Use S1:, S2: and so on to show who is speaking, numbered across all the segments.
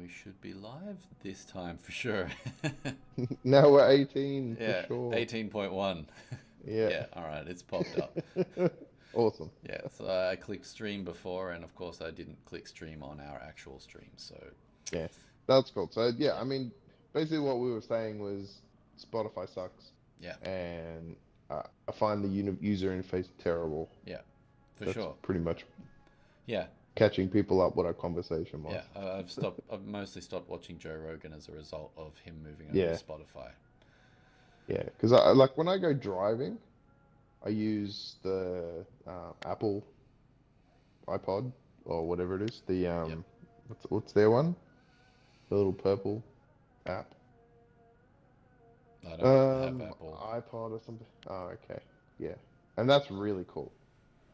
S1: we should be live this time for sure.
S2: Now we're 18 for
S1: Yeah,
S2: sure.
S1: 18.1.
S2: Yeah.
S1: Yeah, all right, it's popped up.
S2: Awesome.
S1: Yeah, so I clicked stream before, and of course I didn't click stream on our actual stream. So,
S2: Yeah. That's cool. So yeah,
S1: yeah,
S2: I mean, basically what we were saying was Spotify sucks,
S1: yeah,
S2: and I find the user interface terrible.
S1: yeah, for
S2: That's
S1: sure.
S2: pretty much
S1: Yeah,
S2: catching people up what our conversation
S1: yeah.
S2: was.
S1: I've stopped. I've mostly stopped watching Joe Rogan as a result of him moving over to
S2: Yeah.
S1: Spotify.
S2: Yeah. Because I like when I go driving, I use the Apple iPod or whatever it is. The
S1: Yep,
S2: what's their one? The little purple app.
S1: I don't have
S2: Um,
S1: Apple.
S2: iPod or something. Oh, okay. Yeah. And that's really cool.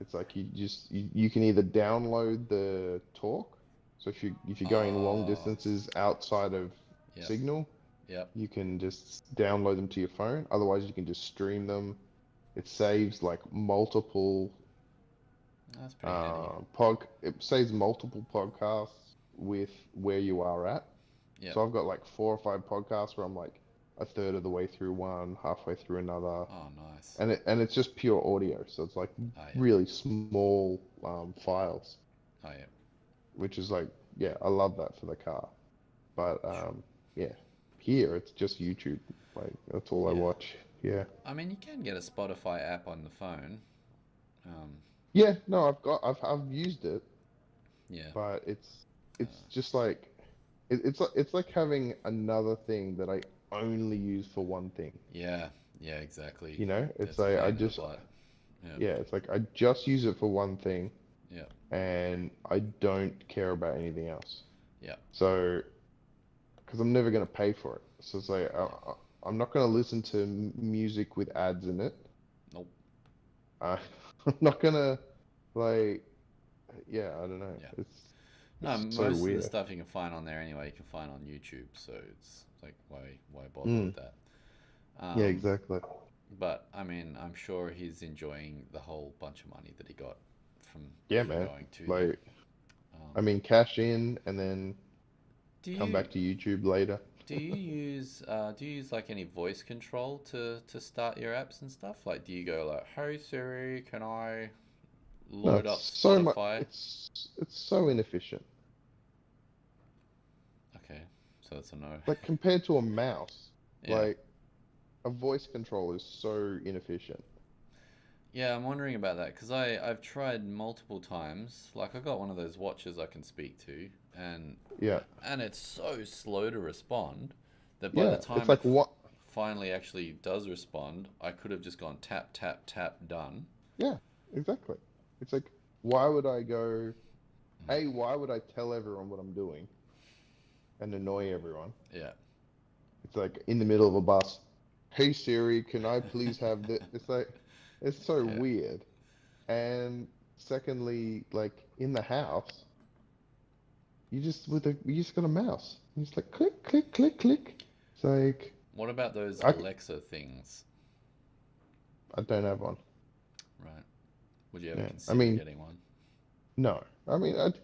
S2: It's like you can either download the talk. So if you're going long
S1: Oh,
S2: distances outside of
S1: yep,
S2: signal,
S1: yep.
S2: you can just download them to your phone. Otherwise, you can just stream them. It saves like multiple
S1: That's pretty handy.
S2: it saves multiple podcasts with where you are at.
S1: Yep.
S2: So I've got like 4 or 5 podcasts where I'm like a third of the way through one, halfway through another,
S1: Oh, nice.
S2: and it's just pure audio. So it's like
S1: Oh, yeah.
S2: really small files,
S1: Oh, yeah.
S2: which is like yeah, I love that for the car. But
S1: Sure.
S2: yeah, here it's just YouTube. Like that's all I
S1: Yeah.
S2: watch. Yeah,
S1: I mean, you can get a Spotify app on the phone. Um,
S2: yeah. No, I've used it,
S1: yeah.
S2: but it's
S1: Uh,
S2: just like it's like having another thing that I only use for one thing.
S1: yeah. Yeah, exactly.
S2: You know, it's
S1: It's a
S2: like
S1: pain in the butt. Yeah.
S2: yeah, it's like I just use it for one thing
S1: Yeah.
S2: and I don't care about anything else.
S1: Yeah.
S2: So, because I'm never gonna pay for it, so it's like
S1: Yeah.
S2: I'm not gonna listen to music with ads in it.
S1: Nope.
S2: I, I'm not gonna like yeah, I don't know.
S1: Yeah. No,
S2: It's so
S1: most of the
S2: weird.
S1: stuff you can find on there anyway, you can find on YouTube. So it's like, why bother
S2: Mm,
S1: with that?
S2: yeah,
S1: Um,
S2: exactly.
S1: but I mean, I'm sure he's enjoying the whole bunch of money that he got from
S2: Yeah,
S1: from
S2: man.
S1: going to them.
S2: Like,
S1: Um,
S2: I mean, cash in and then
S1: do
S2: come
S1: you
S2: back to YouTube later.
S1: do you use like any voice control to start your apps and stuff? Like, do you go like, "Hey Siri, can I
S2: No,
S1: load
S2: it's
S1: up
S2: so much.
S1: Spotify?"
S2: It's so inefficient.
S1: Okay, so that's a no.
S2: Like compared to a mouse,
S1: Yeah.
S2: like a voice control is so inefficient.
S1: Yeah, I'm wondering about that because I've tried multiple times. Like I got one of those watches I can speak to, and
S2: Yeah,
S1: it's so slow to respond that by the
S2: yeah. It's
S1: time it
S2: like what?
S1: finally actually does respond, I could have just gone tap tap tap done.
S2: Yeah, exactly. It's like why would I go?
S1: Mm.
S2: A, why would I tell everyone what I'm doing and annoy everyone?
S1: Yeah,
S2: It's like in the middle of a bus. Hey Siri, can I please have this? It's like it's so
S1: yeah,
S2: weird. And secondly, like in the house, you just got a mouse. You just like click, click, click, click. It's like
S1: what about those
S2: I
S1: Alexa things?
S2: I don't have one.
S1: Right? Would you ever
S2: Yeah, I
S1: consider
S2: mean
S1: getting one?
S2: no. I mean and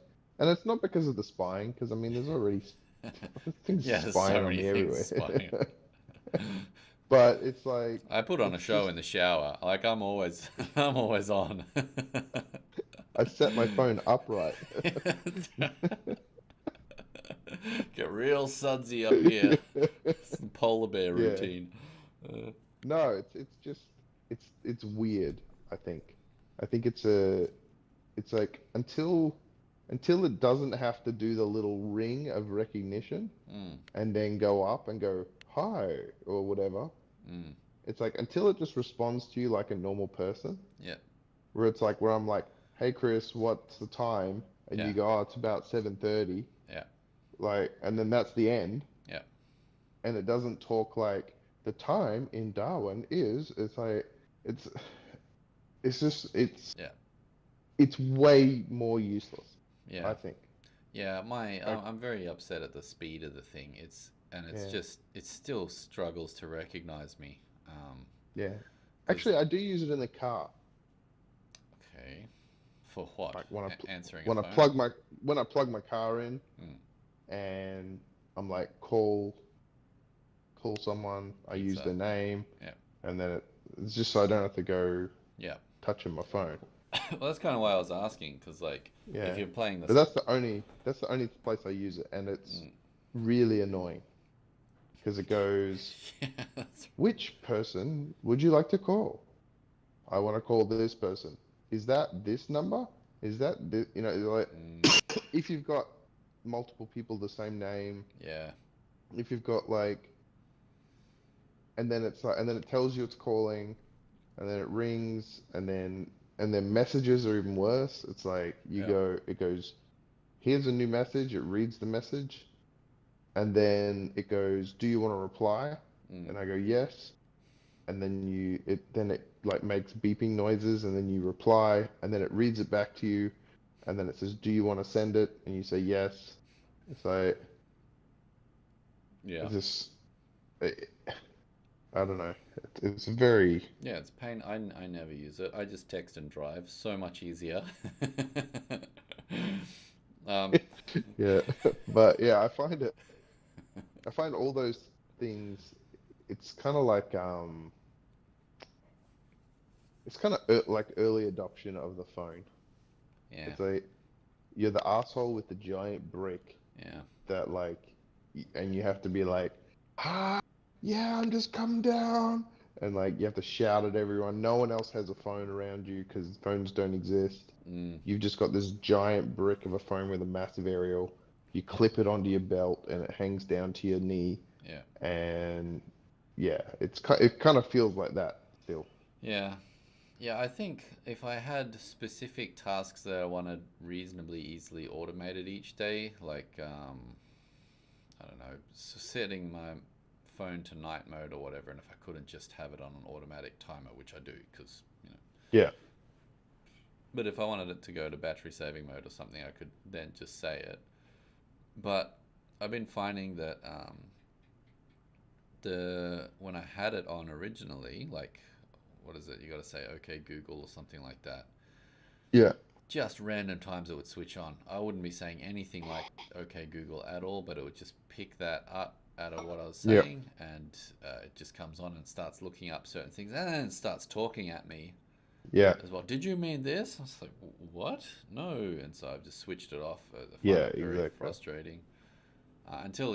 S2: it's not because of the spying, because I mean there's already things
S1: Yeah, there's so
S2: spying on
S1: many
S2: me
S1: things
S2: everywhere.
S1: spying.
S2: But it's like
S1: I put on a
S2: it's
S1: show in
S2: just
S1: the shower. Like I'm always I'm always on.
S2: I set my phone upright.
S1: Get real sudsy up here. Some polar bear
S2: Yeah.
S1: routine. Uh,
S2: No, it's just it's weird, I think. I think it's like until it doesn't have to do the little ring of recognition
S1: mm,
S2: and then go up and go hi or whatever.
S1: mm,
S2: It's like until it just responds to you like a normal person,
S1: yeah,
S2: where it's like where I'm like, "Hey Chris, what's the time?" and
S1: yeah,
S2: you go, "Oh, it's about 7:30."
S1: yeah,
S2: Like, and then that's the end,
S1: yeah,
S2: and it doesn't talk like the time in Darwin is. It's like it's it's just
S1: yeah,
S2: it's way more useless,
S1: yeah,
S2: I think.
S1: yeah.
S2: Like,
S1: I'm very upset at the speed of the thing. It's
S2: yeah,
S1: just it still struggles to recognize me.
S2: yeah.
S1: Because
S2: Actually, I do use it in the car.
S1: okay, for what?
S2: Like
S1: Answering a
S2: when I
S1: phone?
S2: plug my when I plug my car in,
S1: Mm,
S2: and I'm like, call someone. I use
S1: Pizza.
S2: their name,
S1: Yeah.
S2: and then it's just so I don't have to go
S1: Yeah.
S2: touching my phone.
S1: Well, that's kind of why I was asking, because like if
S2: Yeah,
S1: you're playing
S2: but
S1: this,
S2: that's the only place I use it, and it's
S1: mm,
S2: really annoying because it goes,
S1: yeah, that's
S2: which person would you like to call? I want to call this person. Is that this number? Is that this? Like
S1: mm,
S2: if you've got multiple people the same name,
S1: yeah,
S2: if you've got like, and then it's like, and then it tells you it's calling, and then it rings, and then messages are even worse. It's like
S1: yeah,
S2: it goes, here's a new message. It reads the message, and then it goes, do you want to reply?
S1: mm,
S2: And I go yes, and then it like makes beeping noises, and then you reply, and then it reads it back to you, and then it says, do you want to send it? And you say yes. It's like
S1: yeah,
S2: it's just I don't know. It's very
S1: yeah. It's pain. I never use it. I just text and drive. So much easier. um,
S2: yeah, but yeah, I find all those things. It's kind of like it's kind of like early adoption of the phone.
S1: yeah,
S2: It's like you're the asshole with the giant brick
S1: yeah,
S2: that like, and you have to be like, ah, yeah, I'm just come down, and like you have to shout at everyone. No one else has a phone around you because phones don't exist.
S1: mm,
S2: You've just got this giant brick of a phone with a massive aerial. You clip it onto your belt, and it hangs down to your knee.
S1: yeah,
S2: And yeah, it kind of feels like that still.
S1: yeah. Yeah, I think if I had specific tasks that I wanted reasonably easily automated each day, like I don't know, setting my phone to night mode or whatever, and if I couldn't just have it on an automatic timer, which I do, because
S2: Yeah,
S1: but if I wanted it to go to battery saving mode or something, I could then just say it. But I've been finding that the when I had it on originally, like what is it? You got to say OK Google or something like that.
S2: yeah,
S1: Just random times it would switch on. I wouldn't be saying anything like OK Google at all, but it would just pick that up out of what I was
S2: yeah,
S1: saying, and it just comes on and starts looking up certain things, and then it starts talking at me
S2: yeah,
S1: as well. Did you mean this? I was like, what? No, and so I've just switched it off. I find
S2: yeah,
S1: it very
S2: exactly.
S1: frustrating. Until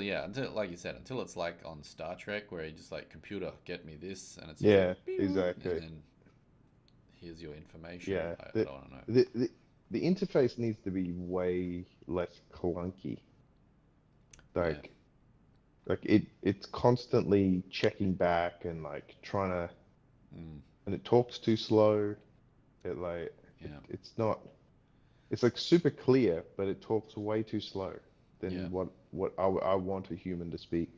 S1: like you said, until it's like on Star Trek where you just like computer get me this, and it's just like
S2: Yeah,
S1: pew, and
S2: exactly.
S1: then here's your information.
S2: Yeah,
S1: I don't want to know.
S2: the interface needs to be way less clunky.
S1: Yeah.
S2: Like it's constantly checking back and like trying to,
S1: Mm,
S2: and it talks too slow. It like
S1: yeah.
S2: it's not. It's like super clear, but it talks way too slow
S1: Yeah.
S2: than what I want a human to speak.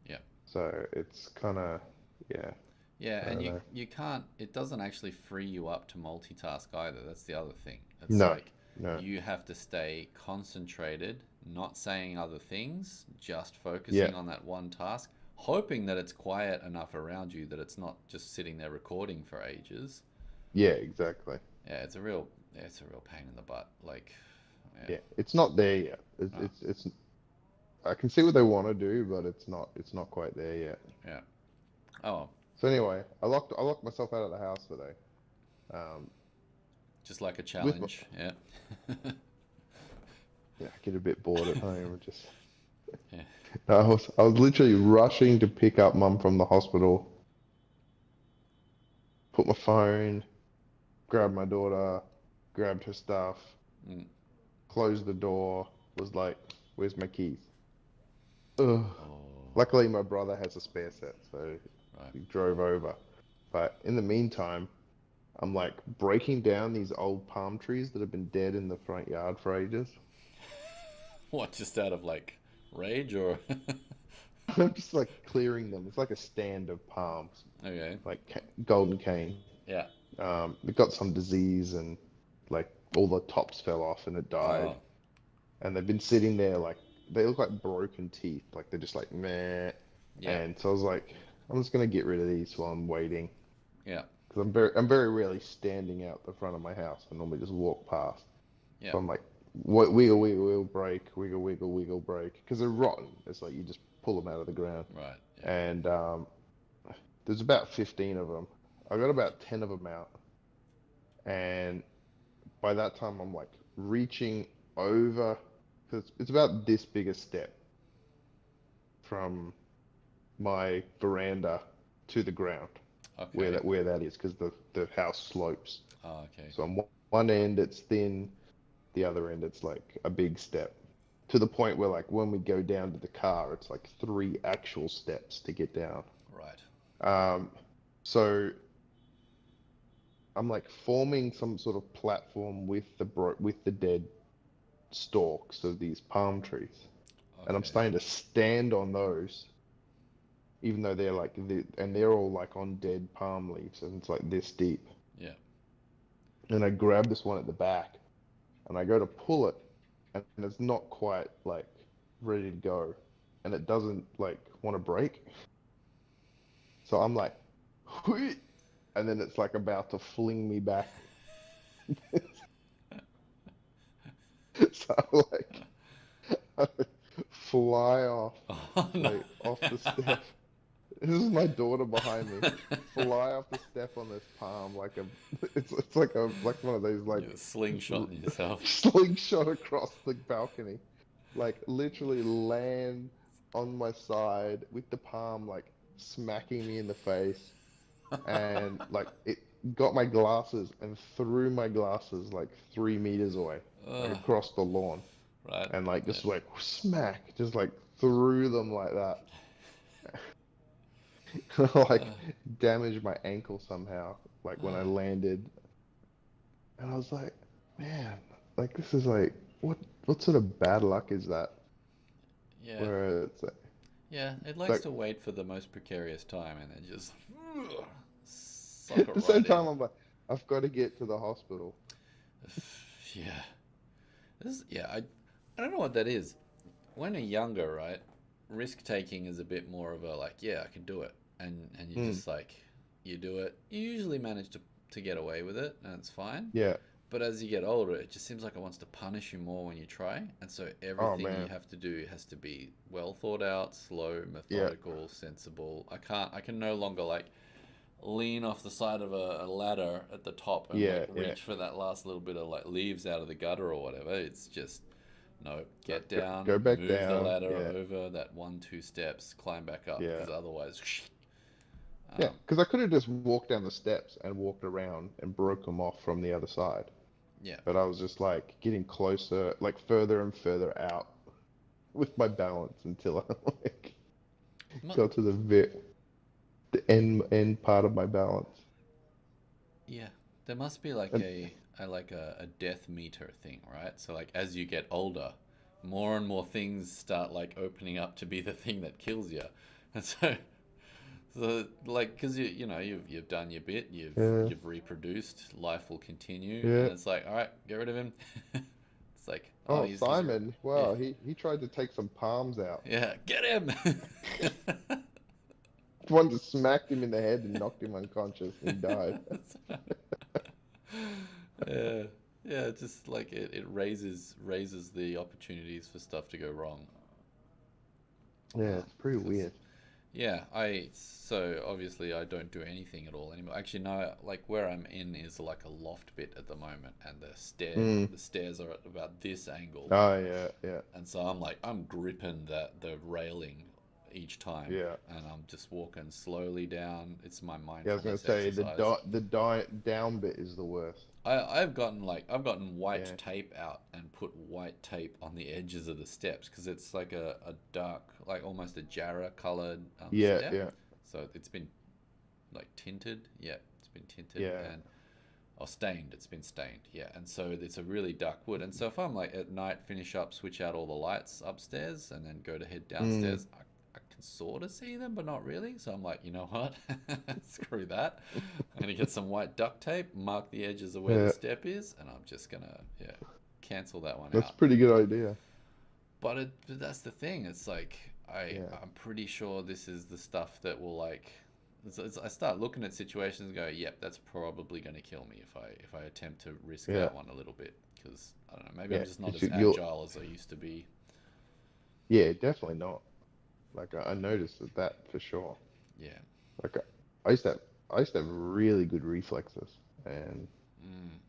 S1: Yeah.
S2: So it's kind of, yeah,
S1: Yeah,
S2: I
S1: and
S2: don't
S1: you
S2: know.
S1: you can't. It doesn't actually free you up to multitask either. That's the other thing. It's
S2: No,
S1: like
S2: no,
S1: you have to stay concentrated, not saying other things, just
S2: yeah,
S1: focusing on that one task, hoping that it's quiet enough around you that it's not just sitting there recording for ages.
S2: yeah, exactly.
S1: Yeah, it's a real pain in the butt. Like, yeah,
S2: Yeah, it's not there yet.
S1: no,
S2: It's. I can see what they want to do, but it's not quite there yet.
S1: yeah. Oh,
S2: So anyway, I locked myself out of the house today. Um,
S1: just like a
S2: with my,
S1: challenge. Yeah,
S2: yeah, I get a bit bored at home and just.
S1: yeah,
S2: I was literally rushing to pick up mum from the hospital, put my phone, grabbed my daughter, grabbed her stuff,
S1: mm,
S2: closed the door, was like, "Where's my keys?" Ugh.
S1: oh,
S2: Luckily, my brother has a spare set, so
S1: right.
S2: he drove over. But in the meantime, I'm like breaking down these old palm trees that have been dead in the front yard for ages.
S1: What? Just out of like rage or?
S2: I'm just like clearing them. It's like a stand of palms,
S1: Okay.
S2: like golden cane.
S1: Yeah.
S2: It got some disease and like all the tops fell off and it died.
S1: Oh,
S2: And they've been sitting there like they look like broken teeth. Like they're just like meh.
S1: yeah,
S2: And so I was like, I'm just gonna get rid of these while I'm waiting.
S1: yeah,
S2: Because I'm very rarely standing out the front of my house. I normally just walk past.
S1: yeah,
S2: So I'm like wiggle, wiggle, wiggle, break, wiggle, wiggle, wiggle, break. Because they're rotten. It's like you just pull them out of the ground.
S1: Right. Yeah.
S2: And there's about 15 of them. I got about 10 of them out. And by that time, I'm like reaching over, because it's about this big a step from my veranda to the ground,
S1: Okay.
S2: where that is, because the house slopes.
S1: Oh, okay.
S2: So on one end it's thin, the other end it's like a big step. To the point where like when we go down to the car, it's like three actual steps to get down.
S1: Right.
S2: Um, so I'm like forming some sort of platform with the dead stalks of these palm trees, and I'm
S1: Okay.
S2: starting to stand on those, even though they're all like on dead palm leaves, and it's like this deep.
S1: Yeah.
S2: And I grab this one at the back, and I go to pull it, and it's not quite like ready to go, and it doesn't like want to break. So I'm like, "Hui," and then it's like about to fling me back. So like I fly off,
S1: Oh no.
S2: like off the step. This is my daughter behind me. Fly off the step on this palm like a it's like one of those like
S1: You're slingshotting yourself.
S2: slingshot across the balcony. Like literally land on my side with the palm like smacking me in the face, and like it got my glasses and threw my glasses like 3 meters away, like
S1: Ugh.
S2: across the lawn,
S1: Right.
S2: and like
S1: Yeah.
S2: just like smack, just like threw them like that. Like
S1: Uh,
S2: damaged my ankle somehow, like when I
S1: uh,
S2: landed, and I was like, man, like this is like what sort of bad luck is that?
S1: yeah.
S2: Where it's like,
S1: Yeah. It likes
S2: like
S1: to wait for the most precarious time and then just suck it
S2: at the same
S1: right in.
S2: time I'm like, I've got to get to the hospital.
S1: Yeah. Yeah. I don't know what that is. When you're younger, right? Risk taking is a bit more of a like, yeah, I can do it, and you
S2: Mm,
S1: just like you do it. You usually manage to get away with it, and it's fine.
S2: yeah.
S1: But as you get older, it just seems like it wants to punish you more when you try. And so
S2: Oh
S1: everything you
S2: man.
S1: have to do has to be well thought out, slow,
S2: Yeah.
S1: methodical, sensible. I can no longer like lean off the side of a ladder at the top and like
S2: Yeah. Yeah.
S1: reach for that last little bit of like leaves out of the gutter or whatever. It's just no, get
S2: Go
S1: down,
S2: back
S1: move the
S2: down.
S1: ladder
S2: Yeah.
S1: over that 2 steps, climb back up
S2: Yeah.
S1: because otherwise,
S2: Yeah.
S1: um,
S2: Because I could have just walked down the steps and walked around and broke them off from the other side.
S1: yeah.
S2: But I was just like getting closer, like further and further out with my balance until I like
S1: Mu-
S2: got to the end part of my balance.
S1: Yeah, there must be like
S2: And
S1: a death meter thing, right? So like as you get older, more and more things start like opening up to be the thing that kills you, and so like because you've done your bit,
S2: yeah,
S1: you've reproduced, life will continue, and
S2: yeah.
S1: it's like all right, get rid of him. It's like oh
S2: Oh, Simon,
S1: yeah
S2: wow, he tried to take some palms out.
S1: yeah get him.
S2: One just smacked him in the head and knocked him unconscious, and he died.
S1: Yeah, yeah, just like it raises the opportunities for stuff to go wrong.
S2: Yeah, it's pretty
S1: Because
S2: weird.
S1: yeah, so obviously I don't do anything at all anymore. Actually, no, like where I'm in is like a loft bit at the moment, and
S2: Mm.
S1: the stairs are at about this angle,
S2: Oh yeah, yeah,
S1: and so I'm gripping the railing each time,
S2: yeah.
S1: and I'm just walking slowly down. It's my
S2: Yeah, I was gonna
S1: mindfulness
S2: say
S1: exercise.
S2: the down bit is the worst.
S1: I've gotten white
S2: Yeah.
S1: tape out and put white tape on the edges of the steps because it's like a dark, like almost a jarrah colored
S2: Yeah,
S1: step.
S2: yeah,
S1: So it's been like tinted. Yeah, it's been tinted
S2: yeah.
S1: and or stained. It's been stained. Yeah, and so it's a really dark wood. And so if I'm like at night, finish up, switch out all the lights upstairs, and then go to head
S2: Mm.
S1: downstairs, I can sort of see them, but not really. So I'm like, you know what? Screw that. I'm gonna get some white duct tape, mark the edges of where the
S2: Yeah,
S1: step is, and I'm just gonna cancel that one
S2: that's a
S1: out.
S2: pretty good idea.
S1: But that's the thing. It's like
S2: Yeah.
S1: I'm pretty sure this is the stuff that will like I start looking at situations and go, yep, that's probably going to kill me if I attempt to risk
S2: Yeah,
S1: that one a little bit, because I don't know, maybe I'm
S2: yeah.
S1: just not
S2: Because
S1: as
S2: you'll,
S1: agile as I used to be.
S2: yeah, definitely not. Like I noticed that for sure.
S1: Yeah.
S2: Like I used to have, I used to have really good reflexes, and
S1: Mm.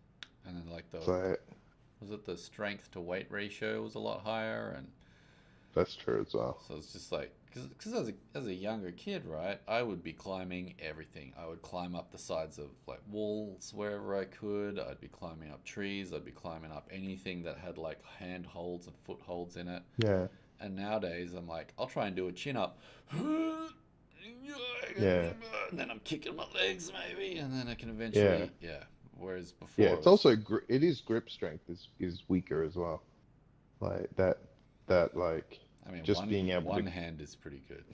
S1: And then like the
S2: so
S1: was it the strength to weight ratio was a lot higher, and
S2: that's true as well.
S1: so it's just like because as a younger kid, right, I would be climbing everything. I would climb up the sides of like walls wherever I could. I'd be climbing up trees. I'd be climbing up anything that had like handholds and footholds in it.
S2: Yeah,
S1: And nowadays, I'm like, I'll try and do a chin up.
S2: yeah,
S1: And then I'm kicking my legs, maybe, and then I can
S2: yeah,
S1: eventually, yeah. Whereas
S2: yeah.
S1: before, it
S2: It's
S1: was,
S2: also it is grip strength is weaker as well. Like that like
S1: I mean,
S2: just being able to.
S1: one hand is pretty good.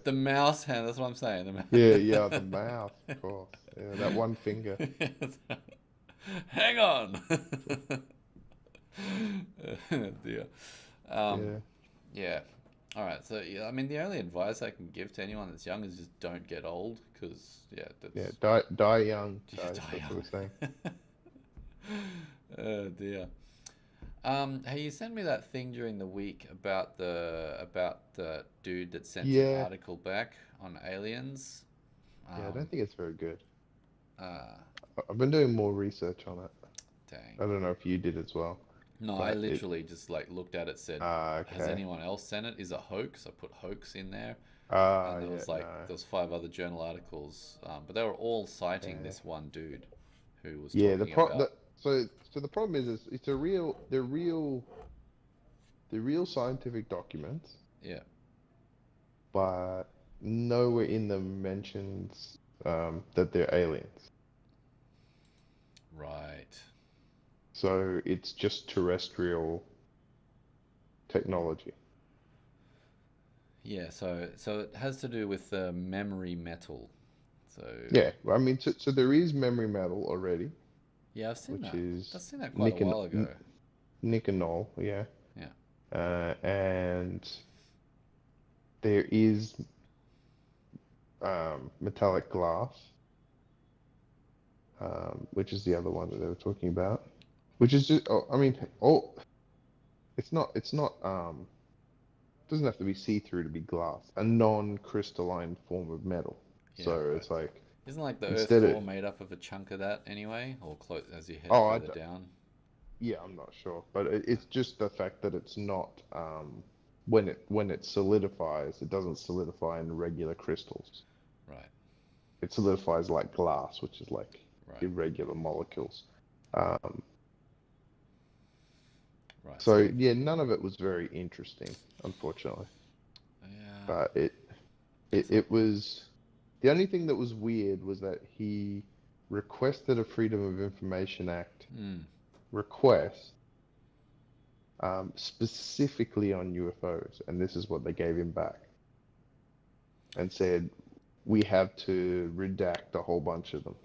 S1: The mouse hand, that's what I'm saying.
S2: Yeah, yeah, the mouth, of course. Yeah, that one finger.
S1: Hang on.
S2: So,
S1: Dear. Um,
S2: yeah,
S1: yeah. All right. So yeah, I mean, the only advice I can give to anyone that's young is just don't get old, because yeah,
S2: yeah.
S1: that's
S2: Die young,
S1: you
S2: guys.
S1: die
S2: That's what we're saying.
S1: young. Oh dear. Hey, you sent me that thing during the week about the dude that sent an
S2: Yeah,
S1: article back on aliens.
S2: yeah. I
S1: Um,
S2: don't think it's very good.
S1: uh,
S2: I've been doing more research on it.
S1: Dang.
S2: I don't know if you did as well,
S1: No, I
S2: but it.
S1: literally just like looked at it, said, "Has
S2: Okay.
S1: anyone else sent it? Is it hoax?" I put hoax in there, and
S2: Yeah.
S1: there was five other journal articles, but they were all citing
S2: Yeah.
S1: this one dude who was
S2: Yeah.
S1: talking about,
S2: So the problem is it's a the real scientific documents,
S1: yeah,
S2: but nowhere in them mentions that they're aliens.
S1: right,
S2: So it's just terrestrial technology.
S1: yeah. So it has to do with memory metal. So
S2: Yeah, well, I mean, so there is memory metal already,
S1: yeah, I've seen
S2: which
S1: that. I've
S2: is
S1: seen that quite a
S2: nickel,
S1: while ago.
S2: nicanol, yeah.
S1: Yeah,
S2: And there is metallic glass, which is the other one that they were talking about, which is just, oh, I mean, oh, it's not, doesn't have to be see-through to be glass, a non-crystalline form of metal.
S1: yeah,
S2: So
S1: right.
S2: it's like,
S1: Isn't like the Earth
S2: instead of,
S1: core made up of a chunk of that anyway, or close as you head
S2: oh,
S1: further down?
S2: yeah, I'm not sure, but it's just the fact that it's not, when it solidifies, it doesn't solidify in regular crystals.
S1: Right,
S2: It solidifies like glass, which is like
S1: right,
S2: irregular molecules. Um,
S1: right.
S2: so
S1: So
S2: yeah, none of it was very interesting, unfortunately.
S1: yeah,
S2: But
S1: it's
S2: it was the only thing that was weird was that he requested a Freedom of Information Act
S1: mm,
S2: request specifically on UFOs, and this is what they gave him back and said we have to redact a whole bunch of them.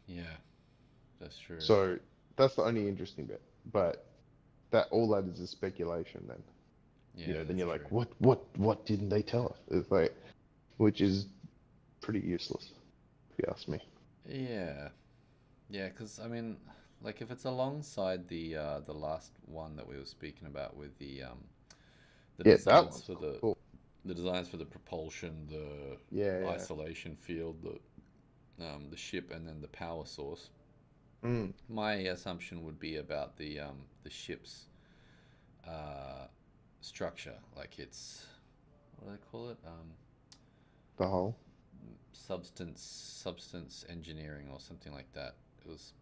S1: yeah, that's true.
S2: So that's the only interesting bit. But that all that is speculation then. You
S1: Yeah,
S2: know, then
S1: that's
S2: you're
S1: true.
S2: like, what didn't they tell us? It's like, which is pretty useless, if you ask me.
S1: Yeah, yeah, because I mean, like if it's alongside the last one that we were speaking about with the
S2: Yeah, that
S1: designs
S2: one's
S1: for
S2: cool.
S1: the designs for the propulsion,
S2: Yeah,
S1: the
S2: yeah.
S1: isolation field, the ship, and then the power source.
S2: Mm,
S1: My assumption would be about the ship's uh, structure, like it's what do they call it?
S2: the whole.
S1: Substance engineering or something like that. It was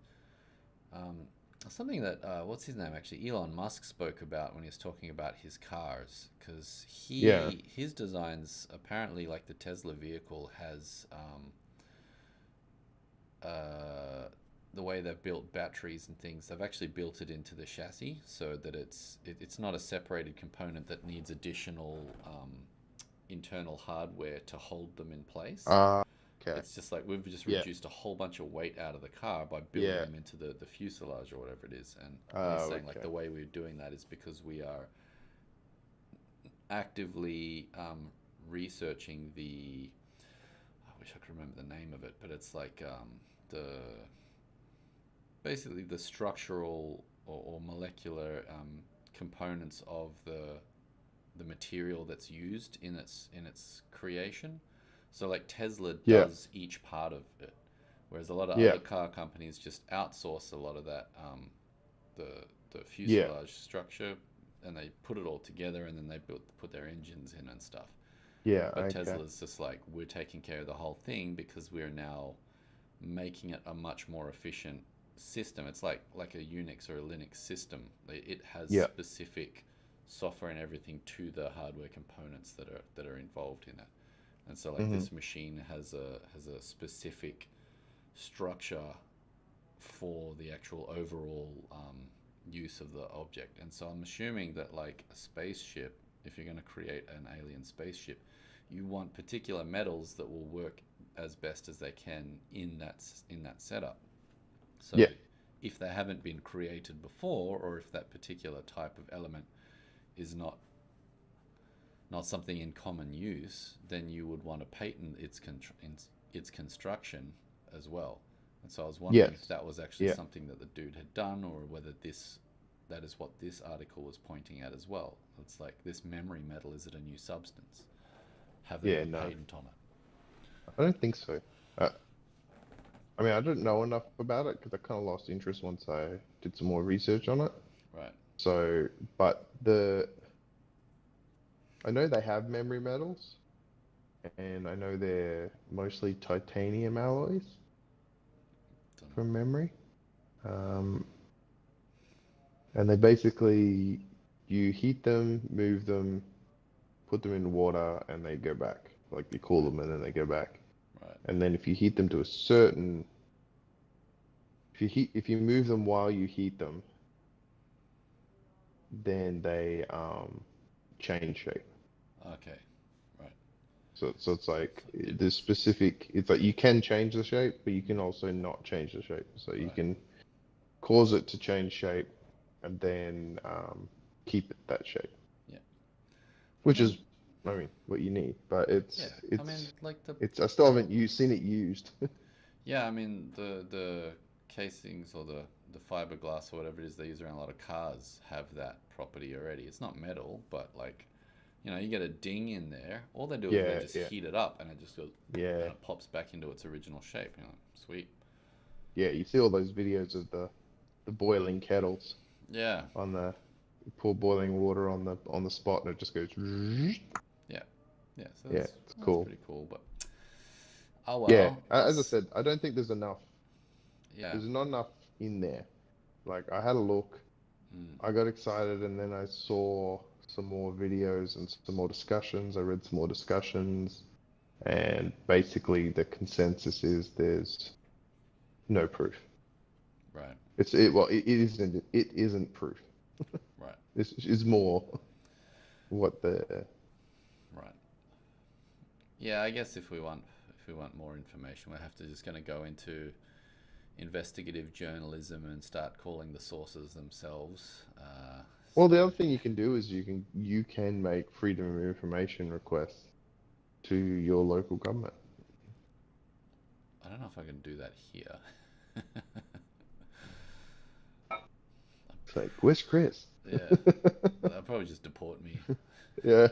S1: um, something that what's his name actually? Elon Musk spoke about when he was talking about his cars, because
S2: Yeah.
S1: his designs apparently, like the Tesla vehicle, has the way they've built batteries and things. They've actually built it into the chassis so that it's not a separated component that needs additional internal hardware to hold them in place.
S2: Uh, okay.
S1: It's just like we've just
S2: Yeah.
S1: reduced a whole bunch of weight out of the car by building
S2: Yeah.
S1: them into the fuselage or whatever it is. And he's
S2: Oh,
S1: saying like
S2: okay.
S1: the way we're doing that is because we are actively researching the. I wish I could remember the name of it, but it's like the basically the structural or molecular components of the material that's used in its creation. So like Tesla
S2: Yeah.
S1: does each part of it, whereas a lot of
S2: Yeah.
S1: other car companies just outsource a lot of that, the
S2: Yeah.
S1: fuselage structure, and they put it all together, and then they put their engines in and stuff.
S2: Yeah.
S1: But
S2: Okay.
S1: Tesla's just like, we're taking care of the whole thing because we're now making it a much more efficient system. It's like a Unix or a Linux system. It has
S2: Yeah.
S1: specific software and everything to the hardware components that are involved in it. And so like
S2: Hmm.
S1: this machine has a specific structure for the actual overall use of the object. And so I'm assuming that like a spaceship, if you're going to create an alien spaceship, you want particular metals that will work as best as they can in that setup. So
S2: Yeah.
S1: if they haven't been created before, or if that particular type of element is not something in common use, then you would want to patent its construction as well. And so I was wondering if
S2: Yes.
S1: that was actually
S2: Yeah.
S1: something that the dude had done, or whether that is what this article was pointing at as well. It's like, this memory metal, is it a new substance? Have they got
S2: Yeah.
S1: a
S2: No,
S1: patent on it?
S2: I don't think so. Uh, I mean, I don't know enough about it because I kind of lost interest once I did some more research on it.
S1: Right.
S2: So, but I know they have memory metals, and I know they're mostly titanium alloys
S1: Don't know.
S2: from memory. Um, and they basically, you heat them, move them, put them in water, and they go back. Like you cool
S1: Right.
S2: them and then they go back.
S1: Right.
S2: And then if you heat them to a certain, if you move them while you heat them, then they change shape.
S1: Okay. Right.
S2: So it's like
S1: So it.
S2: the specific. It's like you can change the shape, but you can also not change the shape. So you
S1: Right.
S2: can cause it to change shape, and then keep it that shape,
S1: Yeah. I
S2: which is,
S1: mean,
S2: I mean, what you need. But
S1: yeah. I mean, like the.
S2: it's. I still haven't seen it used.
S1: Yeah. I mean, the casings, or the fiberglass or whatever it is they use around a lot of cars, have that property already. It's not metal, but like, you get a ding in there. All they do is they
S2: Yeah,
S1: just
S2: yeah,
S1: heat it up, and it just goes,
S2: yeah,
S1: and it pops back into its original shape. Sweet.
S2: yeah. You see all those videos of the boiling kettles
S1: Yeah.
S2: on the you pour boiling water on the spot, and it just goes.
S1: Yeah. Yeah. So
S2: Yeah, it's
S1: that's
S2: cool.
S1: pretty cool. But oh
S2: Yeah,
S1: well,
S2: as I
S1: that's
S2: said, I don't think there's enough.
S1: yeah.
S2: There's not enough in there. Like I had a look,
S1: Mm,
S2: I got excited, and then I saw some more videos and some more discussions. I read some more discussions, and basically the consensus is there's no proof.
S1: right.
S2: It isn't proof.
S1: Right.
S2: This is more what the
S1: Right. Yeah. I guess if we want more information, we have to just going to go into investigative journalism and start calling the sources themselves.
S2: well,
S1: So
S2: the other thing you can do is you can make freedom of information requests to your local government.
S1: I don't know if I can do that here.
S2: It's like, where's Chris?
S1: Yeah, they'll probably just deport me.
S2: Yeah.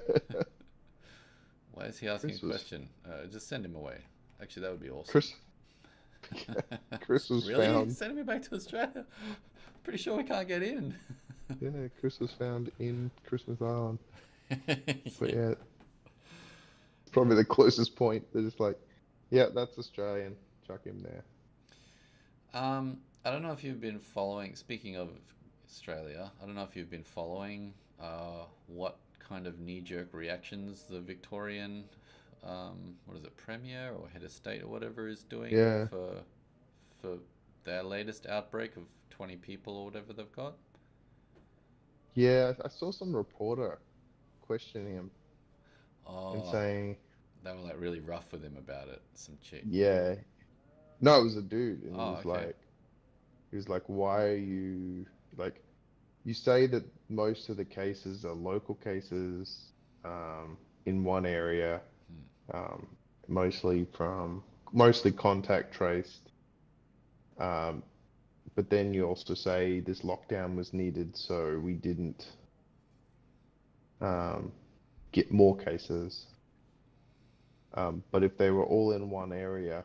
S1: Why is he asking a
S2: Chris was
S1: question? Just send him away. Actually, that would be awesome.
S2: Chris Chris was
S1: Really?
S2: found.
S1: Sending me back to Australia? Pretty sure we can't get in.
S2: Yeah, Chris was found in Christmas Island. But
S1: Yeah.
S2: yeah, it's probably the closest point. They're just like, yeah, that's Australian. Chuck him there.
S1: I don't know if you've been following. Speaking of Australia, I don't know if you've been following what kind of knee-jerk reactions the Victorian, what is it, Premier or Head of State or whatever is doing
S2: Yeah.
S1: for their latest outbreak of 20 people or whatever they've got.
S2: Yeah, I saw some reporter questioning him and
S1: Oh,
S2: saying,
S1: they were like really rough with him about it. Some chick.
S2: yeah. No, it was a dude, and
S1: Oh, okay.
S2: he was like, why are you you say that most of the cases are local cases, in one area,
S1: Hmm.
S2: um, mostly contact traced. Um, but then you also say this lockdown was needed so we didn't um, get more cases. But if they were all in one area,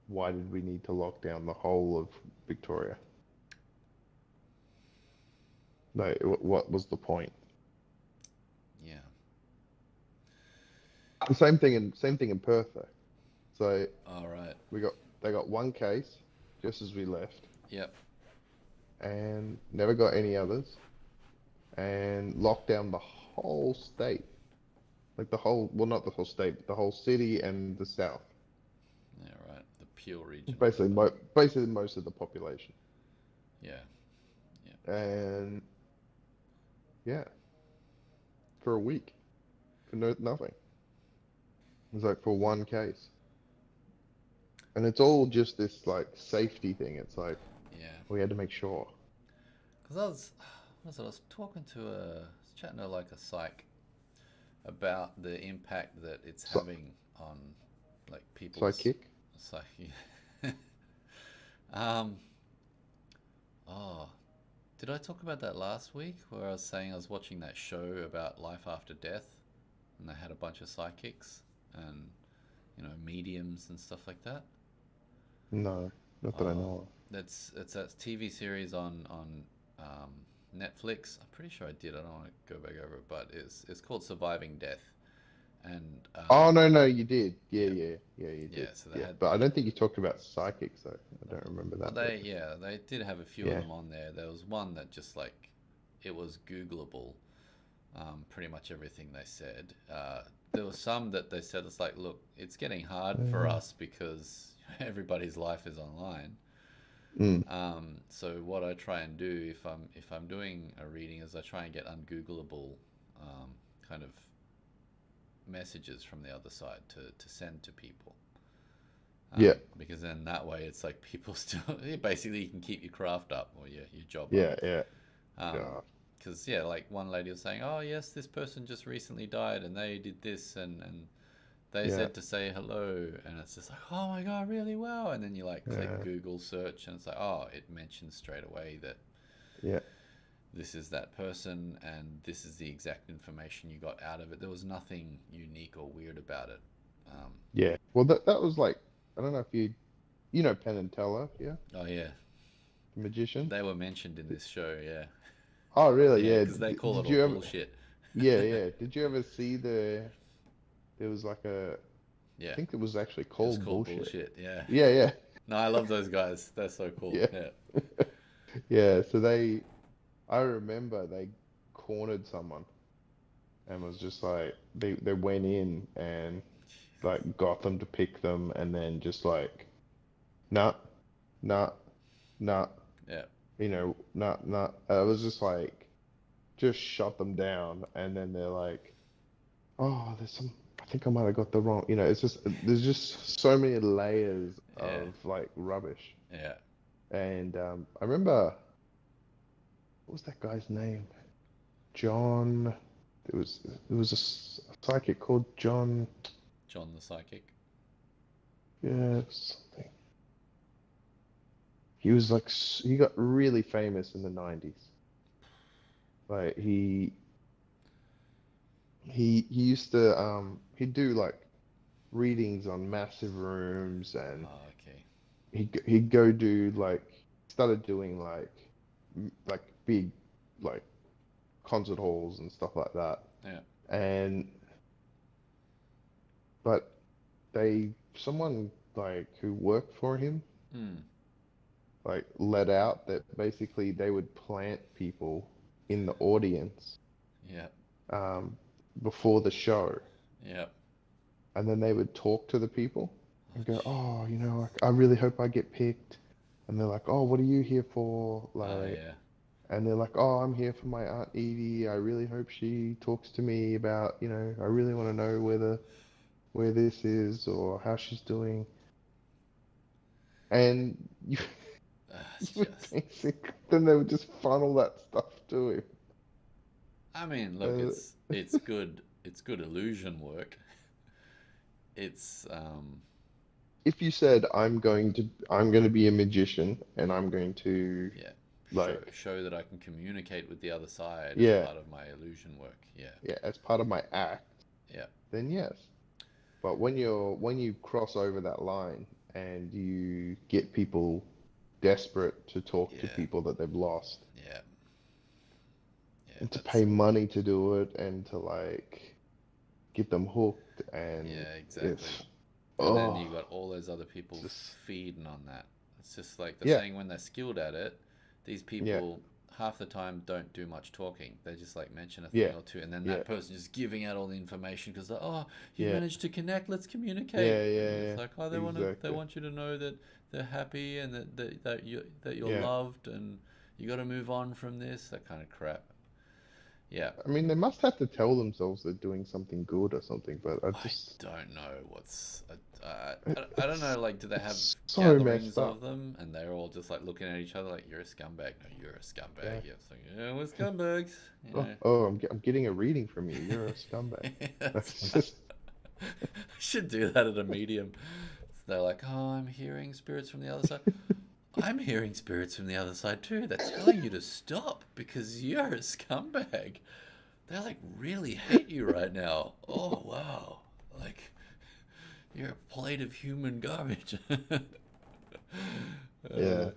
S2: why did we need to lock down the whole of Victoria? Like, what was the point?
S1: Yeah.
S2: The same thing in Perth though. So
S1: All right.
S2: we got they got one case just as we left,
S1: Yep.
S2: and never got any others, and locked down the whole state, like the whole, well, not the whole state, but the whole city and the south.
S1: Yeah. Right. The Peel region or
S2: Basically,
S1: whatever.
S2: basically most of the population,
S1: Yeah. Yeah.
S2: and yeah, for a week, for nothing. It was like for one case, and it's all just this like safety thing. It's like
S1: Yeah.
S2: we had to make sure.
S1: Because I was talking to chatting to like a psych about the impact that it's
S2: So,
S1: having on like people's
S2: psychic.
S1: psyche. um. Oh, did I talk about that last week where I was saying I was watching that show about life after death, and they had a bunch of psychics and mediums and stuff like that.
S2: No, not that I
S1: Oh,
S2: know of.
S1: it's a TV series on um, Netflix. I'm pretty sure I did. I don't want to go back over it, but it's called Surviving Death, and
S2: Oh no, no, you did. Yeah,
S1: yeah,
S2: yeah, yeah, you
S1: yeah.
S2: did.
S1: So they
S2: Yeah,
S1: had
S2: but I don't think you talked about psychics though. I don't remember
S1: well,
S2: that bit.
S1: they did have a few of
S2: Yeah,
S1: them on there. There was one that just like it was Googleable. Pretty much everything they said. There was some that they said it's like, look, it's getting hard for
S2: uh,
S1: us because everybody's life is online.
S2: mm,
S1: So what I try and do if I'm doing a reading is I try and get ungoogleable um, kind of messages from the other side to send to people.
S2: yeah,
S1: Because then that way it's like people still basically you can keep your craft up or your job up.
S2: yeah, yeah,
S1: Um,
S2: yeah,
S1: because yeah, like one lady was saying, oh yes, this person just recently died and they did this and they
S2: yeah,
S1: said to say hello, and it's just like, oh my god, really well. And then you like click
S2: yeah,
S1: Google search, and it's like, oh, it mentions straight away that
S2: yeah,
S1: this is that person, and this is the exact information you got out of it. There was nothing unique or weird about it. Um,
S2: yeah. Well, that was like, I don't know if you know Penn and Teller, yeah,
S1: oh yeah,
S2: the magician.
S1: they were mentioned in this show. Yeah,
S2: Oh, really?
S1: yeah,
S2: Yeah.
S1: because they call it
S2: Did
S1: all
S2: you ever?
S1: bullshit.
S2: Yeah, yeah. Did you ever see there was like I
S1: Yeah,
S2: think it was actually
S1: it was
S2: called
S1: called
S2: bullshit.
S1: bullshit. Yeah,
S2: Yeah, yeah,
S1: no, I love those guys. They're so cool.
S2: yeah,
S1: Yeah.
S2: yeah. So I remember they cornered someone and was just like they went in and like got them to pick them and then just like nah, nah, nah,
S1: Yeah.
S2: nah, nah. I was just like just shut them down and then they're like, oh, there's some. I think I might have got the wrong. It's just there's just so many layers
S1: Yeah.
S2: of like rubbish.
S1: Yeah.
S2: And I remember what was that guy's name? John. It was a psychic called John.
S1: John the Psychic.
S2: Yeah, something. He was like he got really famous in the 90s. Like he used to he'd do like readings on massive rooms and
S1: Oh, okay.
S2: he'd go do like started doing like big like concert halls and stuff like that.
S1: Yeah.
S2: And but they someone like who worked for him
S1: Hmm.
S2: like let out that basically they would plant people in the audience
S1: Yeah.
S2: um, before the show,
S1: Yeah.
S2: and then they would talk to the people
S1: Oh,
S2: and go, "Oh,
S1: jeez.
S2: I really hope I get picked." And they're like, "Oh, what are you here for?"
S1: Oh,
S2: Like,
S1: yeah.
S2: and they're like, "Oh, I'm here for my Aunt Edie. I really hope she talks to me about, I really want to know where this is or how she's doing." And you you
S1: It's
S2: would
S1: just.
S2: then they would just funnel that stuff to him.
S1: I mean, look,
S2: Uh,
S1: it's good. it's good illusion work. It's
S2: If you said I'm going to be a magician and I'm going to
S1: yeah,
S2: like
S1: show that I can communicate with the other side as
S2: yeah,
S1: part of my illusion work. Yeah,
S2: yeah, as part of my act,
S1: yeah,
S2: then yes. But when you cross over that line and you get people desperate to talk to
S1: yeah,
S2: people that they've lost
S1: yeah, yeah.
S2: and to
S1: That's
S2: pay money to do it and to like get them hooked and
S1: yeah, exactly.
S2: it's
S1: And then
S2: oh
S1: you got all those other
S2: it's
S1: people
S2: just
S1: feeding on that. It's just like they're
S2: yeah,
S1: saying when they're skilled at it, these
S2: yeah,
S1: people half the time don't do much talking. They just like mention a thing
S2: yeah,
S1: or two, and then
S2: yeah,
S1: that person just giving out all the information because they're, oh, you've
S2: yeah,
S1: managed to connect. Let's communicate.
S2: yeah,
S1: And
S2: yeah,
S1: it's
S2: yeah,
S1: like, oh, they
S2: exactly.
S1: want you to know that they're happy and that you're
S2: Yeah.
S1: loved and you got to move on from this. That kind of crap. Yeah.
S2: I mean, they must have to tell themselves they're doing something good or something, but I
S1: I
S2: just
S1: don't know what's.
S2: it,
S1: I don't know. Like, do they have
S2: it's so
S1: gatherings
S2: messed
S1: of
S2: up.
S1: them, and they're all just like looking at each other, like you're a scumbag. No, you're a
S2: Yeah.
S1: scumbag. Yeah, it's like yeah, we're scumbags. You
S2: Oh,
S1: know.
S2: I'm getting a reading from you. You're a scumbag.
S1: That's
S2: That's
S1: right.
S2: just
S1: I should do that at a medium. They're like, oh, I'm hearing spirits from the other side. I'm hearing spirits from the other side too. They're telling you to stop because you're a scumbag. They like really hate you right now. Oh wow. Like you're a plate of human garbage.
S2: yeah.
S1: uh,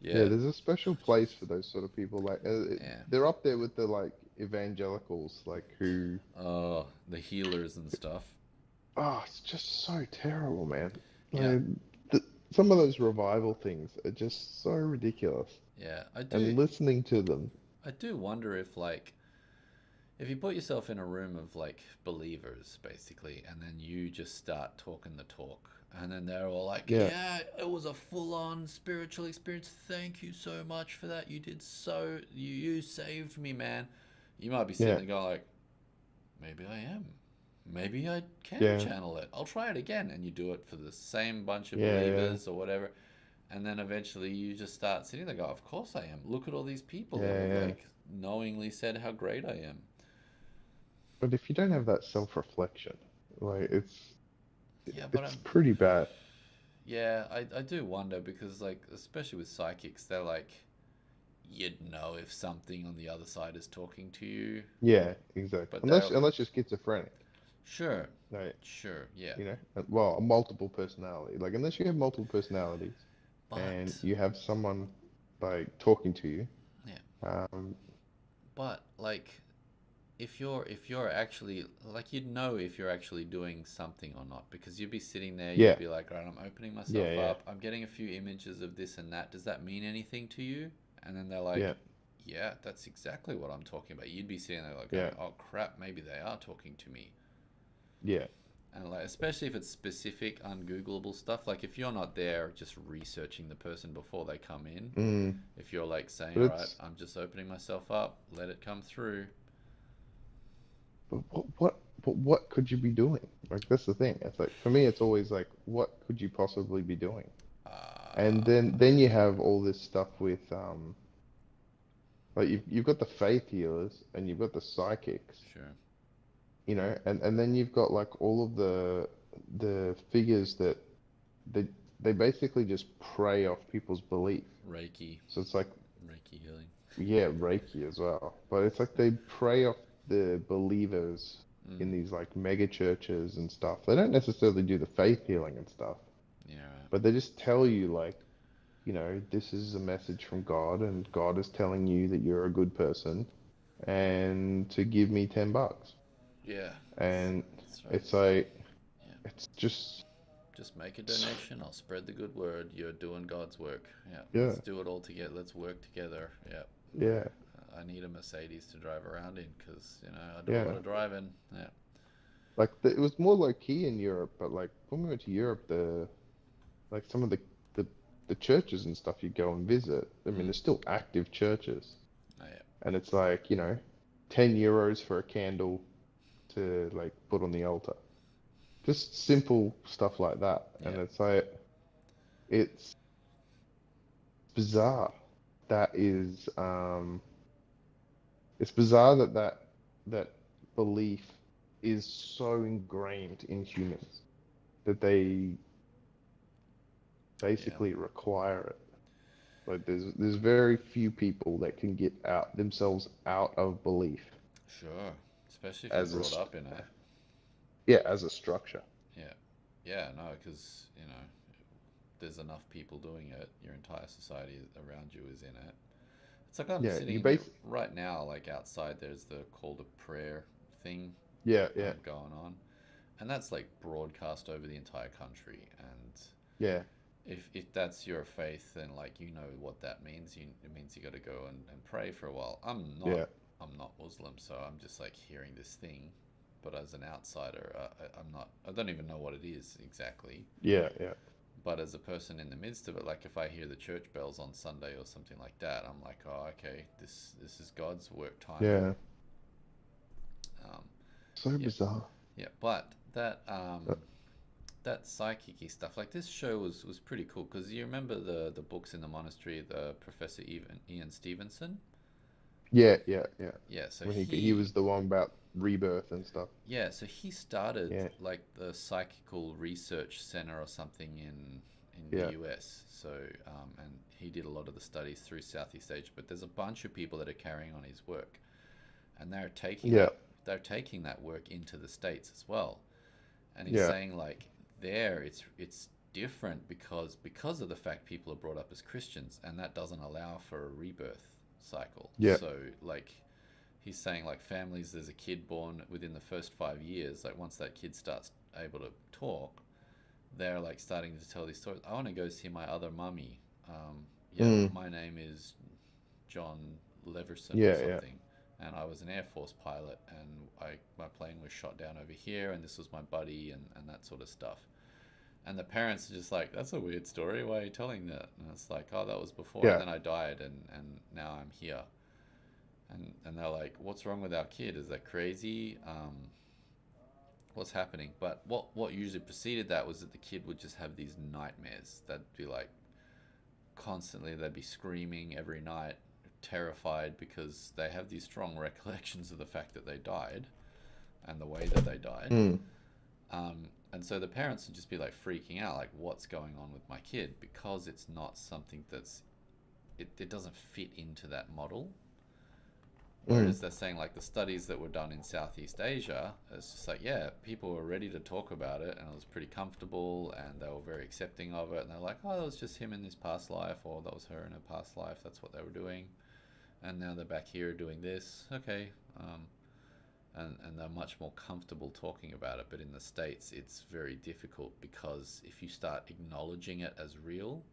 S2: Yeah,
S1: yeah,
S2: there's a special place for those sort of people. Like
S1: yeah.
S2: they're up there with the like evangelicals, like who.
S1: Oh, the healers and stuff.
S2: Oh, it's just so terrible, man.
S1: Yeah,
S2: Like the, some of those revival things are just so ridiculous.
S1: yeah.
S2: And listening to them,
S1: I do wonder if like, if you put yourself in a room of like believers, basically, and then you just start talking the talk, and then they're all like,
S2: yeah,
S1: yeah, it was a full on spiritual experience. Thank you so much for that. You did so, you saved me, man. You might be sitting
S2: yeah,
S1: there going, like, maybe I am. Maybe I can
S2: yeah,
S1: channel it. I'll try it again. And you do it for the same bunch of
S2: yeah, yeah,
S1: believers or whatever. And then eventually you just start sitting there, go, of course I am. Look at all these people that
S2: yeah,
S1: have
S2: yeah.
S1: like knowingly said how great I am.
S2: But if you don't have that self-reflection, like
S1: Yeah, but
S2: it's pretty bad.
S1: yeah, I do wonder because like especially with psychics, they're like you'd know if something on the other side is talking to you,
S2: Yeah, exactly.
S1: but
S2: Unless
S1: they're
S2: unless you're schizophrenic,
S1: sure,
S2: like
S1: sure, yeah,
S2: well, a multiple personality. Like unless you have multiple personalities and
S1: but
S2: you have someone like talking to you,
S1: yeah,
S2: um,
S1: but like if you're actually like you'd know if you're actually doing something or not because you'd be sitting there, you'd
S2: yeah,
S1: be like, all right, I'm opening
S2: yeah,
S1: myself
S2: yeah,
S1: up, I'm getting a few images of this and that. Does that mean anything to you? And then they're
S2: yeah,
S1: like, yeah, that's exactly what I'm talking about. You'd be sitting there like going,
S2: yeah,
S1: oh crap, maybe they are talking to me.
S2: yeah,
S1: And like, especially if it's specific, ungoogleable stuff. Like if you're not there, just researching the person before they come in.
S2: mm,
S1: If you're like saying,
S2: but
S1: all right,
S2: it's
S1: I'm just opening myself up, let it come through.
S2: but what could you be doing? Like that's the thing. It's like for me, it's always like, what could you possibly be doing? And then you have all this stuff with like you've got the faith healers and you've got the psychics,
S1: Sure.
S2: and then you've got like all of the figures that they they basically just prey off people's belief.
S1: Reiki,
S2: So it's like,
S1: Reiki healing.
S2: yeah, Reiki as well. But it's like they prey off the believers in
S1: Mm,
S2: these like mega churches and stuff. They don't necessarily do the faith healing and stuff,
S1: yeah, right.
S2: but they just tell you like, this is a message from God and God is telling you that you're a good person and to give me $10.
S1: Yeah,
S2: And
S1: that's right.
S2: it's like
S1: Yeah.
S2: it's just
S1: Just make a donation. I'll spread the good word. You're doing God's work. Yeah.
S2: yeah,
S1: Let's do it all together. Let's work together. Yeah.
S2: yeah,
S1: I need a Mercedes to drive around in because, I do a
S2: yeah.
S1: lot of driving. Yeah.
S2: Like it was more low key in Europe, but like when we went to Europe, like some of the the churches and stuff you go and visit. I mean,
S1: Mm.
S2: they're still active churches,
S1: Oh, yeah.
S2: and it's like, 10 euros for a candle to like put on the altar. Just simple stuff like that. And
S1: Yeah.
S2: it's like it's bizarre. That is it's bizarre that belief is so ingrained in humans that they
S1: Yeah,
S2: basically require it. Like there's very few people that can get out themselves out of belief
S1: sure. Especially if you're
S2: as a
S1: brought up in it.
S2: yeah, as a structure.
S1: Yeah. Yeah, no, because, there's enough people doing it. Your entire society around you is in it. It's like I'm
S2: Yeah, you
S1: sitting here
S2: base
S1: right now, like outside, there's the call to prayer thing
S2: yeah, yeah,
S1: going on. And that's like broadcast over the entire country. And
S2: yeah,
S1: if that's your faith, then like what that means. It means you got to go and pray for a while.
S2: yeah,
S1: I'm not Muslim, so I'm just like hearing this thing. But as an outsider, I'm not. I don't even know what it is exactly.
S2: yeah, yeah,
S1: But as a person in the midst of it, like if I hear the church bells on Sunday or something like that, I'm like, oh, okay, this is God's work timing.
S2: yeah.
S1: Um,
S2: So
S1: yeah,
S2: bizarre.
S1: yeah. But that
S2: Uh,
S1: that psychic stuff, like this show was pretty cool because you remember the books in the monastery, the Professor Ian Stevenson.
S2: yeah, yeah, yeah.
S1: Yeah, so
S2: When he was the one about rebirth and stuff.
S1: he started
S2: Yeah,
S1: like the Psychical Research Center or something in the
S2: yeah,
S1: US. So and he did a lot of the studies through Southeast Asia. But there's a bunch of people that are carrying on his work, and
S2: yeah,
S1: they're taking that work into the States as well. And he's
S2: yeah,
S1: saying like there it's different because of the fact people are brought up as Christians, and that doesn't allow for a rebirth cycle.
S2: yeah,
S1: So like he's saying like families, there's a kid born within the first 5 years, like once that kid starts able to talk, they're like starting to tell these stories. I want to go see my other mummy. Yeah,
S2: mm,
S1: my name is John Leverson or
S2: yeah, yeah,
S1: something, and I was an Air Force pilot, and my plane was shot down over here, and this was my buddy, and that sort of stuff. And the parents are just like, that's a weird story. Why are you telling that? And it's like, oh, that was before, and
S2: yeah,
S1: then I died, and now I'm here. And they're like, what's wrong with our kid? Is that crazy? What's happening? But what usually preceded that was that the kid would just have these nightmares. That'd be like constantly, they'd be screaming every night, terrified because they have these strong recollections of the fact that they died and the way that they died.
S2: mm,
S1: And so the parents would just be like freaking out, like, what's going on with my kid? Because it's not something it doesn't fit into that model.
S2: mm,
S1: Whereas they're saying like the studies that were done in Southeast Asia, it's just like, yeah, people were ready to talk about it and it was pretty comfortable and they were very accepting of it. And they're like, oh, that was just him in this past life, or that was her in her past life. That's what they were doing. And now they're back here doing this. Okay. And they're much more comfortable talking about it. But in the States, it's very difficult because if you start acknowledging it as real,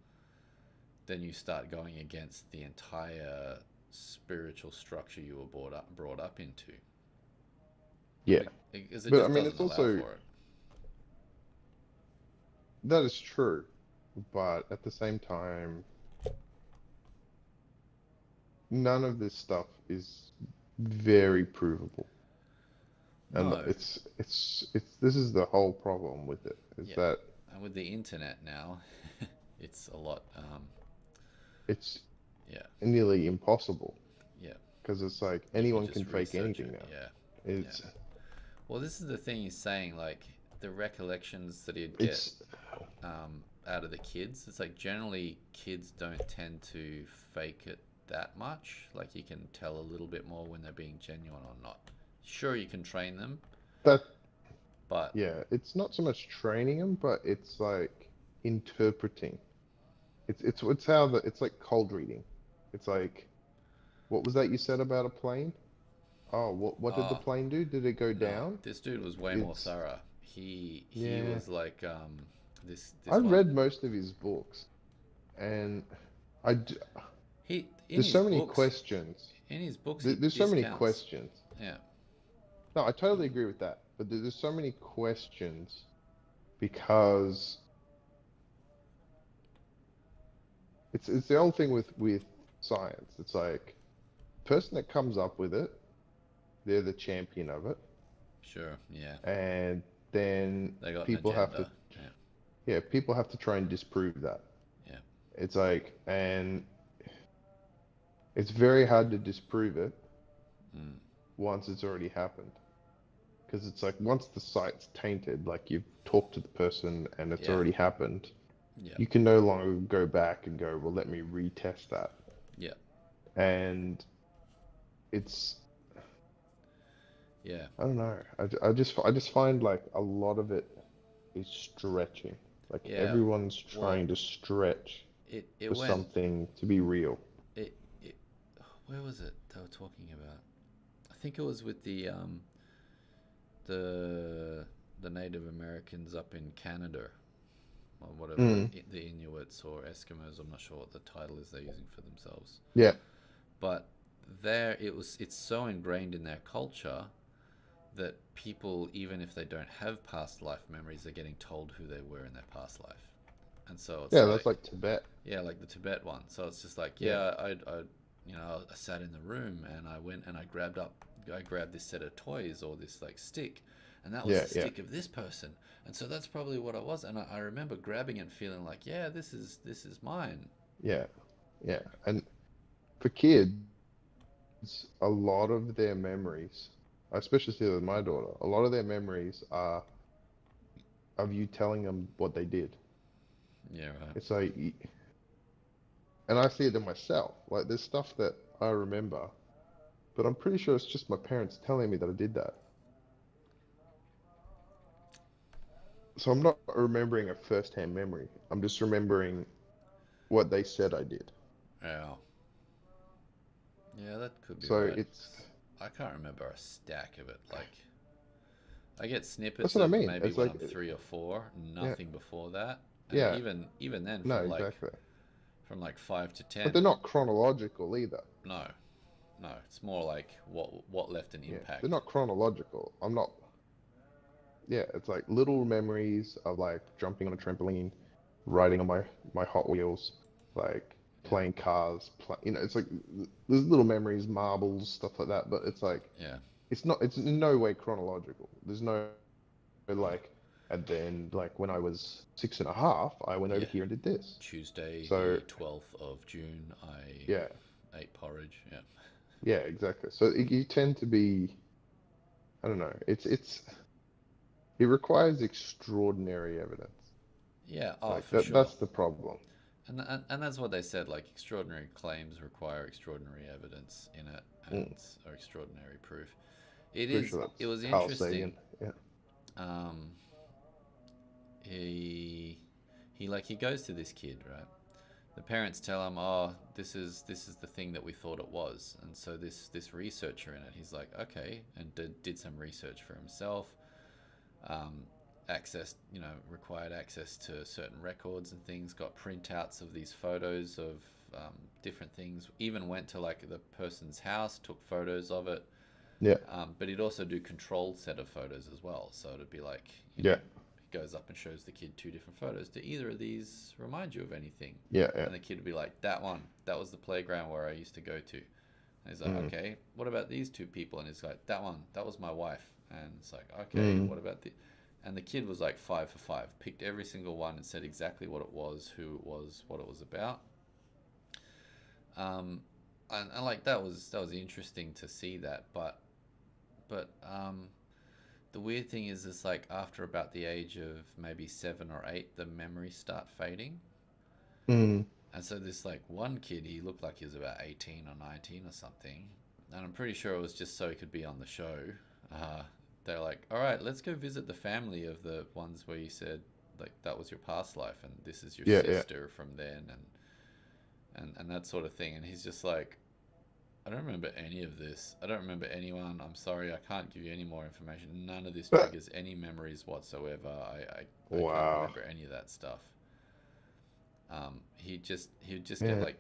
S1: then you start going against the entire spiritual structure you were brought up into,
S2: yeah.
S1: because it
S2: But I
S1: just
S2: mean,
S1: doesn't
S2: it's
S1: allow
S2: also
S1: for it.
S2: that is true, but at the same time, none of this stuff is very provable. And
S1: No,
S2: it's this is the whole problem with it, is
S1: yeah,
S2: that
S1: and with the internet now, it's a lot.
S2: it's
S1: Yeah,
S2: nearly impossible
S1: yeah,
S2: because it's like
S1: you can
S2: anyone
S1: just
S2: can fake
S1: research
S2: anything
S1: it.
S2: now.
S1: Yeah, yeah.
S2: It's
S1: Well, this is the thing he's saying. Like the recollections that he'd get
S2: it's
S1: out of the kids. It's like generally kids don't tend to fake it that much. Like you can tell a little bit more when they're being genuine or not. Sure, you can train them,
S2: that
S1: but
S2: yeah, it's not so much training them, but it's like interpreting. It's how it's like cold reading. It's like what was that you said about a plane? Oh, what did the
S1: uh,
S2: plane do? Did it go
S1: no,
S2: down?
S1: this dude was way more
S2: It's
S1: thorough. He
S2: yeah.
S1: was like
S2: I
S1: this one.
S2: read most of his books, and I d
S1: He
S2: there's so many questions.
S1: in his books he
S2: There's so many
S1: discounts.
S2: questions.
S1: Yeah,
S2: No, I totally agree with that. But there's so many questions because it's the old thing with science. It's like person that comes up with it, they're the champion of it,
S1: sure. Yeah,
S2: and then
S1: they got an
S2: people have to
S1: agenda. Yeah,
S2: yeah, people have to try and disprove that.
S1: yeah.
S2: It's like and it's very hard to disprove it
S1: Mm.
S2: once it's already happened. because it's like once the site's tainted, like you've talked to the person and it's
S1: Yeah.
S2: already happened,
S1: Yeah.
S2: you can no longer go back and go, well, let me retest that.
S1: Yeah.
S2: And it's,
S1: Yeah.
S2: I don't know. I just find like a lot of it is stretching. Like
S1: Yeah.
S2: everyone's
S1: Well,
S2: trying to stretch
S1: it
S2: for
S1: went
S2: something to be real.
S1: it where was it they were talking about? I think it was with the the Native Americans up in Canada or whatever,
S2: Mm,
S1: the Inuits or Eskimos. I'm not sure what the title is they're using for themselves,
S2: yeah,
S1: but there it's so ingrained in their culture that people, even if they don't have past life memories, are getting told who they were in their past life, and so it's
S2: yeah, that's
S1: like,
S2: like Tibet.
S1: yeah, like the Tibet one. So it's just like,
S2: Yeah,
S1: yeah, I sat in the room and I went and I grabbed this set of toys or this like stick, and that was
S2: yeah,
S1: the
S2: yeah,
S1: stick of this person, and so that's probably what it was. And I remember grabbing it and feeling like, yeah, this is mine.
S2: yeah, yeah. And for kids, a lot of their memories, I especially see it with my daughter, a lot of their memories are of you telling them what they did.
S1: Yeah, right.
S2: It's like, and I see it in myself. Like, there's stuff that I remember, but I'm pretty sure it's just my parents telling me that I did that. So I'm not remembering a first-hand memory. I'm just remembering what they said I did.
S1: Yeah, yeah, that could be
S2: So
S1: right.
S2: it's
S1: 'Cause I can't remember a stack of it. Like, I get
S2: that's
S1: snippets
S2: what I
S1: of
S2: mean.
S1: maybe
S2: It's
S1: when
S2: like,
S1: I'm 3 or 4,
S2: yeah,
S1: nothing before that, and
S2: yeah,
S1: even then
S2: no, exactly.
S1: from like 5 to 10.
S2: But they're not chronological either.
S1: No, no, it's more like what left an
S2: Yeah, they're
S1: impact.
S2: not chronological. I'm not. Yeah, it's like little memories of like jumping on a trampoline, riding on my Hot Wheels, like
S1: Yeah,
S2: playing cars. It's like there's little memories, marbles, stuff like that. But it's like
S1: yeah,
S2: it's not. It's in no way chronological. There's no
S1: no,
S2: like. And then like when I was 6.5, I went over
S1: yeah.
S2: here and did this.
S1: Tuesday,
S2: So
S1: the 12th of June, I
S2: yeah,
S1: ate porridge. Yeah,
S2: yeah, exactly. So you tend to be. I don't know. It requires extraordinary evidence.
S1: yeah. Oh,
S2: Like
S1: for
S2: that.
S1: sure.
S2: That's the problem.
S1: And that's what they said. Like, extraordinary claims require extraordinary evidence in it,
S2: Mm.
S1: and or extraordinary proof. It
S2: Pretty
S1: is.
S2: sure
S1: It
S2: that's
S1: was
S2: Carl Sagan.
S1: interesting.
S2: Yeah.
S1: Um, he he goes to this kid, right? The parents tell him, "Oh, this is the thing that we thought it was," and so this researcher in it, he's like, "Okay," and did some research for himself. Um, required access to certain records and things. Got printouts of these photos of different things. Even went to like the person's house, took photos of it.
S2: Yeah.
S1: But he'd also do controlled set of photos as well. So it'd be like,
S2: Yeah.
S1: he goes up and shows the kid 2 different photos. Do either of these remind you of anything?
S2: Yeah. Yeah.
S1: And the kid would be like, that one, that was the playground where I used to go to. And he's like,
S2: Mm.
S1: okay, what about these 2 people? And he's like, that one, that was my wife. And it's like, okay,
S2: Mm.
S1: what about the. And the kid was like 5 for 5, picked every single one and said exactly what it was, who it was, what it was about. Um, and like that was interesting to see that, but the weird thing is like after about the age of maybe 7 or 8, the memories start fading.
S2: Mm.
S1: And so this like one kid, he looked like he was about 18 or 19 or something, and I'm pretty sure it was just so he could be on the show. Uh, they're like, all right, let's go visit the family of the ones where you said like that was your past life, and this is your
S2: Yeah. Yeah.
S1: sister from then, and that sort of thing. And he's just like, I don't remember any of this. I don't remember anyone. I'm sorry, I can't give you any more information. None of this triggers any memories whatsoever. I can't
S2: Wow.
S1: remember any of that stuff. He would just get
S2: Yeah.
S1: like,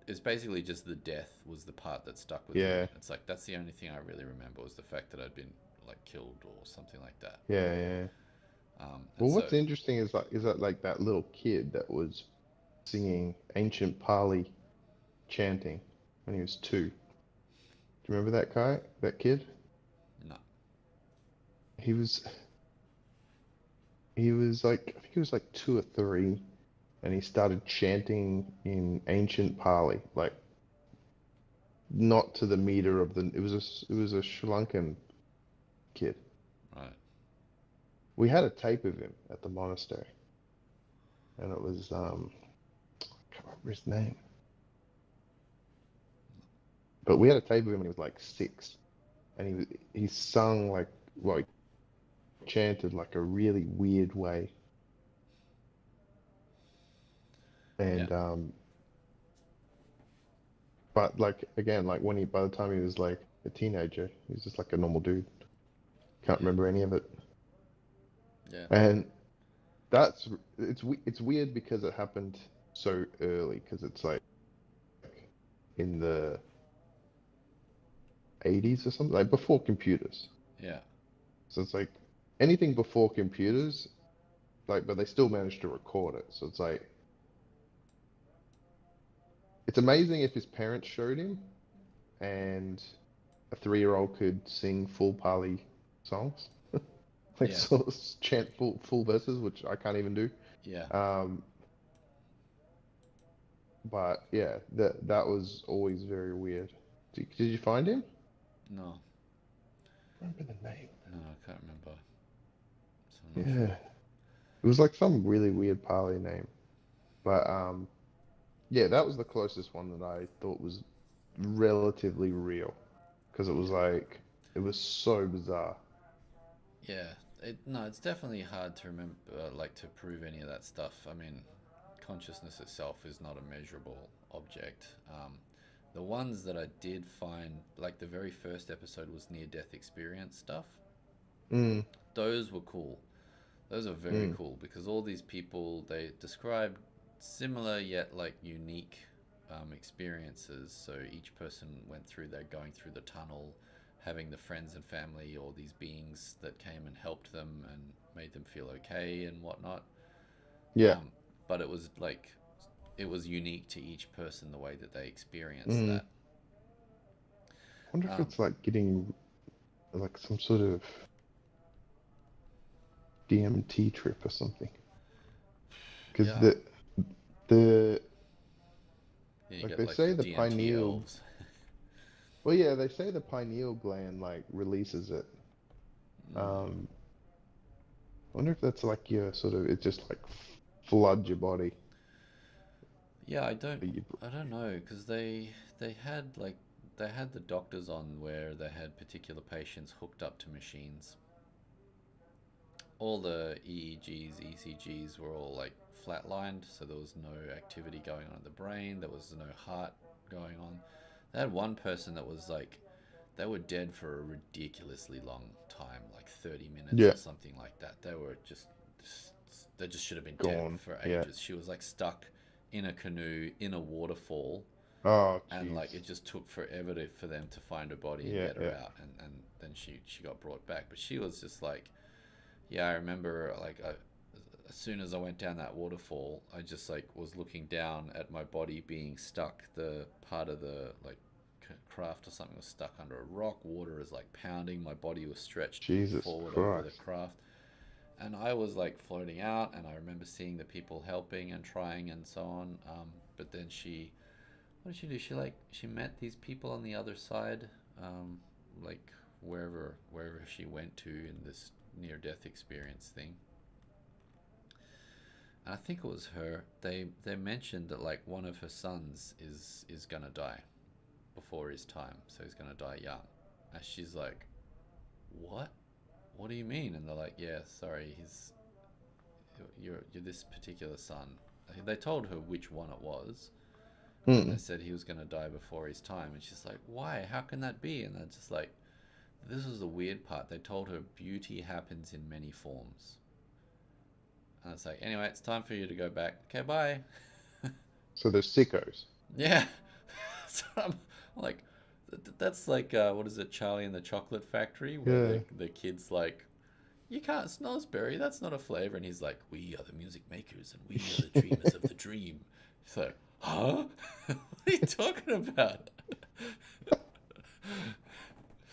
S1: it's basically just the death was the part that stuck with him.
S2: Yeah.
S1: It's like that's the only thing I really remember was the fact that I'd been like killed or something like that.
S2: Yeah. Yeah.
S1: And
S2: Well,
S1: so
S2: what's interesting is that like that little kid that was singing ancient Pali chanting when he was 2. Do you remember that guy? That kid?
S1: no,
S2: He was he was like I think he was like 2 or 3, and he started chanting in ancient Pali, like not to the meter of the. It was a Sri Lankan kid.
S1: Right.
S2: We had a tape of him at the monastery, and it was I can't remember his name, but we had a tape of him when he was like 6, and he sung like, well, he chanted like a really weird way,
S1: Yeah.
S2: and but like again, like when he by the time he was like a teenager, he was just like a normal dude. Can't
S1: Yeah.
S2: remember any of it,
S1: Yeah.
S2: and it's weird because it happened so early, because it's like in the 80s or something, like before computers.
S1: Yeah.
S2: So it's like anything before computers, like, but they still managed to record it. So it's like, it's amazing if his parents showed him and a 3-year-old could sing full Pali songs, like
S1: Yeah.
S2: sort of chant full verses, which I can't even do.
S1: Yeah.
S2: Um, but yeah, that was always very weird. Did you find him?
S1: No.
S2: I remember the name.
S1: No, I can't remember. So I'm not
S2: Yeah,
S1: sure.
S2: it was like some really weird Pali name. But yeah, that was the closest one that I thought was relatively real, because it was
S1: Yeah.
S2: like, it was so bizarre.
S1: Yeah. No, it's definitely hard to remember, like to prove any of that stuff. I mean, consciousness itself is not a measurable object. The ones that I did find, like the very first episode was near death experience stuff.
S2: Mm,
S1: Those were cool. Those are very
S2: mm,
S1: cool because all these people, they described similar yet like unique experiences. So each person went through, they're going through the tunnel, having the friends and family or these beings that came and helped them and made them feel okay and whatnot.
S2: yeah.
S1: But it was like, it was unique to each person the way that they experienced
S2: Mm.
S1: that.
S2: I wonder if
S1: Um,
S2: it's like getting like some sort of DMT trip or something. Because
S1: yeah,
S2: the
S1: yeah, you
S2: like
S1: get
S2: they
S1: like the
S2: say the
S1: DMT
S2: pineal,
S1: elves.
S2: well, yeah, they say the pineal gland like releases it.
S1: Mm.
S2: I wonder if that's like your sort of, it just like floods your body.
S1: Yeah,
S2: But you,
S1: I don't know because they had like they had the doctors on where they had particular patients hooked up to machines. All the EEGs, ECGs were all like flatlined, so there was no activity going on in the brain. There was no heart going on. They had one person that was like they were dead for a ridiculously long time, like 30 minutes
S2: yeah,
S1: or something like that. They were they just should have been dead
S2: gone.
S1: for
S2: Yeah.
S1: ages. She was like stuck in a canoe in a waterfall,
S2: Oh,
S1: and like
S2: jeez.
S1: it just took forever for them to find her body and
S2: Yeah,
S1: get her
S2: yeah.
S1: out, and then she got brought back. But she was just like, yeah, I remember like as soon as I went down that waterfall, I just like was looking down at my body being stuck. The part of the like craft or something was stuck under a rock. Water is like pounding. My body was stretched
S2: Jesus
S1: forward over the
S2: Christ.
S1: craft, and I was like floating out. And I remember seeing the people helping and trying and so on. But then what did she do? She met these people on the other side, like wherever she went to in this near death experience thing. And I think it was her. They mentioned that like one of her sons is gonna die before his time, so he's gonna die young. And she's like, "What? What do you mean?" And they're like, "Yeah, sorry, you're this particular son." They told her which one it was, and they
S2: Mm.
S1: said he was gonna die before his time. And she's like, "Why? How can that be?" And they're just like, "This was the weird part. They told her beauty happens in many forms." And it's like, anyway, it's time for you to go back. Okay, bye.
S2: So they're sickos.
S1: Yeah. So I'm like, that's like, what is it, Charlie and the Chocolate Factory, where
S2: Yeah.
S1: the kid's like, you can't snozzberry, that's not a flavor. And he's like, we are the music makers and we are the dreamers of the dream. He's like, huh? What are you talking about?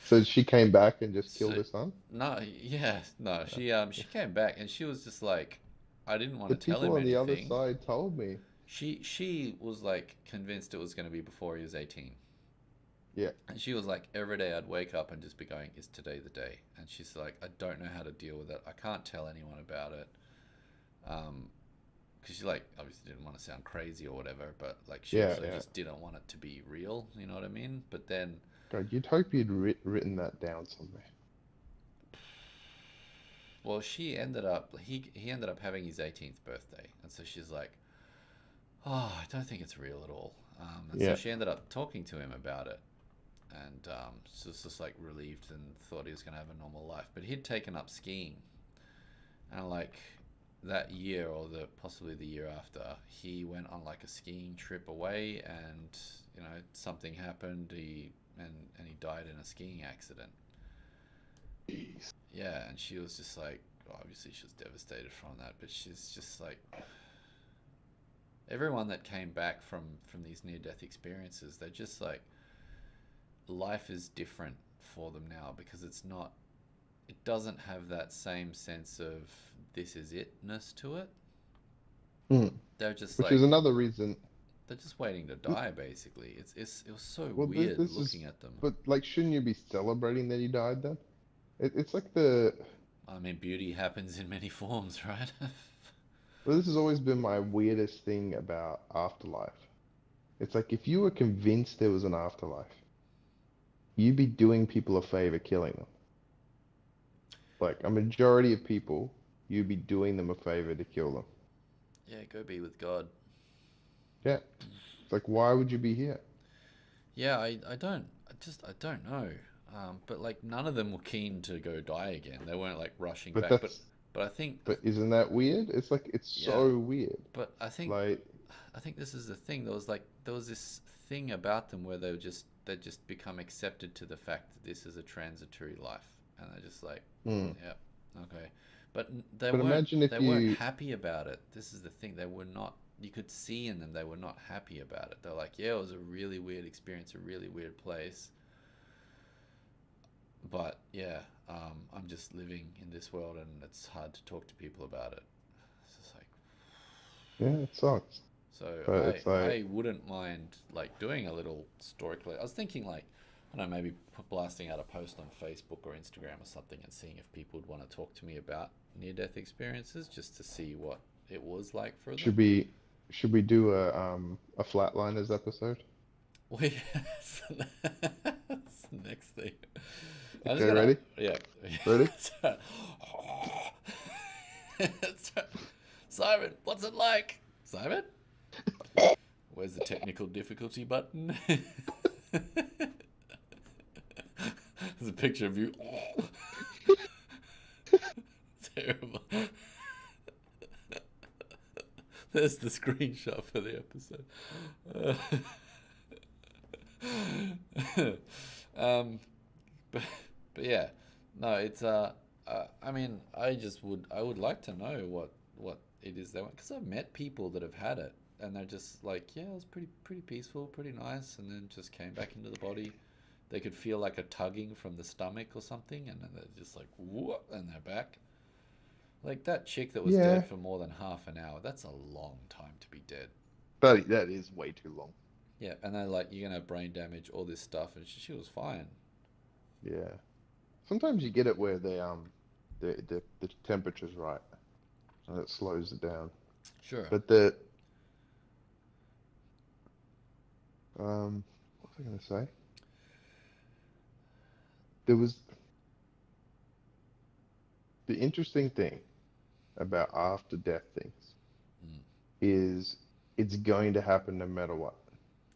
S2: So she came back and just
S1: So,
S2: killed her son?
S1: no, yeah, no, she came back and she was just like, I didn't want
S2: The
S1: to tell
S2: people
S1: him
S2: on the other
S1: anything.
S2: side told me.
S1: She was like convinced it was going to be before he was 18.
S2: Yeah.
S1: And she was like, every day I'd wake up and just be going, is today the day? And she's like, I don't know how to deal with it. I can't tell anyone about it. Because she like obviously didn't want to sound crazy or whatever, but like she
S2: Yeah,
S1: also
S2: yeah.
S1: just didn't want it to be real. You know what I mean? But then,
S2: God, you'd hope you'd written that down somewhere.
S1: well, she ended up he ended up having his 18th birthday, and so she's like, oh, I don't think it's real at all. And so
S2: Yeah.
S1: she ended up talking to him about it, and she was just like relieved and thought he was going to have a normal life. But he'd taken up skiing, and like that year or the possibly the year after, he went on like a skiing trip away, and something happened. He died in a skiing accident.
S2: Jeez.
S1: Yeah, and she was just like, obviously she was devastated from that, but she's just like, everyone that came back from these near death experiences, they're just like, life is different for them now because it doesn't have that same sense of this is itness to it.
S2: Hmm.
S1: They're just
S2: Which is
S1: like,
S2: another reason.
S1: they're just waiting to die basically. It was so
S2: Well,
S1: weird
S2: this
S1: looking
S2: is,
S1: at them.
S2: but like, shouldn't you be celebrating that he died then? It's like the,
S1: I mean, beauty happens in many forms, right?
S2: well, this has always been my weirdest thing about afterlife. It's like if you were convinced there was an afterlife, you'd be doing people a favor killing them. Like a majority of people, you'd be doing them a favor to kill them.
S1: Yeah, go be with God.
S2: Yeah. It's like, why would you be here?
S1: Yeah, I don't know. But like none of them were keen to go die again. They weren't like rushing
S2: But
S1: back. But
S2: that's,
S1: but I think
S2: but isn't that weird? It's like, it's
S1: yeah.
S2: so weird.
S1: But
S2: Like,
S1: I think this is the thing. There was this thing about them where they just become accepted to the fact that this is a transitory life, and they're just like,
S2: hmm.
S1: yeah, okay. But
S2: But imagine if
S1: they weren't
S2: you,
S1: happy about it. This is the thing. They were not. You could see in them they were not happy about it. They're like, yeah, it was a really weird experience, a really weird place. But yeah, I'm just living in this world, and it's hard to talk to people about it. It's just like,
S2: yeah, it sucks.
S1: so
S2: But it's like,
S1: I wouldn't mind like doing a little story collect. I was thinking like, I don't know, maybe blasting out a post on Facebook or Instagram or something and seeing if people would want to talk to me about near death experiences just to see what it was like for
S2: should
S1: them.
S2: we, should we do a Flatliners episode?
S1: Well, yeah, that's the next thing. I just
S2: Okay,
S1: gotta,
S2: ready?
S1: yeah.
S2: Ready?
S1: Simon, what's it like? Simon? Where's the technical difficulty button? There's a picture of you. Terrible. There's the screenshot for the episode. um, but yeah, no, it's I mean, I would like to know what it is they want, because I've met people that have had it and they're just like, yeah, it was pretty peaceful, pretty nice, and then just came back into the body. They could feel like a tugging from the stomach or something, and then they're just like, whoop, and they're back. Like that chick that was
S2: Yeah,
S1: dead for more than half an hour. That's a long time to be dead.
S2: that is way too long.
S1: Yeah, and they're like, you're gonna have brain damage, all this stuff, and she was fine.
S2: Yeah. Sometimes you get it where the temperature's right and it slows it down.
S1: Sure.
S2: But the what was I gonna say? There was the interesting thing about after death things
S1: Mm,
S2: is it's going to happen no matter what.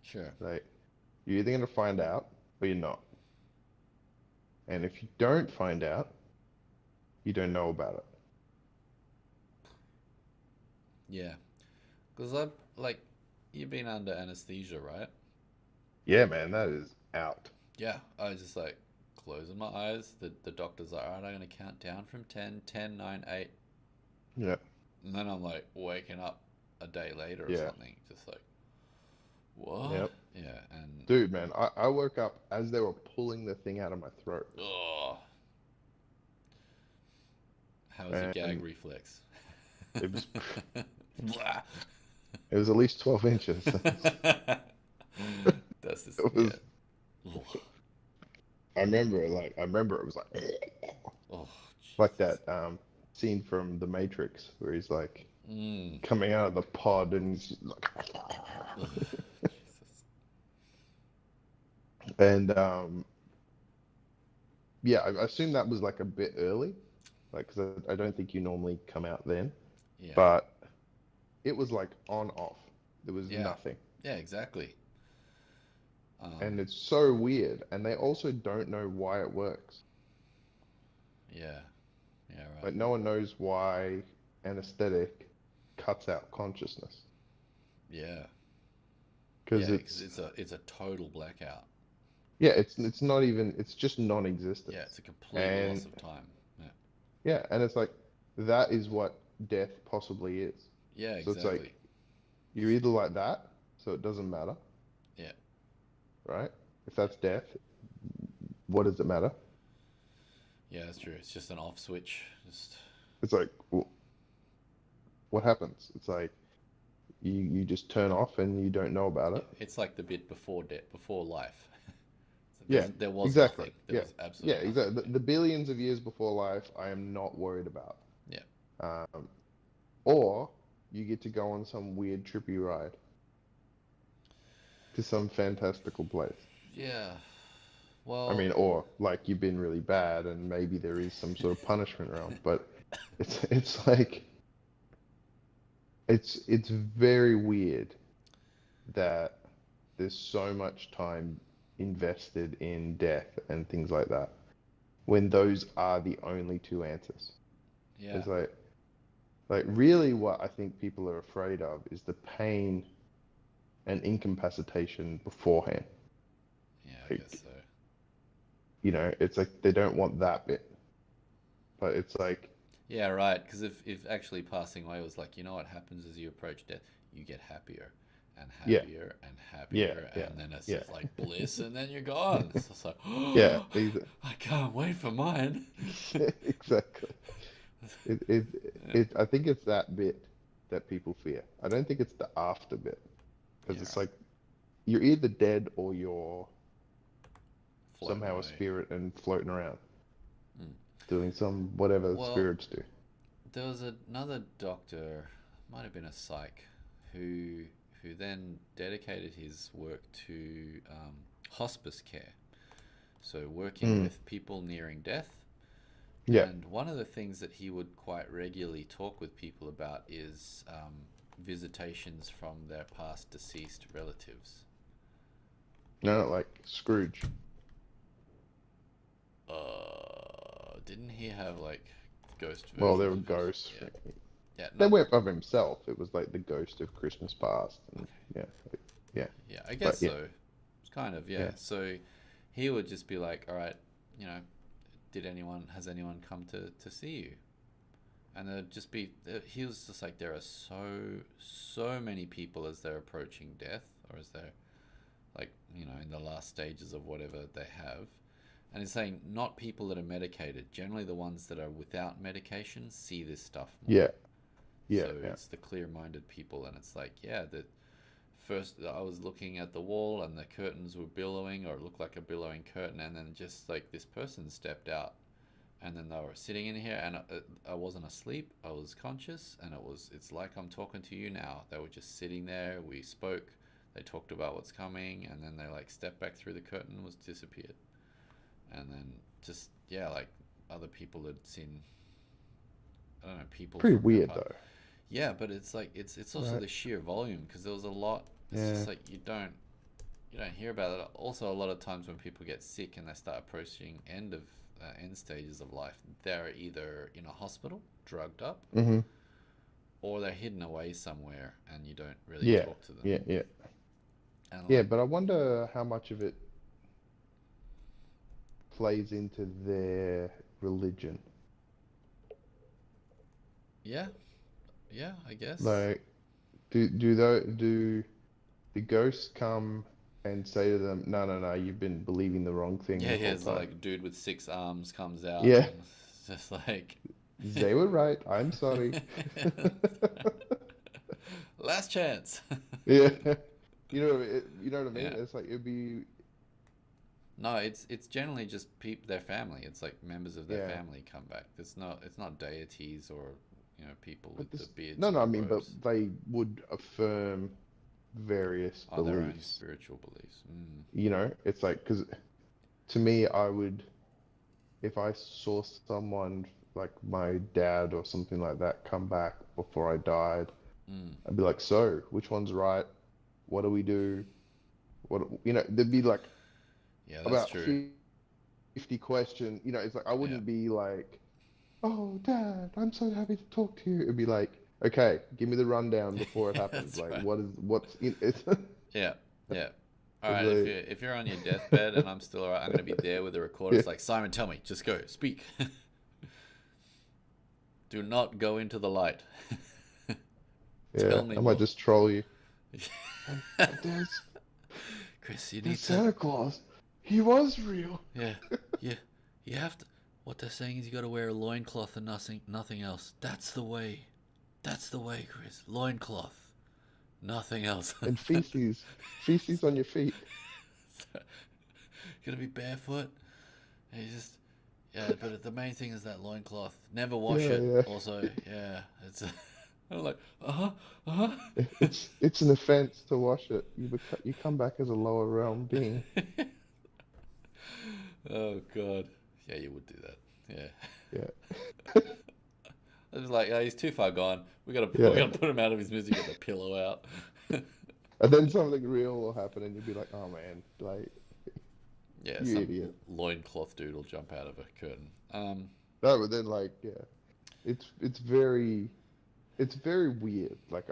S1: sure.
S2: Like you're either gonna find out or you're not. And if you don't find out, you don't know about it.
S1: Yeah. Because I like, you've been under anesthesia, right?
S2: Yeah, man, that is out.
S1: Yeah. I was just like closing my eyes. The doctor's like, all right, I'm gonna count down from 10, 10, 9, 8.
S2: Yeah,
S1: And then I'm like waking up a day later or
S2: yeah,
S1: something, just like, what?
S2: yep.
S1: Yeah, and
S2: Dude, man, I woke up as they were pulling the thing out of my throat.
S1: oh, how was your gag
S2: And
S1: reflex?
S2: it was
S1: Blah.
S2: it was at least 12 inches.
S1: That's just
S2: It
S1: yeah,
S2: was
S1: Oh,
S2: I remember it was like
S1: oh,
S2: like
S1: Jesus.
S2: that scene from The Matrix where he's like
S1: Mm.
S2: coming out of the pod and he's like,
S1: Ugh, Jesus.
S2: and yeah, I assume that was like a bit early, like because I don't think you normally come out then,
S1: Yeah.
S2: but it was like on off. There was
S1: Yeah.
S2: nothing,
S1: Yeah, exactly.
S2: and
S1: Um,
S2: it's so weird. And they also don't know why it works.
S1: yeah. Yeah, right.
S2: Like no one knows why anesthetic cuts out consciousness
S1: Yeah.
S2: because
S1: Yeah, because
S2: it's
S1: it's a total blackout.
S2: yeah, it's not even it's just
S1: Yeah,
S2: non-existence.
S1: it's a complete
S2: And
S1: loss of time. Yeah.
S2: yeah, and it's like that is what death possibly is.
S1: Yeah,
S2: So it's
S1: exactly.
S2: like you're either like that, so it doesn't matter,
S1: Yeah.
S2: right? If
S1: Yeah.
S2: that's death, what does it matter?
S1: Yeah, that's true. It's just an off switch. Just
S2: It's like what happens? It's like you just turn off and you don't know about
S1: yeah,
S2: it.
S1: it's like the bit before death, before life. So
S2: Yeah,
S1: there was
S2: exactly.
S1: nothing. There
S2: Yeah,
S1: was
S2: yeah,
S1: absolutely nothing.
S2: exactly. The billions of years before life, I am not worried about.
S1: Yeah.
S2: Um, or you get to go on some weird trippy ride to some fantastical place.
S1: Yeah.
S2: I
S1: Well,
S2: mean, or like you've been really bad and maybe there is some sort of punishment realm, but it's like it's very weird that there's so much time invested in death and things like that when those are the only two answers.
S1: yeah.
S2: It's like really what I think people are afraid of is the pain and incapacitation beforehand.
S1: Yeah, I guess
S2: Like,
S1: so.
S2: it's like they don't want that bit. But it's like,
S1: Yeah, right. Because if actually passing away was like, you know what happens as you approach death, you get happier and
S2: yeah,
S1: happier and
S2: yeah,
S1: happier,
S2: yeah,
S1: and then it's
S2: yeah,
S1: just like bliss, and then you're gone. It's just like,
S2: yeah,
S1: oh,
S2: these,
S1: I can't wait for mine.
S2: exactly. It, it,
S1: Yeah,
S2: I think it's that bit that people fear. I don't think it's the after bit because
S1: yeah,
S2: it's
S1: right.
S2: like you're either dead or you're
S1: Floating
S2: somehow a
S1: away.
S2: spirit and floating around
S1: Mm.
S2: doing some whatever
S1: Well,
S2: spirits do.
S1: there was another doctor, might have been a psych, who who then dedicated his work to hospice care. So working
S2: Mm,
S1: with people nearing death.
S2: yeah,
S1: And one of the things that he would quite regularly talk with people about is visitations from their past deceased relatives.
S2: no, not like Scrooge.
S1: Didn't he have like ghost
S2: Well, they
S1: versions
S2: were
S1: of his?
S2: ghosts.
S1: Yeah, yeah,
S2: They
S1: not
S2: weren't of himself. It was like the ghost of Christmas past, and
S1: okay.
S2: yeah, yeah,
S1: Yeah, I guess
S2: but yeah,
S1: so. It's kind of yeah.
S2: yeah,
S1: So he would just be like, "All right, you know, has anyone come to see you?" And there'd just be he was just like there are so many people as they're approaching death or as they're like in the last stages of whatever they have, and he's saying not people that are medicated, generally the ones that are without medication see this stuff more.
S2: yeah, yeah,
S1: So
S2: yeah,
S1: it's the clear-minded people, and it's like yeah, that first I was looking at the wall and the curtains were billowing or it looked like a billowing curtain, and then just like this person stepped out, and then they were sitting in here, and I wasn't asleep, I was conscious, and it's like I'm talking to you now. They were just sitting there, we spoke, they talked about what's coming, and then they like stepped back through the curtain, was disappeared. And then just yeah, like other people had seen, I don't know, people
S2: pretty
S1: from their
S2: weird
S1: part.
S2: though,
S1: Yeah, but it's like it's also
S2: right?
S1: the sheer volume, because there was a lot. It's
S2: Yeah,
S1: just like you don't hear about it. Also, a lot of times when people get sick and they start approaching end stages of life, they're either in a hospital, drugged up,
S2: mm-hmm.
S1: or they're hidden away somewhere, and you don't really
S2: Yeah,
S1: talk to them.
S2: yeah, yeah,
S1: And
S2: yeah.
S1: like,
S2: But I wonder how much of it plays into their religion.
S1: yeah, yeah, I guess.
S2: Like, do the ghosts come and say to them, no, no, no, you've been believing the wrong thing
S1: Yeah,
S2: the
S1: yeah.
S2: whole
S1: It's
S2: time.
S1: like a dude with six arms comes out,
S2: Yeah,
S1: and it's just like,
S2: they were right. I'm sorry.
S1: last chance.
S2: Yeah, you know what I mean.
S1: Yeah,
S2: It's like it'd be
S1: No, it's generally just their family. It's like members of their
S2: Yeah,
S1: family come back. It's not deities or people
S2: but
S1: with the
S2: this
S1: beards
S2: no,
S1: and
S2: no, I
S1: the
S2: mean, but
S1: robes.
S2: they would affirm various
S1: Oh, their own
S2: beliefs.
S1: spiritual beliefs. Mm.
S2: It's like because to me, I would if I saw someone like my dad or something like that come back before I died,
S1: Mm.
S2: I'd be like, so which one's right? What do we do? There'd be like
S1: Yeah, that's
S2: about
S1: true.
S2: 50 questions. It's like I
S1: Yeah.
S2: wouldn't be like, oh, Dad, I'm so happy to talk to you. It'd be like, okay, give me the rundown before it happens.
S1: That's
S2: Like,
S1: right.
S2: what's in it?
S1: Yeah. Yeah. All
S2: It's
S1: right. If
S2: like,
S1: you're on your deathbed and I'm still alright, I'm gonna be there with the recorder.
S2: yeah,
S1: It's like, Simon, tell me, just go, speak. Do not go into the light.
S2: yeah.
S1: Tell me
S2: I might
S1: more.
S2: just troll you. And there's
S1: Chris, you
S2: there's
S1: need to.
S2: Santa Claus. He was real.
S1: Yeah. Yeah. You have to. What they're saying is you got to wear a loincloth and nothing else. That's the way. That's the way, Chris. Loincloth. Nothing else.
S2: And feces on your feet.
S1: Gonna be barefoot. And you just yeah, but the main thing is that loincloth. Never wash
S2: Yeah,
S1: it.
S2: yeah.
S1: Also, yeah, it's. I'm like, uh
S2: It's an offense to wash it. You come back as a lower realm being.
S1: huh. Oh God. Yeah, you would do that. Yeah.
S2: Yeah,
S1: I was like, oh, he's too far gone. We
S2: yeah.
S1: gotta put him out of his misery. Get the pillow out.
S2: And then something real will happen, and you'll be like, "Oh man, like
S1: Yeah,
S2: you
S1: some
S2: idiot."
S1: loincloth dude will jump out of a curtain.
S2: No, but then like, yeah, it's very weird. Like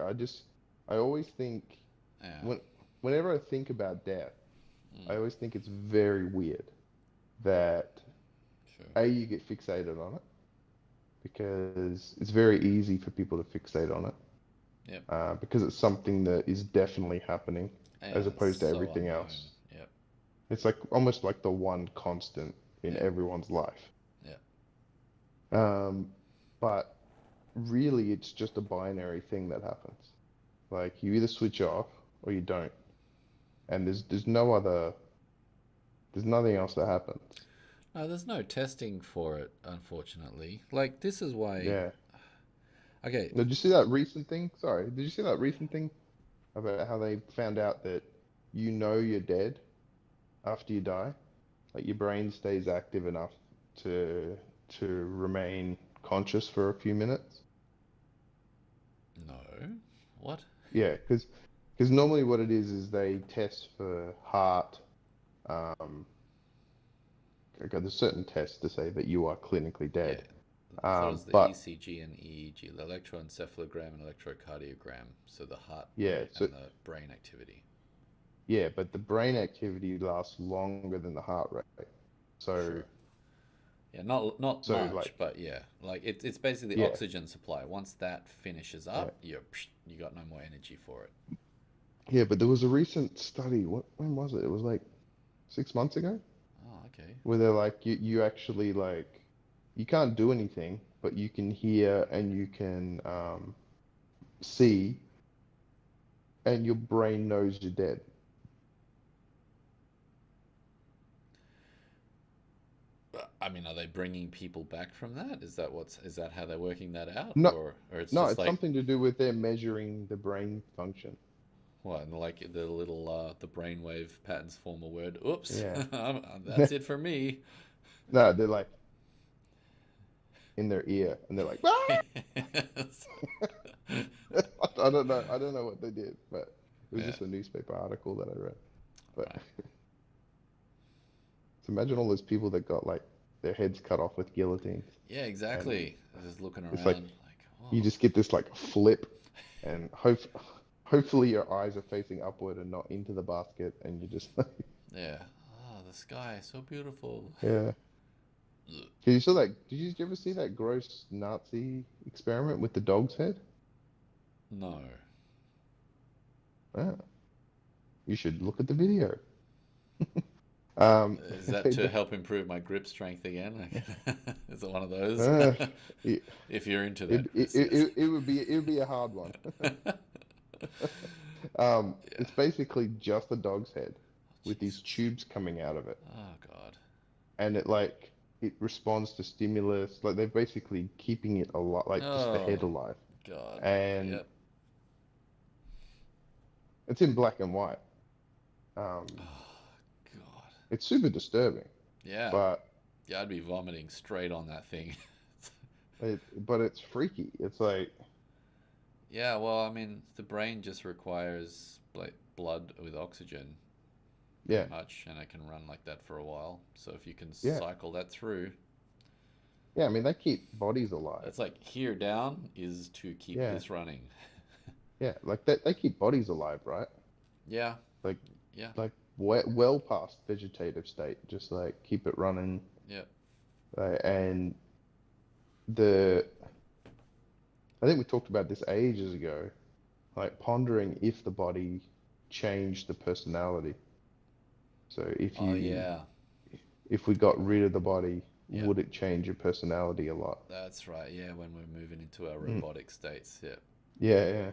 S2: I always think
S1: Yeah,
S2: when whenever I think about death,
S1: mm,
S2: I always think it's very weird that
S1: sure.
S2: you get fixated on it because it's very easy for people to fixate on it
S1: Yep.
S2: because it's something that is definitely happening as
S1: Yeah, it's
S2: opposed to
S1: so
S2: everything
S1: unknown.
S2: else.
S1: Yep.
S2: It's like almost like the one constant in
S1: Yep.
S2: everyone's life.
S1: Yep.
S2: Um, but really, it's just a binary thing that happens. Like you either switch off or you don't, and there's nothing else that happens.
S1: No, there's no testing for it, unfortunately. Like this is why.
S2: Yeah.
S1: Okay.
S2: Did you see that recent thing? Sorry, did you see that recent thing about how they found out that you're dead after you die? Like your brain stays active enough to remain conscious for a few minutes.
S1: No. What?
S2: Yeah, because normally what it is they test for heart. Um, okay, there's certain tests to say that you are clinically
S1: Yeah.
S2: dead.
S1: I thought it was the
S2: But
S1: ECG and EEG, the electroencephalogram and electrocardiogram. So the heart
S2: yeah,
S1: rate
S2: so
S1: and the brain activity.
S2: yeah, but the brain activity lasts longer than the heart rate. So
S1: Sure. Yeah, not
S2: so
S1: much,
S2: like
S1: but yeah, like it's basically the
S2: yeah,
S1: oxygen supply. Once that finishes
S2: yeah,
S1: up, you got no more energy for it.
S2: yeah. But there was a recent study. When was it? It was like 6 months ago,
S1: Oh, okay.
S2: where they're like you actually like you can't do anything, but you can hear and you can see, and your brain knows you're dead.
S1: I mean, are they bringing people back from that? Is that how they're working that out,
S2: No,
S1: or it's
S2: no,
S1: just
S2: it's
S1: like
S2: something to do with them measuring the brain function.
S1: what? And like the little the brainwave patterns form a word. Oops,
S2: Yeah.
S1: that's it for me.
S2: No, they're like in their ear, and they're like, ah! I don't know. I don't know what they did, but it was
S1: Yeah.
S2: just a newspaper article that I read. But
S1: Right.
S2: so imagine all those people that got like their heads cut off with guillotines,
S1: Yeah,
S2: and
S1: exactly. Just looking
S2: it's like
S1: around, like,
S2: you
S1: oh,
S2: just get this like flip, and hopefully your eyes are facing upward and not into the basket, and you just like,
S1: yeah. Oh, the sky, so beautiful.
S2: yeah.
S1: Ugh.
S2: Did you ever see that gross Nazi experiment with the dog's head?
S1: No.
S2: Ah, you should look at the video.
S1: Is that
S2: They,
S1: to
S2: ba-
S1: help improve my grip strength again? Is it one of those?
S2: uh, it,
S1: If you're into
S2: it,
S1: that,
S2: it,
S1: Chris, yes.
S2: it, it would be a hard one.
S1: Yeah.
S2: It's basically just a dog's head, with these
S1: Jesus.
S2: tubes coming out of it,
S1: Oh God.
S2: and it responds to stimulus. Like they're basically keeping it alive, like just the head
S1: Oh
S2: alive,
S1: God.
S2: and
S1: Yep.
S2: it's in black and white. Um,
S1: Oh God.
S2: it's super disturbing,
S1: Yeah.
S2: but
S1: Yeah, I'd be vomiting straight on that thing.
S2: it's freaky. It's like,
S1: Yeah, well, I mean, the brain just requires like blood with oxygen, pretty
S2: yeah,
S1: much, and it can run like that for a while. So if you can
S2: yeah,
S1: cycle that through,
S2: yeah. I mean, they keep bodies alive.
S1: it's like here down is to keep
S2: Yeah,
S1: this running.
S2: yeah. Like they keep bodies alive, right?
S1: Yeah,
S2: Like
S1: yeah,
S2: well past vegetative state. Just like keep it running,
S1: yeah.
S2: and the I think we talked about this ages ago. Like pondering if the body changed the personality. So
S1: Oh yeah,
S2: if we got rid of the body,
S1: yeah.
S2: would it change your personality a lot?
S1: That's right. Yeah, when we're moving into our
S2: Mm.
S1: robotic states. Yeah.
S2: Yeah, yeah.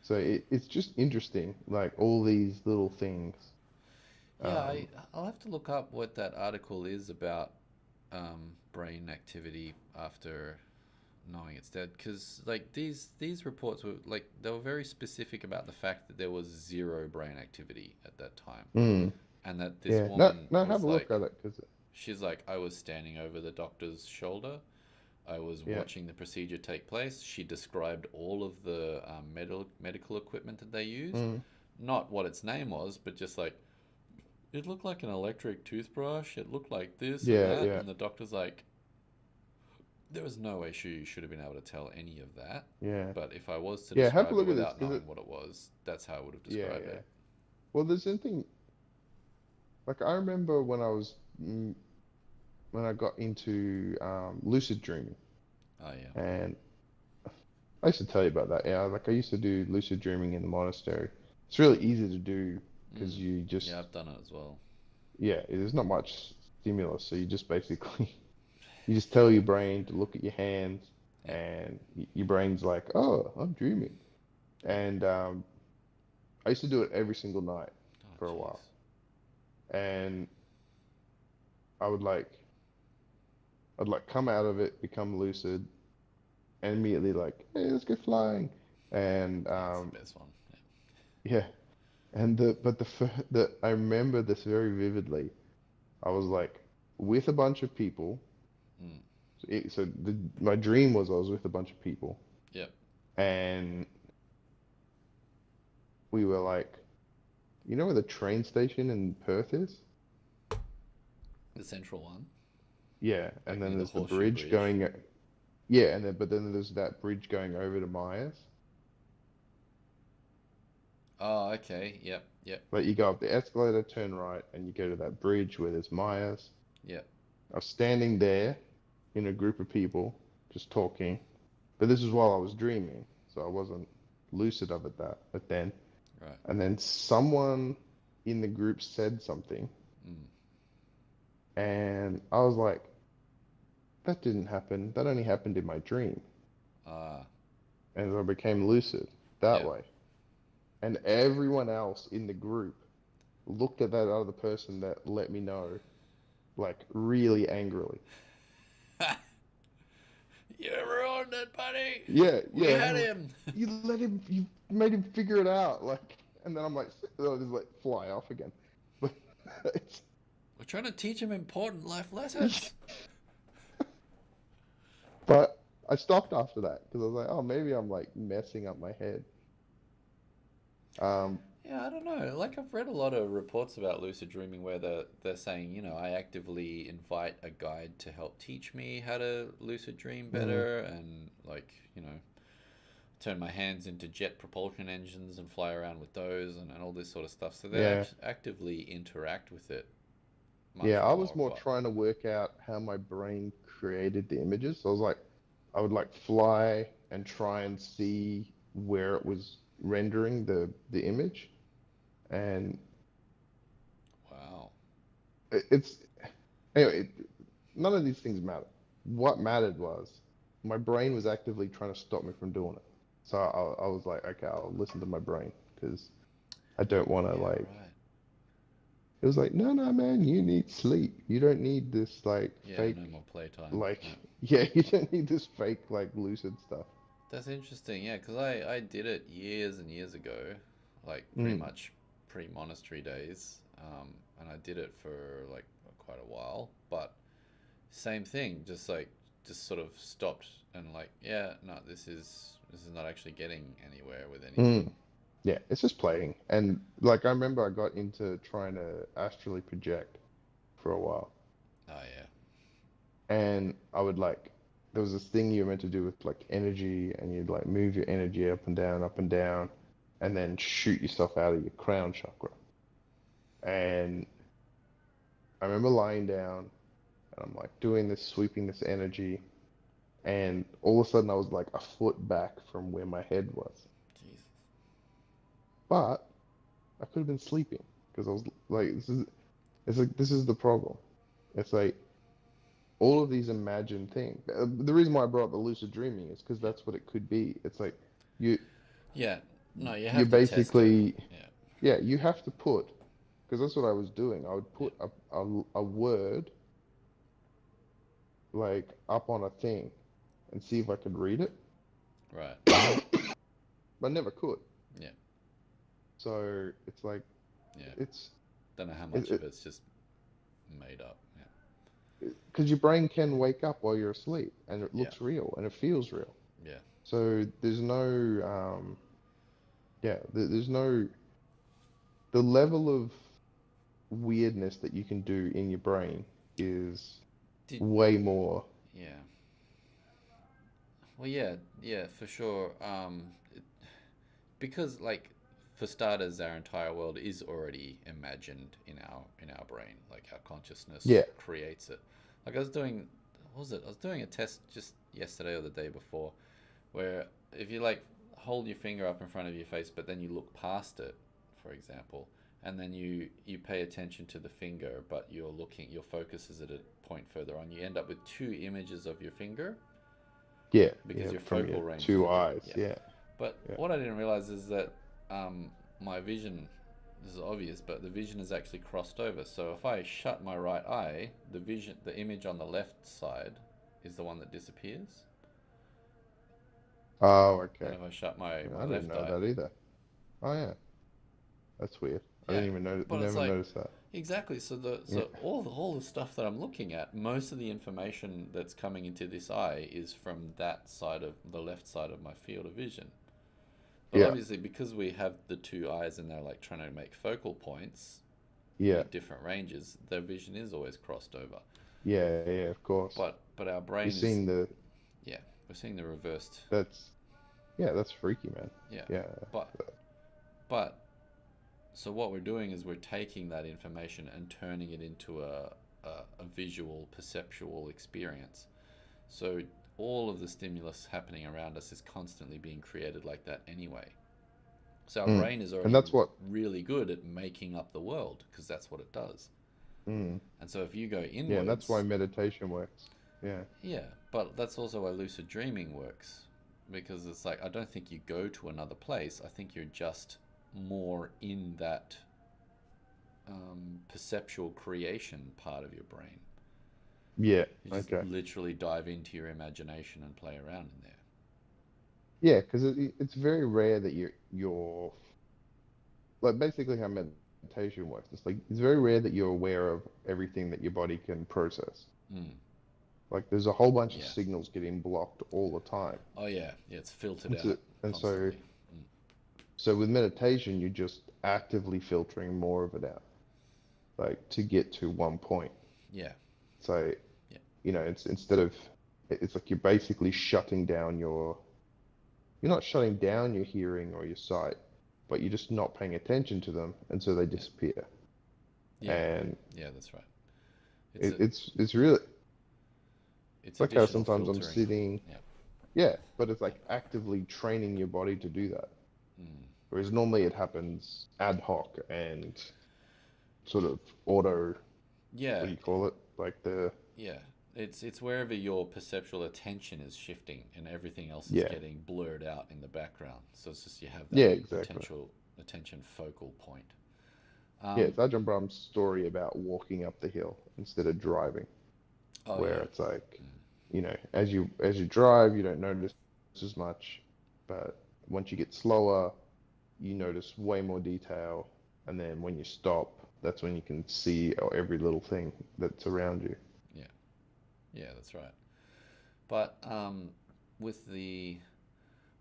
S2: So it's just interesting, like all these little things.
S1: Yeah,
S2: Um,
S1: I'll have to look up what that article is about brain activity after knowing it's dead, because like these reports were like they were very specific about the fact that there was zero brain activity at that time,
S2: mm,
S1: and that this
S2: yeah. No,
S1: woman
S2: no. Have
S1: was
S2: a look
S1: like,
S2: at it because
S1: she's like, I was standing over the doctor's shoulder, I was
S2: yeah.
S1: watching the procedure take place. She described all of the medical equipment that they used,
S2: Mm,
S1: not what its name was, but just like it looked like an electric toothbrush, it looked like this and
S2: yeah,
S1: that,
S2: yeah,
S1: and the doctor's like, there was no way she should have been able to tell any of that.
S2: yeah,
S1: But if I was to
S2: yeah. Have a
S1: describe it
S2: look at this
S1: without
S2: because
S1: knowing what it was, that's how I would have
S2: yeah,
S1: described
S2: yeah.
S1: it.
S2: Well, there's something like I remember when when I got into lucid dreaming,
S1: Oh yeah.
S2: and I used to tell you about that. Yeah, like I used to do lucid dreaming in the monastery. It's really easy to do because
S1: Mm.
S2: you
S1: Yeah,
S2: just,
S1: I've done it as well.
S2: yeah, there's not much stimulus. So you just basically, you just tell your brain to look at your hands,
S1: Yep.
S2: and your brain's like, oh, I'm dreaming.
S1: Yep.
S2: And I used to do it every single night
S1: Oh
S2: for a while.
S1: jeez.
S2: And I would I'd like come out of it, become lucid, and immediately like, hey, let's go flying. And
S1: Yeah, it's the best one. Yeah.
S2: yeah, and the I remember this very vividly. I was like with a bunch of people.
S1: Mm.
S2: My dream was I was with a bunch of people,
S1: Yep.
S2: and we were like, you know where the train station in Perth is?
S1: The central one,
S2: Yeah, and
S1: like
S2: then
S1: near the
S2: there's the
S1: horseshoe
S2: bridge
S1: bridge.
S2: going. Yeah, but then there's that bridge going over to Myers.
S1: Oh, okay. Yep. Yep.
S2: Like you go up the escalator, turn right, and you go to that bridge where there's Myers.
S1: Yep.
S2: I was standing there in a group of people, just talking. But this is while I was dreaming, so I wasn't lucid of it but then.
S1: Right.
S2: And then someone in the group said something,
S1: Mm.
S2: and I was like, that didn't happen. That only happened in my dream.
S1: Ah.
S2: And I became lucid that
S1: Yep.
S2: way. And everyone else in the group looked at that other person that let me know, like really angrily.
S1: You ruined it, buddy.
S2: Yeah,
S1: We
S2: yeah. They
S1: had
S2: were like,
S1: him.
S2: you made him figure it out. Like, and then I'm like, I'll just like fly off again. But it's,
S1: We're trying to teach him important life lessons.
S2: but I stopped after that because I was like, oh, maybe I'm like messing up my head. Um,
S1: Yeah, I don't know. Like I've read a lot of reports about lucid dreaming where they're saying, I actively invite a guide to help teach me how to lucid dream
S2: mm,
S1: better, and like, turn my hands into jet propulsion engines and fly around with those, and all this sort of stuff. So they
S2: yeah,
S1: actively interact with it
S2: yeah.
S1: much
S2: I was
S1: more,
S2: more
S1: but
S2: trying to work out how my brain created the images. So I was like, I would like fly and try and see where it was rendering the image, and
S1: wow.
S2: it's anyway. None of these things matter. What mattered was my brain was actively trying to stop me from doing it. So I was like, okay, I'll listen to my brain because I don't want to
S1: Yeah,
S2: like,
S1: right.
S2: It was like, no, no, man, you need sleep. You don't need this like
S1: Yeah, no
S2: fake,
S1: more playtime.
S2: like,
S1: Yeah.
S2: yeah, you don't need this fake like lucid stuff.
S1: That's interesting, yeah, because I did it years and years ago, like pretty
S2: Mm,
S1: much pre-monastery days, and I did it for like quite a while. But same thing, just like just sort of stopped and like, yeah, no, this is not actually getting anywhere with anything.
S2: mm. Yeah, it's just playing. And like I remember I got into trying to astrally project for a while.
S1: Oh yeah,
S2: And I would like there was this thing you were meant to do with like energy and you'd like move your energy up and down, and then shoot yourself out of your crown chakra. And I remember lying down and I'm like doing this, sweeping this energy, and all of a sudden I was like a foot back from where my head was.
S1: Jesus.
S2: But I could have been sleeping because I was like, it's like this is the problem. It's like all of these imagined things. The reason why I brought up the lucid dreaming is because
S1: Yeah,
S2: that's what it could be. It's like you
S1: yeah. No, you
S2: you're
S1: have to test it.
S2: basically
S1: Yeah,
S2: yeah, you have to put, because that's what I was doing. I would
S1: yeah.
S2: put a word like up on a thing and see if I could read it.
S1: Right.
S2: But I never could.
S1: Yeah,
S2: So it's like
S1: yeah.
S2: it's
S1: Don't know how
S2: it,
S1: much of
S2: it,
S1: it's just made up. Yeah,
S2: because your brain can wake up while you're asleep and it
S1: yeah,
S2: looks real and it feels real.
S1: yeah,
S2: So there's no yeah, there's no the level of weirdness that you can do in your brain is
S1: Did
S2: way more.
S1: yeah. Well, yeah, yeah, for sure. Because like for starters, our entire world is already imagined in our brain. Like our consciousness
S2: Yeah,
S1: creates it. Like I was doing, what was it? I was doing a test just yesterday or the day before, where if you like hold your finger up in front of your face, but then you look past it, for example, and then you pay attention to the finger, but your focus is at a point further on. You end up with two images of your finger
S2: yeah,
S1: because
S2: yeah,
S1: your
S2: from your
S1: focal ranges
S2: two
S1: are different.
S2: eyes.
S1: Yeah.
S2: Yeah,
S1: But
S2: yeah.
S1: what I didn't realize is that my vision, this is obvious, but the vision is actually crossed over. So if I shut my right eye, the image on the left side is the one that disappears.
S2: Oh,
S1: And
S2: okay.
S1: if I shut
S2: Yeah,
S1: my
S2: I didn't
S1: left
S2: know
S1: eye,
S2: that either. Oh yeah, that's weird. I
S1: yeah.
S2: didn't even know,
S1: But it's
S2: never
S1: like,
S2: noticed that.
S1: exactly. So
S2: Yeah,
S1: all the stuff that I'm looking at, most of the information that's coming into this eye is from that side of the left side of my field of vision. But
S2: yeah,
S1: obviously, because we have the two eyes and they're like trying to make focal points
S2: yeah,
S1: at different ranges, their vision is always crossed over.
S2: yeah, yeah. Of course.
S1: But our
S2: You're
S1: brain is,
S2: seeing the
S1: yeah, we're seeing the reversed,
S2: that's yeah, that's freaky, man.
S1: yeah.
S2: Yeah,
S1: But but so what we're doing is we're taking that information and turning it into a visual, perceptual experience. So all of the stimulus happening around us is constantly being created like that anyway. So our
S2: mm.
S1: brain is
S2: And
S1: already
S2: that's what.
S1: really good at making up the world because that's what it does.
S2: Mm.
S1: And so if you go
S2: Yeah, and that's why
S1: inwards,
S2: meditation works. Yeah,
S1: yeah, but that's also why lucid dreaming works because it's like I don't think you go to another place. I think you're just more in that perceptual creation part of your brain.
S2: yeah.
S1: You just
S2: Okay.
S1: literally dive into your imagination and play around in there.
S2: Yeah, because it's very rare that you're like basically how meditation works. It's like it's very rare that you're aware of everything that your body can process.
S1: Mm,
S2: Like there's a whole bunch of
S1: yeah.
S2: signals getting blocked all the time.
S1: Oh yeah. Yeah. It's filtered
S2: And so,
S1: out
S2: and so,
S1: constantly. Mm,
S2: so with meditation, you're just actively filtering more of it out, like to get to one point.
S1: yeah.
S2: So,
S1: Yeah.
S2: it's instead of, it's like you're basically shutting down you're not shutting down your hearing or your sight, but you're just not paying attention to them, and so they
S1: Yeah.
S2: disappear.
S1: Yeah.
S2: And
S1: Yeah. That's right. It's
S2: it,
S1: a
S2: it's really,
S1: it's
S2: it's like how
S1: additional
S2: sometimes I'm
S1: filtering.
S2: sitting,
S1: Yeah.
S2: yeah, but it's
S1: Yeah.
S2: like actively training your body to do that.
S1: Mm.
S2: Whereas normally it happens ad hoc and sort of auto, what
S1: Yeah.
S2: do you call it? Like the,
S1: Yeah. It's wherever your perceptual attention is shifting and everything else is
S2: yeah,
S1: getting blurred out in the background. So it's just you have that
S2: yeah, exactly.
S1: potential attention focal point.
S2: Yeah,
S1: Um,
S2: it's Ajahn Brahm's story about walking up the hill instead of driving,
S1: oh
S2: where
S1: yeah.
S2: it's like,
S1: Mm.
S2: as you drive, you don't notice as much, but once you get slower, you notice way more detail, and then when you stop, that's when you can see every little thing that's around you.
S1: Yeah, yeah, that's right. But with the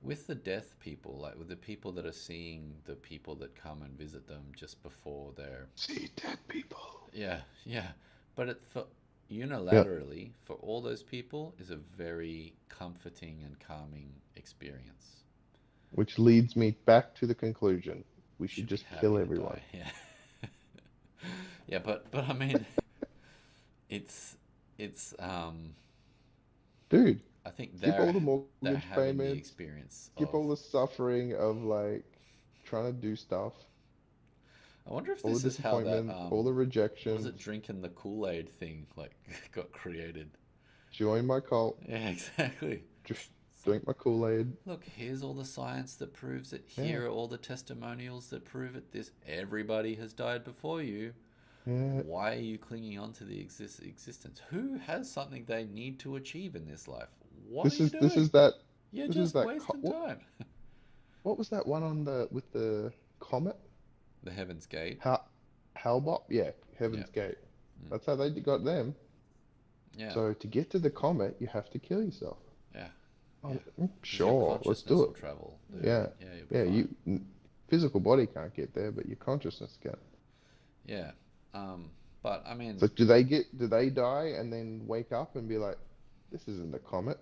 S1: with the death people, like with the people that are seeing the people that come and visit them just before they're,
S2: See dead people.
S1: yeah, yeah. But it for
S2: Yeah,
S1: unilaterally for all those people is a very comforting and calming experience.
S2: which leads me back to the conclusion. We
S1: You
S2: should
S1: should be
S2: just
S1: happy
S2: kill
S1: to
S2: everyone.
S1: die. Yeah. Yeah, but I mean, it's it's.
S2: Dude,
S1: I think
S2: skip all the
S1: they're
S2: mortgage
S1: having the
S2: payments,
S1: experience
S2: skip
S1: of.
S2: all the suffering of like trying to do stuff,
S1: I wonder if
S2: all the
S1: this is how that
S2: disappointment, all the
S1: was it
S2: rejections.
S1: drinking the Kool-Aid thing like got created.
S2: Join my cult,
S1: Yeah, exactly. It's like,
S2: drink my Kool-Aid.
S1: look, here's all the science that proves it.
S2: Yeah,
S1: Here are all the testimonials that prove it. This everybody has died before you.
S2: yeah.
S1: Why are you clinging on to the existence? Who has something they need to achieve in this life? What are
S2: This
S1: you
S2: is this
S1: doing?
S2: is that
S1: You're
S2: this is
S1: just
S2: that
S1: wasting time.
S2: what was that one on the with the comet?
S1: The Heaven's Gate.
S2: How Hellbop? Yeah,
S1: Yeah.
S2: Heaven's Gate.
S1: Mm.
S2: That's how they got them.
S1: Yeah.
S2: So to get to the comet, you have to kill yourself.
S1: Yeah. Yeah.
S2: Oh,
S1: Because your
S2: sure, let's
S1: consciousness
S2: do
S1: will
S2: it.
S1: travel, dude.
S2: Yeah,
S1: Yeah, you'll be
S2: yeah.
S1: fine.
S2: Physical body can't get there, but your consciousness can.
S1: Yeah. Um, but I mean,
S2: So do they die and then wake up and be like, this isn't a comet.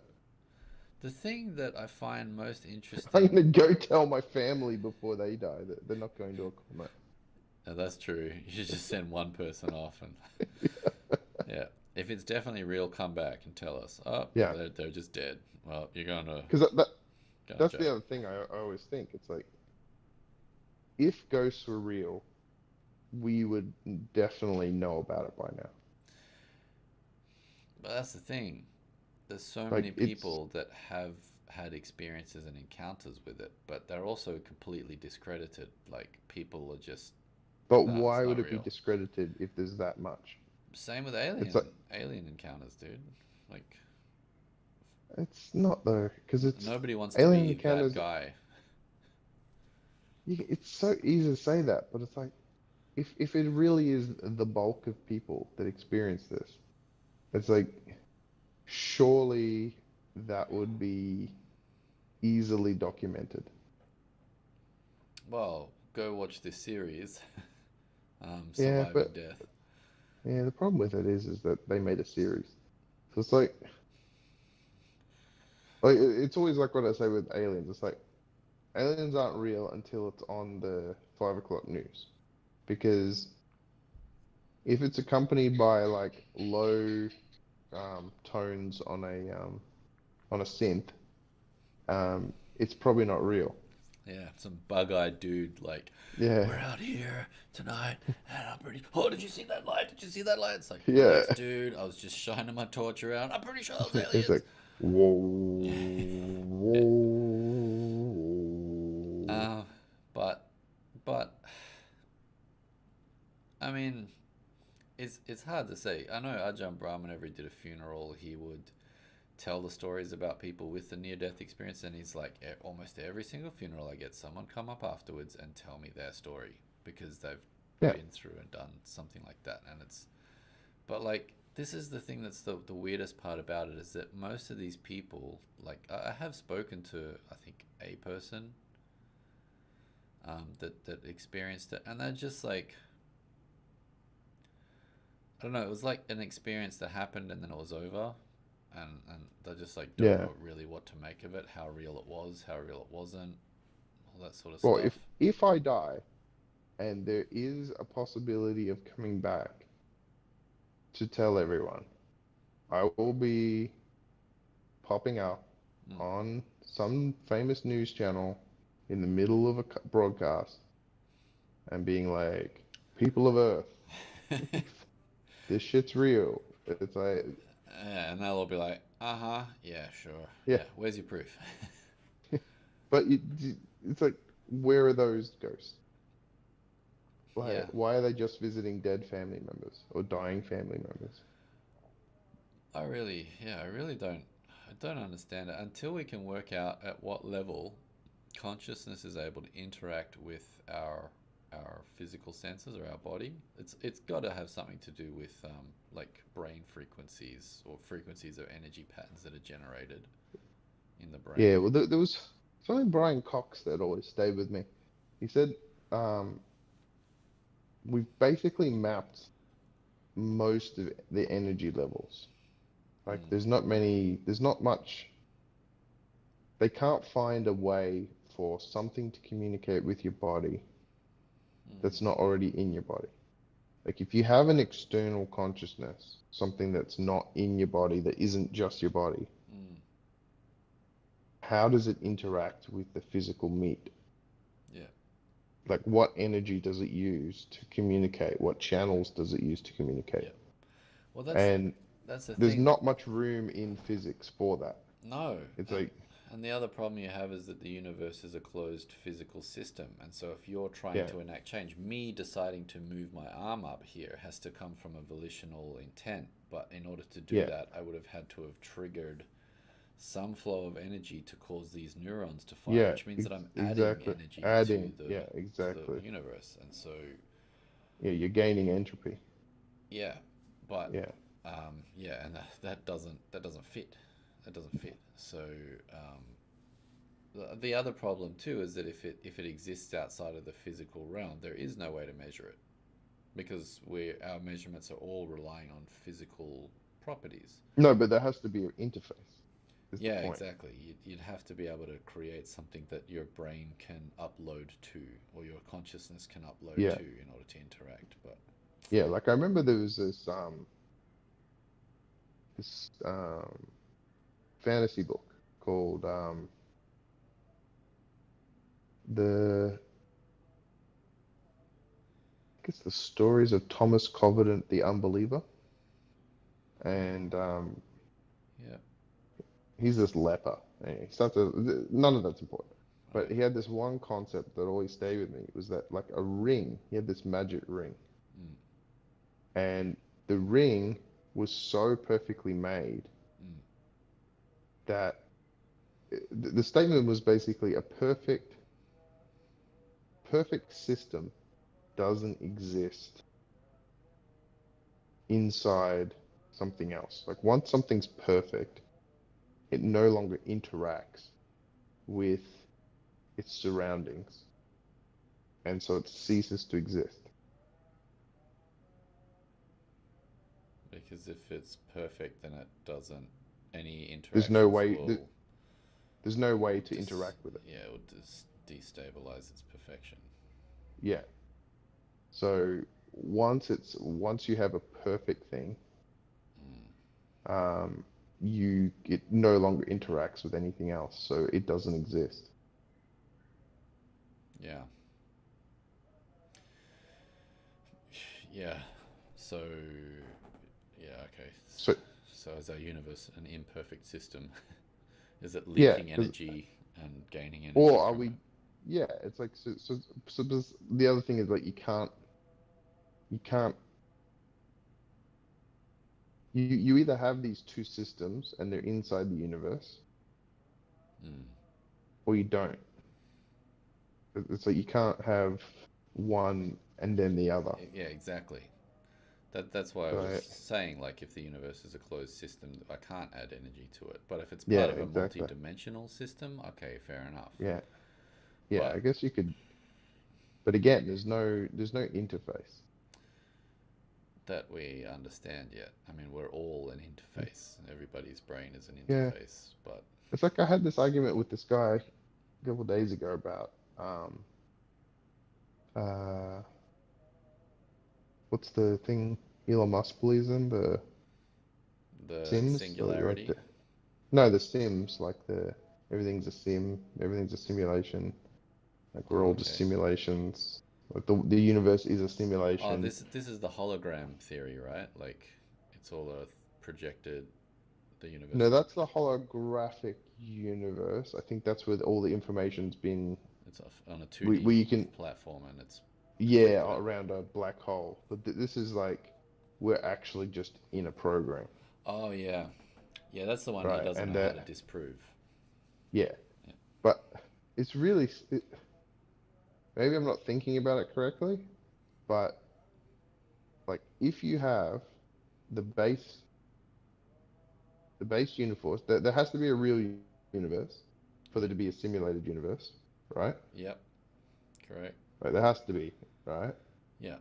S1: the thing that I find most
S2: I'm
S1: interesting,
S2: gonna go tell my family before they die that they're not going to a comet.
S1: that's true. You should just send one person off and, yeah. If it's definitely real, come back and tell us. Oh,
S2: Yeah,
S1: they're just dead. Well, you're
S2: because
S1: going to
S2: that's the
S1: jail.
S2: other thing I always think. It's like if ghosts were real, we would definitely know about it by now.
S1: But that's the thing. There's so
S2: Like
S1: many
S2: it's,
S1: people that have had experiences and encounters with it, but they're also completely discredited. Like people are just,
S2: but
S1: nah, it's
S2: why would
S1: not
S2: it be
S1: real.
S2: discredited if there's that much?
S1: Same with
S2: It's like
S1: alien encounters, dude. Like
S2: it's not though, because it's
S1: nobody wants to
S2: alien
S1: be that
S2: encounters.
S1: guy.
S2: It's so easy to say that, but it's like if it really is the bulk of people that experience this, it's like surely that would be easily documented.
S1: Well, go watch this series,
S2: Yeah,
S1: Surviving
S2: but
S1: Death.
S2: yeah, the problem with it is that they made a series. So it's like it's always like what I say with aliens. It's like aliens aren't real until it's on the 5 o'clock news. Because if it's accompanied by like low tones on a synth, it's probably not real.
S1: Yeah, some bug-eyed dude like,
S2: Yeah,
S1: we're out here tonight, and I'm pretty. Oh, did you see that light? Did you see that light? It's like,
S2: yeah.
S1: relax, dude. I was just shining my torch around. I'm pretty sure those
S2: It's
S1: aliens.
S2: like whoa,
S1: Yeah.
S2: whoa.
S1: Uh, but, but, I mean, it's hard to say. I know Ajahn Brahm, whenever he did a funeral, he would tell the stories about people with the near death experience, and he's like, almost every single funeral I get someone come up afterwards and tell me their story because they've
S2: Yeah,
S1: been through and done something like that. And it's, but like, this is the thing that's the weirdest part about it is that most of these people, like, I have spoken to, I think, a person that experienced it, and they're just like, I don't know, it was like an experience that happened and then it was over, and they just like don't
S2: yeah.
S1: know really what to make of it, how real it was, how real it wasn't, all that sort of
S2: Well,
S1: stuff.
S2: if I die and there is a possibility of coming back to tell everyone, I will be popping up
S1: Mm.
S2: on some famous news channel in the middle of a broadcast and being like, "People of Earth, this shit's real." It's like,
S1: Yeah, and they'll all be like, uh huh, yeah, sure,
S2: yeah,
S1: yeah. Where's your proof?
S2: but it's like, where are those ghosts?
S1: Yeah,
S2: Like, why are they just visiting dead family members or dying family members?
S1: I really I don't understand it until we can work out at what level consciousness is able to interact with our physical senses or our body. It's got to have something to do with like brain frequencies or frequencies of energy patterns that are generated in the brain.
S2: Yeah, well, there was something Brian Cox that always stayed with me. He said, um, we've basically mapped most of the energy levels. Like,
S1: Mm,
S2: there's not much, they can't find a way for something to communicate with your body
S1: mm,
S2: that's not already in your body. Like, if you have an external consciousness, something that's not in your body, that isn't just your body,
S1: mm,
S2: how does it interact with the physical meat?
S1: yeah,
S2: Like, what energy does it use to communicate? What channels does it use to communicate?
S1: yeah. Well,
S2: And
S1: that's the
S2: there's
S1: thing.
S2: not much room in physics for that.
S1: No,
S2: It's like,
S1: and the other problem you have is that the universe is a closed physical system, and so if you're trying
S2: yeah,
S1: to enact change, me deciding to move my arm up here has to come from a volitional intent. But in order to do
S2: yeah,
S1: that, I would have had to have triggered some flow of energy to cause these neurons to fire,
S2: yeah,
S1: which means that I'm adding
S2: exactly.
S1: energy
S2: Adding, yeah,
S1: to the
S2: exactly.
S1: universe, and so
S2: Yeah, you're gaining entropy.
S1: yeah, but
S2: Yeah,
S1: yeah, and that doesn't fit. That doesn't fit. So the other problem too is that if it exists outside of the physical realm, there is no way to measure it because our measurements are all relying on physical properties.
S2: no, but there has to be an interface, is the
S1: Yeah,
S2: point.
S1: exactly. You'd have to be able to create something that your brain can upload to, or your consciousness can upload
S2: Yeah,
S1: to, in order to interact. But
S2: yeah. Like, I remember there was this fantasy book called the I guess the stories of Thomas Covenant the Unbeliever, and
S1: yeah,
S2: he's this leper. Anyway, none of that's important. But
S1: right.
S2: he had this one concept that always stayed with me. It was that, like, a ring. He had this magic ring,
S1: Mm,
S2: and the ring was so perfectly made
S1: mm,
S2: that the statement was basically a perfect system doesn't exist inside something else. Like, once something's perfect, it no longer interacts with its surroundings, and so it ceases to exist.
S1: because if it's perfect, then it doesn't. Any
S2: There's no
S1: interactions
S2: way.
S1: will
S2: There's no way
S1: will
S2: to interact with it.
S1: yeah, will destabilize its perfection.
S2: Yeah. So once you have a perfect thing,
S1: Mm,
S2: um, it no longer interacts with anything else, so it doesn't exist.
S1: yeah, yeah. So yeah, okay.
S2: So
S1: So is our universe an imperfect system? Is it
S2: yeah,
S1: leaking
S2: because
S1: energy and gaining energy
S2: or are
S1: from
S2: we?
S1: it?
S2: Yeah, it's like the other thing is, like, you can't you either have these two systems and they're inside the universe,
S1: Mm.
S2: or you don't. It's like you can't have one and then the other.
S1: Yeah, exactly. That's why I was
S2: So
S1: saying, like, if the universe is a closed system, I can't add energy to it. But if it's
S2: yeah,
S1: part of a
S2: exactly.
S1: multi-dimensional system, okay, fair enough.
S2: Yeah, yeah. I
S1: But
S2: guess you could, but again, there's no interface.
S1: that we understand yet. I mean, we're all an interface. Everybody's brain is an
S2: Yeah,
S1: interface. But
S2: it's like I had this argument with this guy a couple of days ago about uh what's the thing Elon Musk believes in, the
S1: the
S2: Sims, like
S1: singularity,
S2: the no, the Sims, like the everything's a sim, everything's a simulation, like we're
S1: oh,
S2: all just
S1: okay.
S2: simulations. Like the universe is a
S1: Oh,
S2: simulation.
S1: this is the hologram theory, right? Like, it's all a projected. The universe
S2: No,
S1: is a
S2: that's the holographic universe. I think that's where all the information's been.
S1: it's on a two
S2: Where
S1: D
S2: you can,
S1: platform, and it's Is that
S2: Yeah,
S1: correct?
S2: around a black hole. But this is like we're actually just in a program,
S1: Oh yeah, yeah. That's the one he
S2: right?
S1: doesn't
S2: And
S1: know how to disprove.
S2: yeah,
S1: Yeah.
S2: but it's really maybe I'm not thinking about it correctly, but like if you have the base the base universe, there has to be a real universe for there
S1: Yeah.
S2: to be a simulated universe, right?
S1: Yep. Correct.
S2: Right, there has to be, right?
S1: Yeah.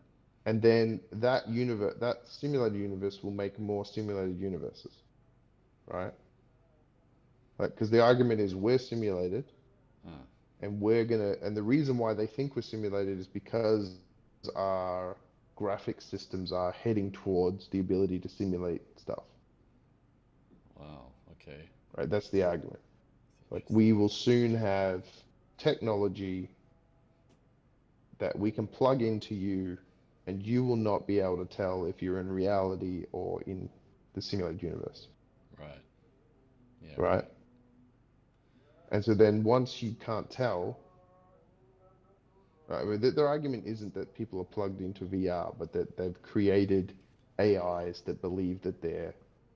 S2: And then that simulated universe will make more simulated universes, right? Like, because the argument is we're simulated,
S1: Uh,
S2: and the reason why they think we're simulated is because our graphic systems are heading towards the ability to simulate stuff,
S1: wow. Okay.
S2: right? That's the argument.
S1: It's
S2: Like,
S1: interesting.
S2: we will soon have technology that we can plug into you, and you will not be able to tell if you're in reality or in the simulated universe,
S1: Right. Yeah.
S2: right?
S1: Right.
S2: And so then once you can't tell, right, I mean, their argument isn't that people are plugged into VR, but that they've created AIs that believe that they're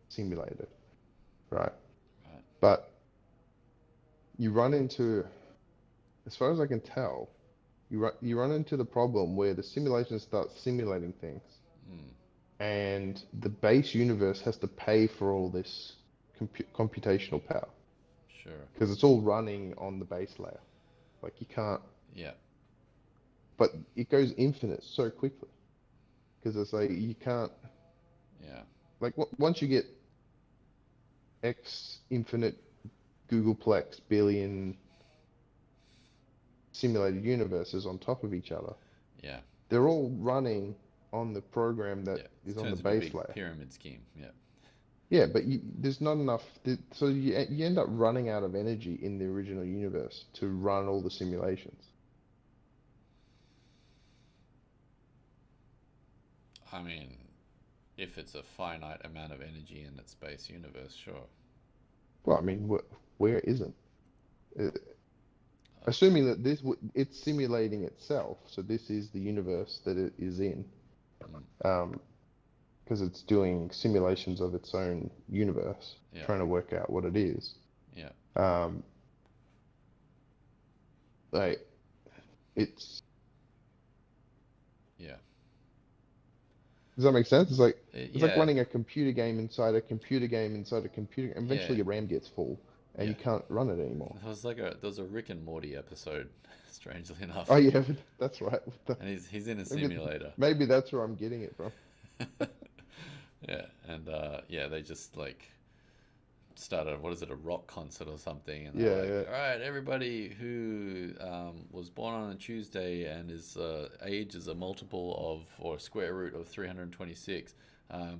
S2: simulated, right?
S1: Right.
S2: But you run into, as far as I can tell, you run into the problem where the simulation starts simulating things,
S1: Mm,
S2: and the base universe has to pay for all this computational power
S1: sure.
S2: because it's all running on the base layer. Like you can't,
S1: Yeah.
S2: but it goes infinite so quickly because it's like you can't,
S1: Yeah.
S2: like once you get X infinite Googleplex billion simulated universes on top of each other,
S1: Yeah.
S2: they're all running on the program that
S1: Yeah. It
S2: is on the
S1: turns into a
S2: base
S1: big
S2: layer.
S1: pyramid scheme. Yeah.
S2: Yeah, but there's not enough. So you end up running out of energy in the original universe to run all the simulations.
S1: I mean, if it's a finite amount of energy in its space universe, sure.
S2: Well, I mean, where isn't? Uh,
S1: Uh,
S2: Assuming that it's simulating itself, so this is the universe that it is in,
S1: mm,
S2: um, because it's doing simulations of its own universe,
S1: yeah.
S2: trying to work out what it is.
S1: Yeah.
S2: Um, like it's
S1: Yeah.
S2: Does that make sense? It's like
S1: Yeah.
S2: running a computer game inside a computer game inside a computer.
S1: Yeah.
S2: Eventually, your RAM gets full, and
S1: Yeah.
S2: you can't run it anymore.
S1: There was a Rick and Morty episode, strangely
S2: Oh
S1: enough,
S2: yeah, that's right.
S1: and he's in a
S2: Maybe
S1: simulator.
S2: maybe that's where I'm getting it from.
S1: Yeah, and yeah, they just like started, what is it, a rock concert or something, and they're
S2: Yeah,
S1: like,
S2: yeah,
S1: all right, everybody who was born on a Tuesday and his age is a multiple of, or a square root of 326,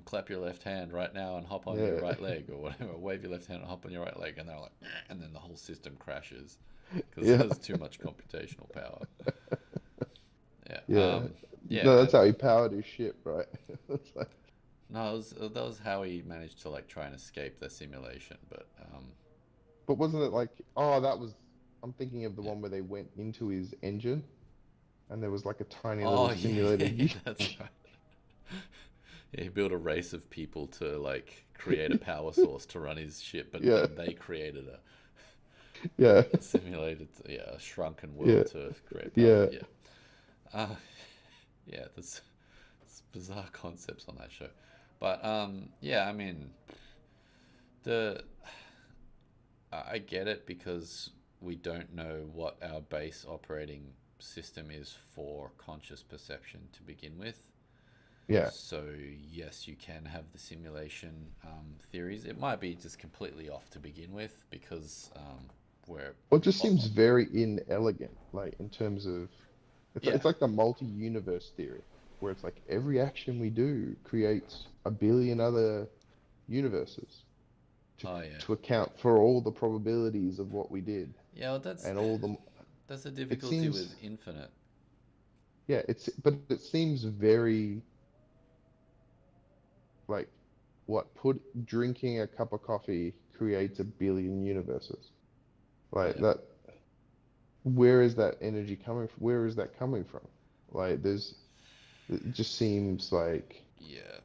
S1: clap your left hand right now and hop on your
S2: yeah,
S1: right leg, or whatever, wave your left hand and hop on your right leg, and they're like, and then the whole system crashes because
S2: yeah,
S1: there's too much computational power. Yeah.
S2: yeah.
S1: Yeah,
S2: No, that's
S1: man.
S2: how he powered his ship, right? It's like,
S1: No, that was how he managed to like try and escape the simulation. But
S2: but wasn't it like, oh, that was. I'm thinking of the
S1: yeah.
S2: one where they went into his engine, and there was like a tiny little
S1: Oh yeah, yeah, yeah,
S2: simulated.
S1: that's right. Yeah, he built a race of people to like create a power source to run his ship, but
S2: Yeah,
S1: then they created
S2: yeah,
S1: a simulated, yeah, a shrunken
S2: yeah,
S1: world to create power.
S2: yeah.
S1: Yeah, uh, yeah, that's bizarre concepts on that show. But yeah, I mean, the I get it because we don't know what our base operating system is for conscious perception to begin with.
S2: Yeah.
S1: So, yes, you can have the simulation theories. It might be just completely off to begin with because we're.
S2: Well, it just
S1: Oh,
S2: seems very inelegant, like in terms of
S1: yeah.
S2: it's like the multi-universe theory, where it's like every action we do creates a billion other universes to
S1: Oh, yeah.
S2: to account for all the probabilities of what we did
S1: Yeah, well,
S2: and all the.
S1: that's the
S2: It
S1: difficulty
S2: seems,
S1: with infinite.
S2: yeah, but it seems very like what put drinking a cup of coffee creates a billion universes. Like
S1: Yeah.
S2: that, where is that energy coming from? Where is that coming from? Like it just seems
S1: Yeah.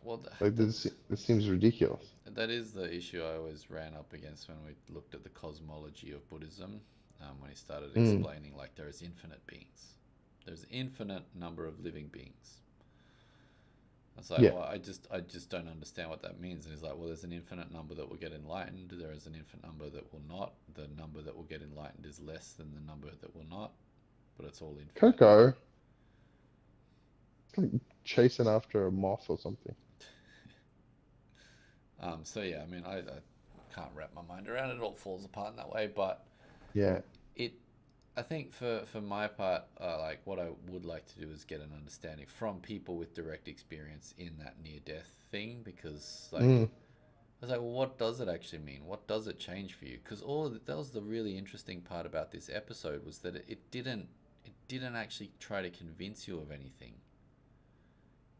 S1: Well,
S2: like this seems ridiculous.
S1: that is the issue I always ran up against when we looked at the cosmology of Buddhism. When he started
S2: Mm,
S1: explaining, like, there is infinite beings, there's infinite number of living beings. I was like,
S2: yeah.
S1: well, I just don't understand what that means. And he's like, well, there's an infinite number that will get enlightened. There is an infinite number that will not. The number that will get enlightened is less than the number that will not, but it's all infinite.
S2: Coco, it's like chasing after a moth or something.
S1: So yeah, I mean, I can't wrap my mind around it. It all falls apart in that way. But
S2: Yeah.
S1: it, I think for my part, like what I would like to do is get an understanding from people with direct experience in that near death thing, because like
S2: Mm,
S1: I was like, well, what does it actually mean? What does it change for you? Because that was the really interesting part about this episode, was that it didn't actually try to convince you of anything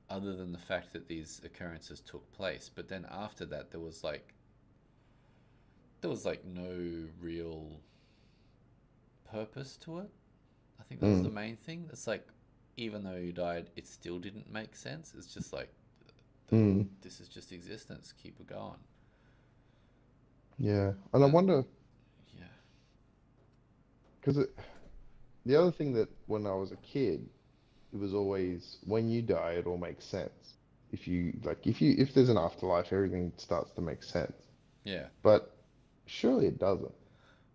S1: other than the fact that these occurrences took place. But then after that, there was like no real purpose to it. I think that was the
S2: mm,
S1: main thing. It's like, even though you died, it still didn't make sense. It's just like, the,
S2: mm.
S1: this is just existence. Keep it going.
S2: Yeah. And I
S1: And
S2: wonder,
S1: yeah,
S2: because the other thing that when I was a kid, it was always when you die, it all makes sense. If there's an afterlife, everything starts to make sense.
S1: yeah.
S2: But surely it doesn't.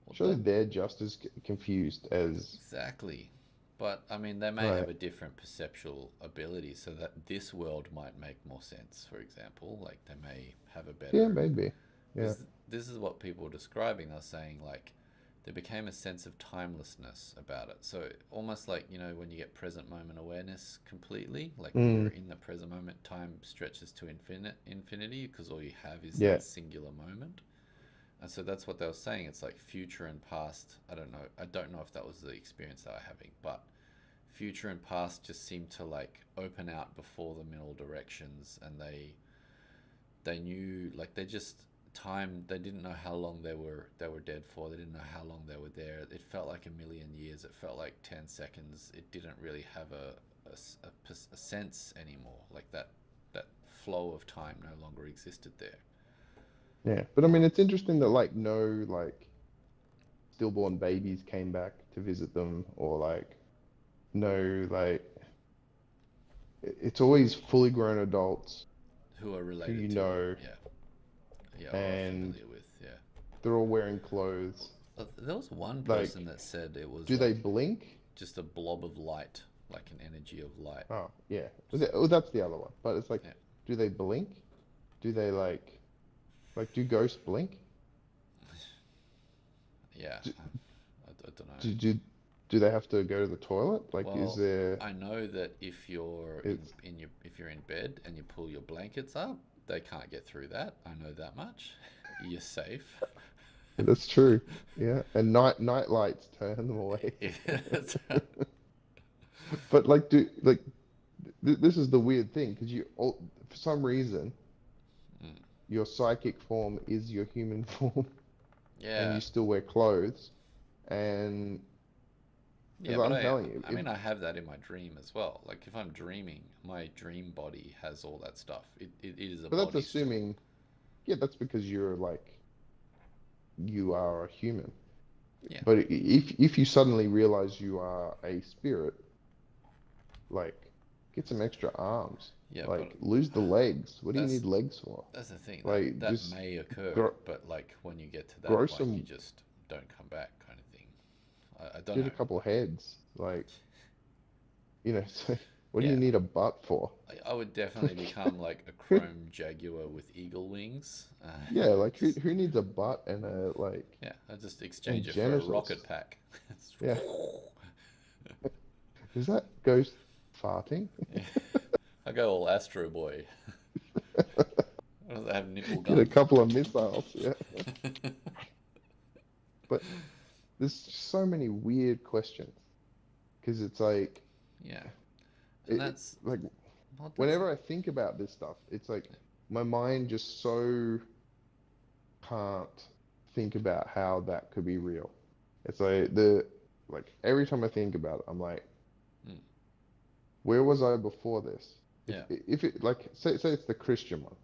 S1: Well,
S2: Surely they're just as confused as,
S1: exactly. But I mean, they may have
S2: right?
S1: a different perceptual ability, so that this world might make more sense. For example, like they may have a
S2: Yeah,
S1: better,
S2: maybe. Yeah.
S1: because this is what people were describing. They're saying like there became a sense of timelessness about it. So almost like, when you get present moment awareness completely, like when you're
S2: Mm,
S1: in the present moment, time stretches to infinity, because all you have is
S2: yeah.
S1: that singular moment. And so that's what they were saying. It's like future and past. I don't know. I don't know if that was the experience they were having, but future and past just seemed to like open out before them in all directions, and they knew, like, they just time. They didn't know how long they were dead for. They didn't know how long they were there. It felt like a million years. It felt like 10 seconds. It didn't really have a sense anymore. Like that flow of time no longer existed there.
S2: Yeah. But I mean,
S1: Um,
S2: it's interesting that no stillborn babies came back to visit them, or no it's always fully grown adults
S1: who are
S2: who
S1: related to them? Yeah. Yeah, or are
S2: and
S1: familiar with. Yeah.
S2: they're all wearing clothes.
S1: There was one person
S2: Like,
S1: that said it was
S2: do they
S1: like
S2: blink?
S1: just a blob of light, like an energy of light.
S2: Oh, yeah.
S1: So,
S2: Oh, that's the other one. But it's like,
S1: yeah,
S2: do they blink? Do they do ghosts blink?
S1: yeah.
S2: Do,
S1: I don't know.
S2: do, do, do they have to go to the toilet? Like, is
S1: Well,
S2: there,
S1: I know that if you're
S2: it's,
S1: if you're in bed and you pull your blankets up, they can't get through that. I know that much. You're safe.
S2: that's true. Yeah. And night lights turn them away.
S1: Yeah,
S2: But this is the weird thing because for some reason,
S1: Mm.
S2: your psychic form is your human form, and
S1: Yeah,
S2: you still wear clothes. And
S1: yeah.
S2: because
S1: But
S2: I'm
S1: I,
S2: telling you,
S1: I mean, I have that in my dream as well. Like if I'm dreaming, my dream body has all that stuff. It is a
S2: but that's
S1: body still.
S2: assuming, yeah, that's because you are a human.
S1: Yeah.
S2: But if you suddenly realize you are a spirit, like get some extra arms,
S1: Yeah, but
S2: lose the legs. What do you
S1: that's
S2: need legs for?
S1: that's the thing, that
S2: Just
S1: may occur,
S2: grow,
S1: but like when you get to that
S2: grow
S1: point, you
S2: some,
S1: just don't come back, kind of thing. I don't
S2: get a
S1: know.
S2: couple heads. So what do you
S1: Yeah,
S2: need a butt for?
S1: I would definitely become like a chrome jaguar with eagle wings.
S2: Yeah,
S1: Just
S2: who needs a butt and a
S1: yeah, I just
S2: and
S1: exchange it for a rocket
S2: genitals?
S1: pack.
S2: Yeah, is that ghost farting?
S1: Yeah. I go all Astro Boy. I have nipple
S2: Get a
S1: guns.
S2: couple of missiles. Yeah, but there's so many weird questions because it's
S1: Yeah, and
S2: it
S1: that's
S2: like
S1: well, that's
S2: whenever I think about this stuff, it's like my mind just so can't think about how that could be real. It's like every time I think about it, I'm like,
S1: mm,
S2: where was I before this? If
S1: Yeah.
S2: if it like say it's the Christian one,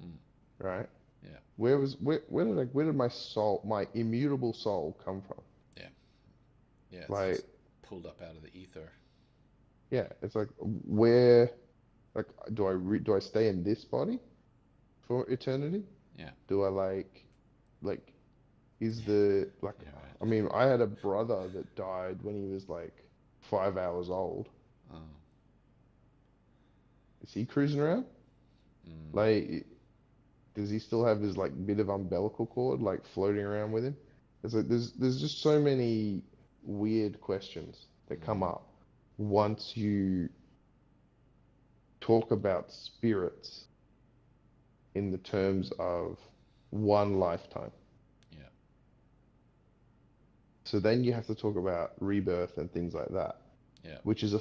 S1: Mm.
S2: right?
S1: Yeah.
S2: Where did my soul, my immutable soul, come from?
S1: Yeah. Yeah. It's
S2: Like,
S1: just pulled up out of the ether.
S2: yeah, it's like where, like, do I stay in this body for eternity?
S1: Yeah.
S2: Do I like is
S1: Yeah.
S2: the like
S1: Yeah. Right.
S2: I mean, I had a brother that died when he was like 5 hours old.
S1: Oh.
S2: Is he cruising around?
S1: Mm.
S2: Like, does he still have his like bit of umbilical cord like floating around with him? It's like there's just so many weird questions that come
S1: Mm.
S2: up once you talk about spirits in the terms of one lifetime.
S1: Yeah.
S2: So then you have to talk about rebirth and things like that,
S1: Yeah.
S2: which is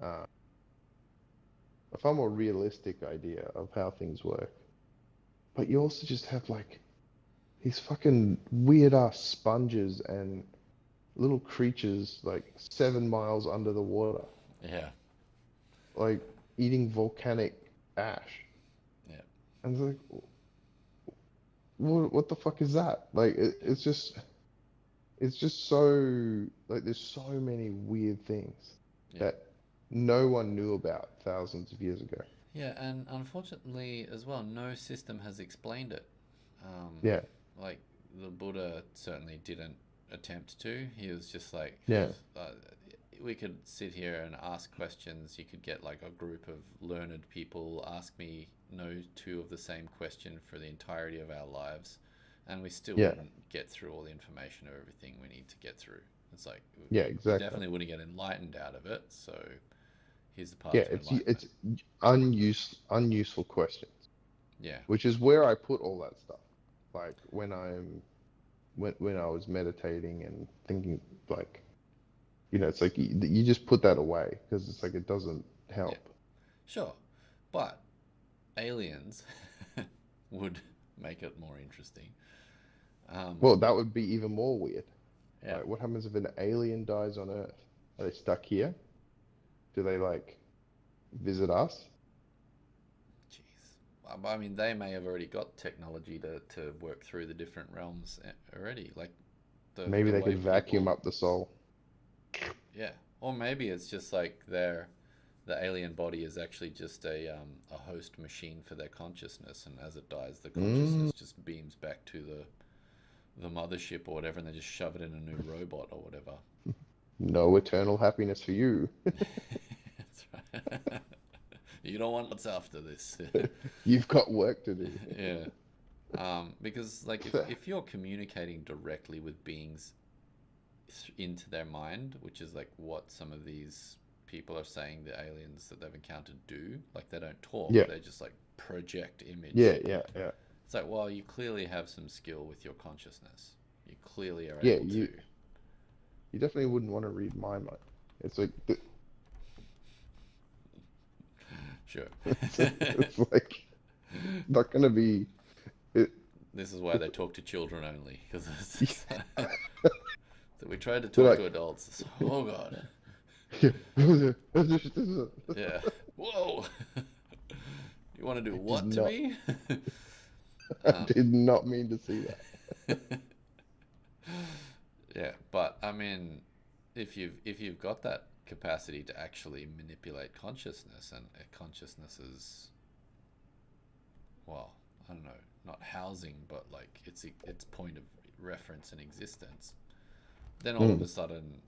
S2: uh, a far more realistic idea of how things work. But you also just have like these fucking weird ass sponges and little creatures like 7 miles under the water,
S1: Yeah.
S2: like eating volcanic ash.
S1: Yeah.
S2: And it's like, what the fuck is that? Like,
S1: Yeah.
S2: it's just so, like, there's so many weird things
S1: Yeah.
S2: that no one knew about thousands of years ago.
S1: Yeah. And unfortunately, as well, no system has explained it. Um,
S2: Yeah,
S1: like the Buddha certainly didn't attempt to. He was just like,
S2: yeah,
S1: uh, we could sit here and ask questions. You could get like a group of learned people ask me no two of the same question for the entirety of our lives, and we still
S2: yeah,
S1: wouldn't get through all the information of everything we need to get through. It's like
S2: yeah,
S1: we
S2: exactly.
S1: definitely wouldn't get enlightened out of it. So here's the
S2: Yeah,
S1: path to
S2: it's
S1: enlightenment.
S2: unuseful questions,
S1: Yeah,
S2: which is where I put all that stuff. Like when I was meditating and thinking, like, it's like you just put that away because it's like it doesn't
S1: yeah,
S2: help.
S1: sure, but aliens would make it more interesting. Um,
S2: Well, that would be even more weird.
S1: yeah,
S2: Like, what happens if an alien dies on Earth? Are they stuck here? Do they like visit us?
S1: jeez. I mean, they may have already got technology to work through the different realms already, like
S2: Maybe
S1: the
S2: they
S1: way
S2: could vacuum
S1: people,
S2: up the soul.
S1: yeah, or maybe it's just like the alien body is actually just a host machine for their consciousness, and as it dies, the
S2: Mm,
S1: consciousness just beams back to the mothership or whatever, and they just shove it in a new robot or whatever.
S2: no eternal happiness for you.
S1: That's right. You don't want what's after this.
S2: You've got work to do.
S1: Yeah. Because like if you're communicating directly with beings into their mind, which is like what some of these people are saying the aliens that they've encountered do, like they don't talk,
S2: Yeah,
S1: they just like project image.
S2: yeah, yeah, yeah.
S1: It's like, well, you clearly have some skill with your consciousness. You clearly are
S2: Yeah,
S1: able to.
S2: you definitely wouldn't want to read my mind. It's like
S1: Sure.
S2: it's like not gonna be it.
S1: This is why they talk to children only, because
S2: Yeah.
S1: so we tried to
S2: They're
S1: talk
S2: like,
S1: to adults. Oh god.
S2: yeah.
S1: Yeah. Whoa. You want to do
S2: I did
S1: what to
S2: not.
S1: me?
S2: I
S1: um,
S2: did not mean to see that.
S1: yeah, but I mean, if you've got that capacity to actually manipulate consciousness, and consciousness is, well, I don't know, not housing, but like its point of reference and existence, then all of
S2: Mm.
S1: a sudden,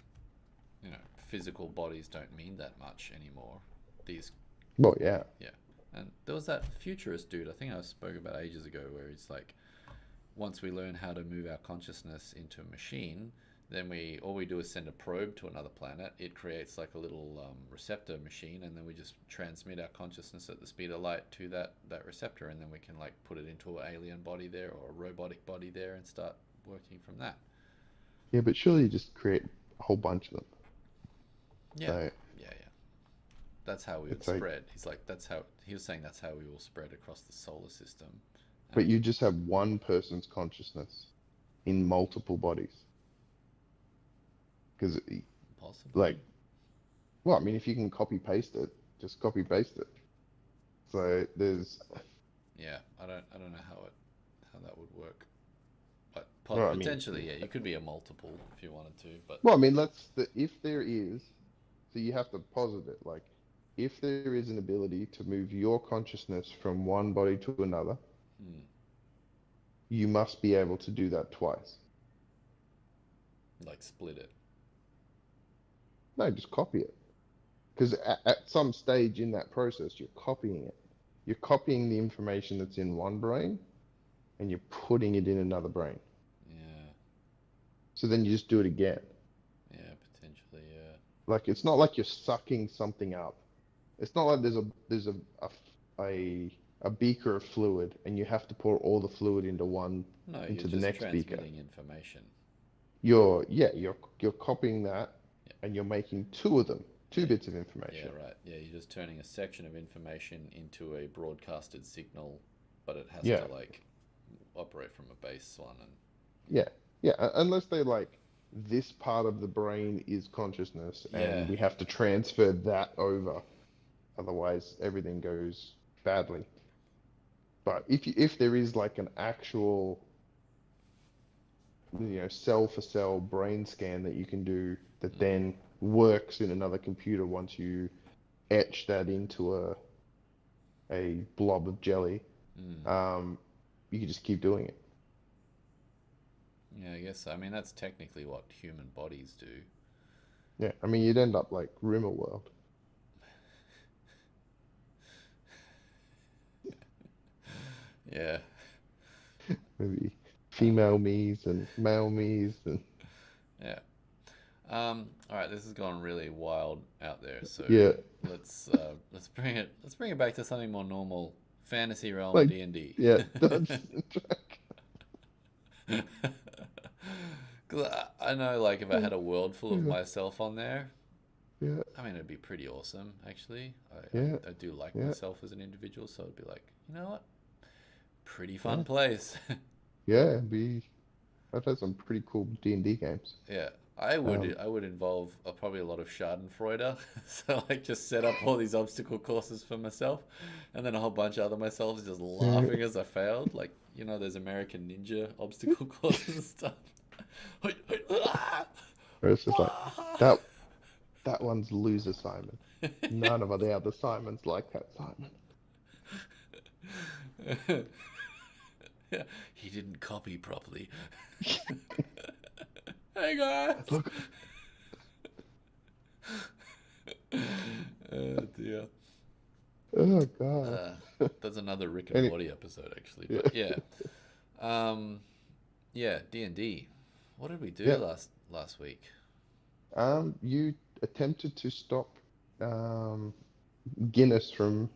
S1: physical bodies don't mean that much anymore. These,
S2: Well, yeah,
S1: yeah. And there was that futurist dude, I think I spoke about ages ago, where he's like, once we learn how to move our consciousness into a machine, then all we do is send a probe to another planet. It creates like a little receptor machine, and then we just transmit our consciousness at the speed of light to that receptor, and then we can like put it into an alien body there or a robotic body there and start working from that.
S2: yeah, but surely you just create a whole bunch of them.
S1: Yeah,
S2: So
S1: yeah. That's how we would
S2: it's like,
S1: spread. He's like, that's how he was saying. That's how we will spread across the solar system.
S2: but
S1: And
S2: you just have one person's consciousness in multiple bodies because, like,
S1: possibly,
S2: Well, I mean, if you can copy paste it, just copy paste it. So there's,
S1: Yeah, I don't know how that would work. But
S2: well, I mean,
S1: potentially, yeah, you could be a multiple if you wanted to. But
S2: if there is, so you have to posit it. Like, if there is an ability to move your consciousness from one body to another,
S1: hmm,
S2: you must be able to do that twice.
S1: like split it.
S2: No, just copy it. Because at some stage in that process, you're copying it. You're copying the information that's in one brain and you're putting it in another brain.
S1: Yeah,
S2: So then you just do it again.
S1: yeah, potentially, yeah.
S2: Like it's not like you're sucking something up. It's not like a a beaker of fluid and you have to pour all the fluid
S1: No, you're
S2: into the
S1: just
S2: next beaker.
S1: transmitting information.
S2: You're copying that
S1: Yeah,
S2: and you're making two of them, two
S1: yeah,
S2: bits of
S1: yeah,
S2: information.
S1: right. Yeah, you're just turning a section of information into a broadcasted signal, but it has to
S2: Yeah,
S1: like operate from a base one. And
S2: yeah, yeah. Unless they like this part of the brain is consciousness
S1: yeah,
S2: and we have to transfer that over. Otherwise, everything goes badly. But if there is like an actual, cell for cell brain scan that you can do that
S1: mm,
S2: then works in another computer once you etch that into a blob of jelly,
S1: mm,
S2: um, you can just keep doing it.
S1: yeah. I guess I mean that's technically what human bodies do.
S2: Yeah, I mean, you'd end up like Rimmerworld,
S1: Yeah.
S2: maybe
S1: Uh,
S2: female me's and male me's and
S1: yeah. All right, this has gone really wild out there. So
S2: yeah,
S1: let's bring it back to something more normal. Fantasy realm
S2: like
S1: D and D.
S2: yeah, that's
S1: Because I know, like, if I had a world full of
S2: yeah,
S1: myself on there,
S2: yeah,
S1: I mean, it'd be pretty awesome. Actually,
S2: yeah,
S1: I do like
S2: yeah,
S1: myself as an individual, so it'd be like, you know what, pretty
S2: yeah,
S1: fun place.
S2: yeah. Be I've had some pretty cool D&D games.
S1: Yeah,
S2: Um,
S1: I would involve probably a lot of Schadenfreude. So like just set up all these obstacle courses for myself, and then a whole bunch of other myself just
S2: yeah.
S1: laughing as I failed. Like you know those American Ninja obstacle courses and stuff.
S2: Where it's just like that that one's loser Simon. None of the other Simons like that Simon.
S1: Yeah, he didn't copy properly. Hey guys.
S2: Look,
S1: Oh dear.
S2: oh God.
S1: Uh, that's another Rick and
S2: Any,
S1: Morty episode, actually.
S2: yeah,
S1: But yeah, um, yeah, D&D. What did we do
S2: yeah.
S1: last week?
S2: You attempted to stop um Guinness from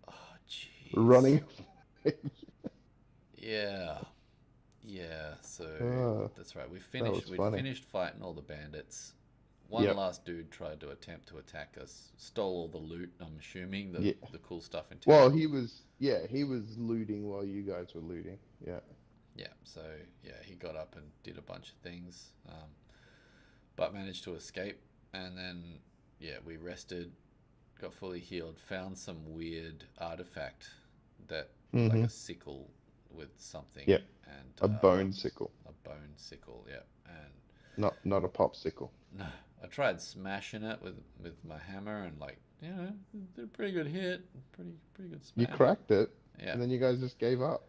S1: Oh, jeez.
S2: running.
S1: Yeah, yeah. So
S2: Oh,
S1: that's right.
S2: that was
S1: We'd
S2: funny.
S1: finished fighting all the bandits. One
S2: Yep.
S1: last dude tried to attempt to attack us. Stole all the loot. I'm assuming
S2: Yeah.
S1: the cool stuff in
S2: Well,
S1: town.
S2: he was looting while you guys were looting. Yeah.
S1: Yeah. So yeah, he got up and did a bunch of things, but managed to escape. And then yeah, we rested, got fully healed, found some weird artifact that like
S2: Mm-hmm.
S1: a sickle with something
S2: Yep.
S1: and
S2: A bone sickle,
S1: a bone sickle. Yeah, and
S2: not a popsicle.
S1: no, I tried smashing it with my hammer and like did a pretty good hit, pretty good
S2: You
S1: smash.
S2: cracked it,
S1: Yeah,
S2: and then you guys just gave up.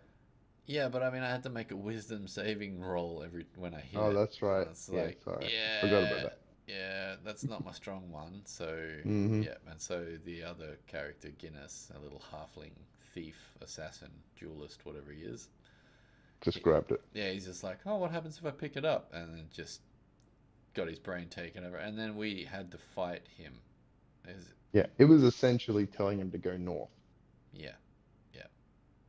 S1: yeah, but I mean I had to make a wisdom saving roll every when I hit
S2: Oh,
S1: it,
S2: that's
S1: and
S2: right.
S1: it's
S2: Yeah,
S1: like
S2: sorry. Forgot about
S1: yeah.
S2: that.
S1: Yeah, that's not my strong one. So,
S2: Mm-hmm.
S1: yeah, and so the other character, Guinness, a little halfling thief, assassin, duelist, whatever he is,
S2: Just
S1: he,
S2: grabbed it.
S1: yeah, he's just like, oh, what happens if I pick it up? And then just got his brain taken over. And then we had to fight him. Is
S2: Yeah, it was essentially telling him to go north.
S1: Yeah, yeah.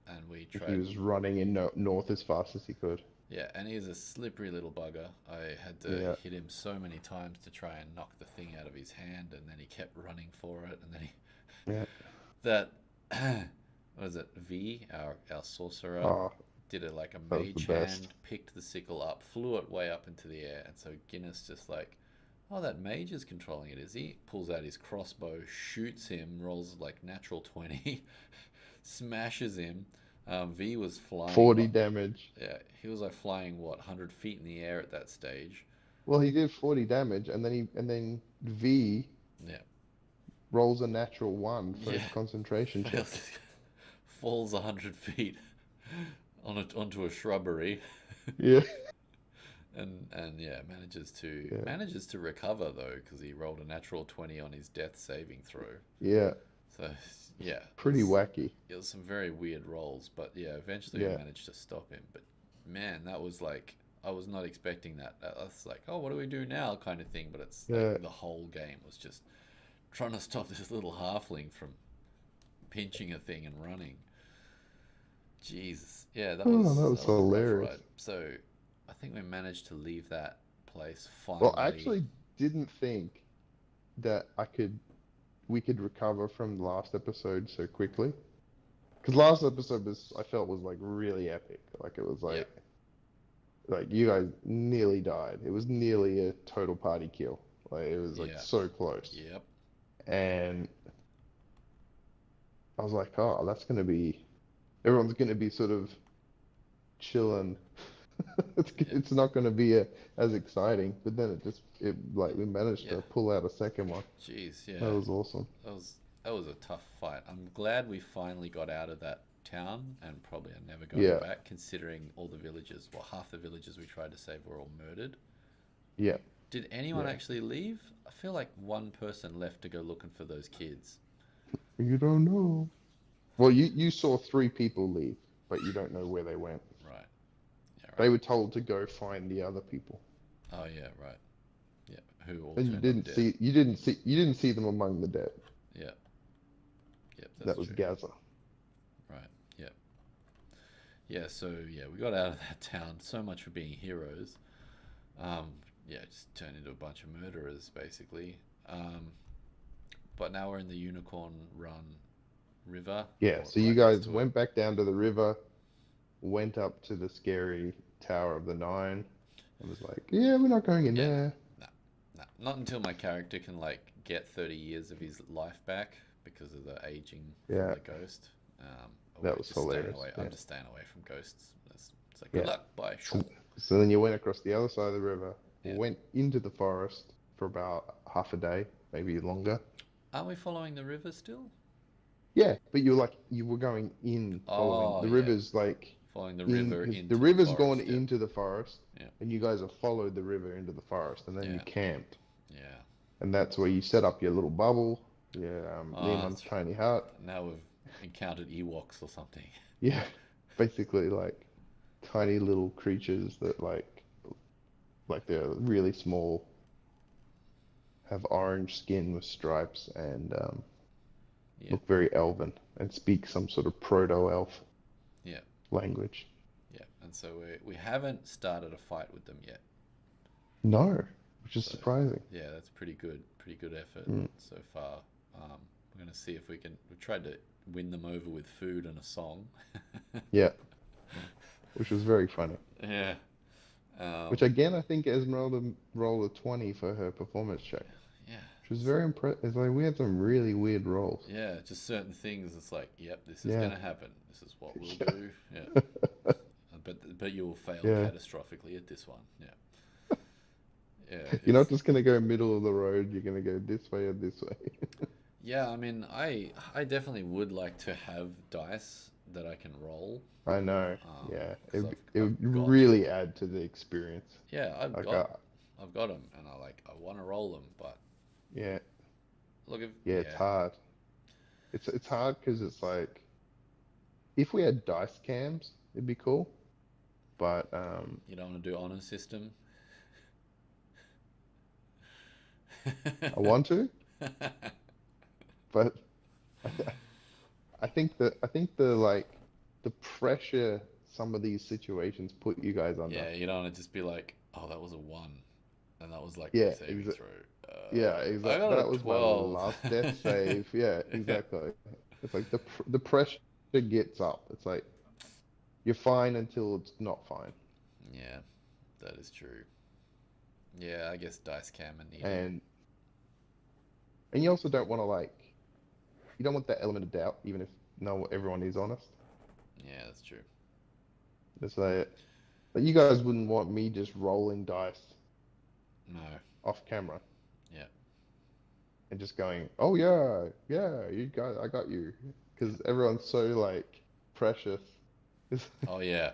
S1: And we
S2: He
S1: tried,
S2: was running in north as fast as he could.
S1: yeah, and he's a slippery little bugger. I had to
S2: Yeah,
S1: hit him so many times to try and knock the thing out of his hand, and then he kept running for it, and then he
S2: yeah.
S1: that what is it? V, our sorcerer,
S2: Oh,
S1: did it like a
S2: that was the
S1: mage
S2: best.
S1: hand, picked the sickle up, flew it way up into the air, and so Guinness just like Oh, that mage is controlling it, is he? Pulls out his crossbow, shoots him, rolls like natural 20, smashes him. V was flying
S2: 40
S1: what?
S2: damage.
S1: Yeah, he was like flying what, 100 feet in the air at that stage.
S2: Well, he did 40 damage, and then V
S1: Yeah,
S2: rolls a natural one for
S1: yeah.
S2: his concentration check.
S1: Fails, falls 100 feet onto a shrubbery,
S2: Yeah,
S1: and yeah,
S2: yeah,
S1: manages to recover though because he rolled a natural 20 on his death saving throw.
S2: yeah.
S1: So yeah,
S2: Pretty wacky.
S1: it was some very weird rolls, but yeah, eventually we
S2: Yeah,
S1: managed to stop him. But man, that was like I was not expecting that. That's like, oh, what do we do now, kind of thing. But it's like
S2: yeah.
S1: the whole game was just trying to stop this little halfling from pinching a thing and running. Jesus, yeah,
S2: Oh, that was
S1: that was a rough
S2: hilarious.
S1: ride. So I think we managed to leave that place
S2: Well, I
S1: finally.
S2: actually didn't think that we could recover from the last episode so quickly. Because last episode I felt was like really epic. Like it was
S1: Yep,
S2: like you guys nearly died. It was nearly a total party kill. Like it was like
S1: yeah,
S2: so close.
S1: yep,
S2: And I was like, oh, everyone's gonna be sort of chilling.
S1: yep.
S2: It's not gonna be as exciting. But then it like we managed
S1: Yeah.
S2: to pull out a second one.
S1: Jeez,
S2: That
S1: yeah.
S2: was awesome.
S1: That was that was a tough fight. I'm glad we finally got out of that town and probably are never going
S2: Yeah,
S1: back considering all the villagers, well, half the villagers we tried to save were all murdered.
S2: yeah,
S1: Did anyone
S2: yeah.
S1: actually leave? I feel like one person left to go looking for those kids.
S2: You don't know. Well, you saw three people leave, but you don't know where they went.
S1: Right. Yeah,
S2: They
S1: right.
S2: were told to go find the other people,
S1: Oh yeah, right. Yeah, who all
S2: and
S1: turned up dead.
S2: you didn't see them among the dead.
S1: Yeah. Yep, that's
S2: That was
S1: true.
S2: Gaza.
S1: Right. Yep. Yeah, so yeah, we got out of that town. So much for being heroes. Um, yeah, just turned into a bunch of murderers basically. Um, but now we're in the Unicorn Run River,
S2: Yeah,
S1: or
S2: so you
S1: right next
S2: guys
S1: to it.
S2: went back down to the river, went up to the scary Tower of the Nine, and was like, "Yeah, we're not going in
S1: Yeah,
S2: there."
S1: no, no, not until my character can like get 30 years of his life back because of the aging from
S2: Yeah,
S1: the ghost.
S2: that
S1: Away,
S2: was
S1: just staying
S2: hilarious.
S1: away. I'm
S2: Yeah,
S1: just staying away from ghosts. It's like good
S2: yeah.
S1: luck, bye.
S2: So then you went across the other side of the river,
S1: Yeah,
S2: went into the forest for about half a day, maybe longer.
S1: aren't we following the river still?
S2: Yeah, but you were going in following
S1: Oh
S2: the
S1: yeah,
S2: river's like
S1: following the
S2: in
S1: river
S2: the
S1: into the
S2: river's gone
S1: forest. Yeah,
S2: into the forest,
S1: yeah,
S2: and you guys have followed the river into the forest, and then you
S1: yeah,
S2: camped,
S1: yeah.
S2: and that's where you set up your little bubble, yeah,
S1: Oh,
S2: Lemon's tiny hut.
S1: now we've encountered Ewoks or something.
S2: Yeah, basically like tiny little creatures that like they're really small, have orange skin with stripes, and
S1: Yeah,
S2: look very elven and speak some sort of proto-elf
S1: yeah,
S2: language.
S1: yeah. And so we haven't started a fight with them yet.
S2: No, which is
S1: So
S2: surprising.
S1: yeah, that's pretty good effort
S2: Mm,
S1: so far. We're gonna see if we can. We tried to win them over with food and a song.
S2: yeah, which was very funny.
S1: Yeah.
S2: Which
S1: Um,
S2: again, I think Esmeralda rolled a 20 for her performance check,
S1: yeah.
S2: which was
S1: So,
S2: very impressive. It's like we had some really weird rolls.
S1: yeah, just certain things. It's like, yep, this is
S2: Yeah,
S1: gonna happen. This is what we'll
S2: yeah,
S1: do. Yeah. But you will fail
S2: yeah.
S1: catastrophically at this one. Yeah. Yeah.
S2: You're not
S1: It's
S2: just gonna go middle of the road. You're gonna go this way or this way.
S1: yeah. I mean, I definitely would like to have dice that I can roll.
S2: I know. Yeah,
S1: Because
S2: it
S1: I've
S2: would
S1: got
S2: really add to the experience.
S1: yeah
S2: Like,
S1: I've got them and I want to roll them, but
S2: yeah,
S1: look if
S2: yeah, it's
S1: yeah
S2: hard. It's hard because it's like if we had dice cams, it'd be cool. But
S1: you don't want to do honor system.
S2: I want to, but I think the pressure some of these situations put you guys under.
S1: Yeah, you don't want to just be like, oh, that was a one, and that was like my
S2: Yeah,
S1: saving throw.
S2: yeah,
S1: I
S2: exactly.
S1: got a
S2: That was my
S1: 12.
S2: last death save. Yeah,
S1: Yeah,
S2: exactly. It's like the pressure gets up. It's like you're fine until it's not fine.
S1: yeah, that is true. Yeah, I guess dice cam are needed.
S2: And you also don't want to like, you don't want that element of doubt, even if no everyone is honest.
S1: Yeah, that's true.
S2: It's like you guys wouldn't want me just rolling dice
S1: No.
S2: off camera
S1: Yeah.
S2: and just going, "Oh yeah, yeah, you got, I got you,"
S1: Yeah.
S2: because everyone's so like precious. It's,
S1: Oh yeah.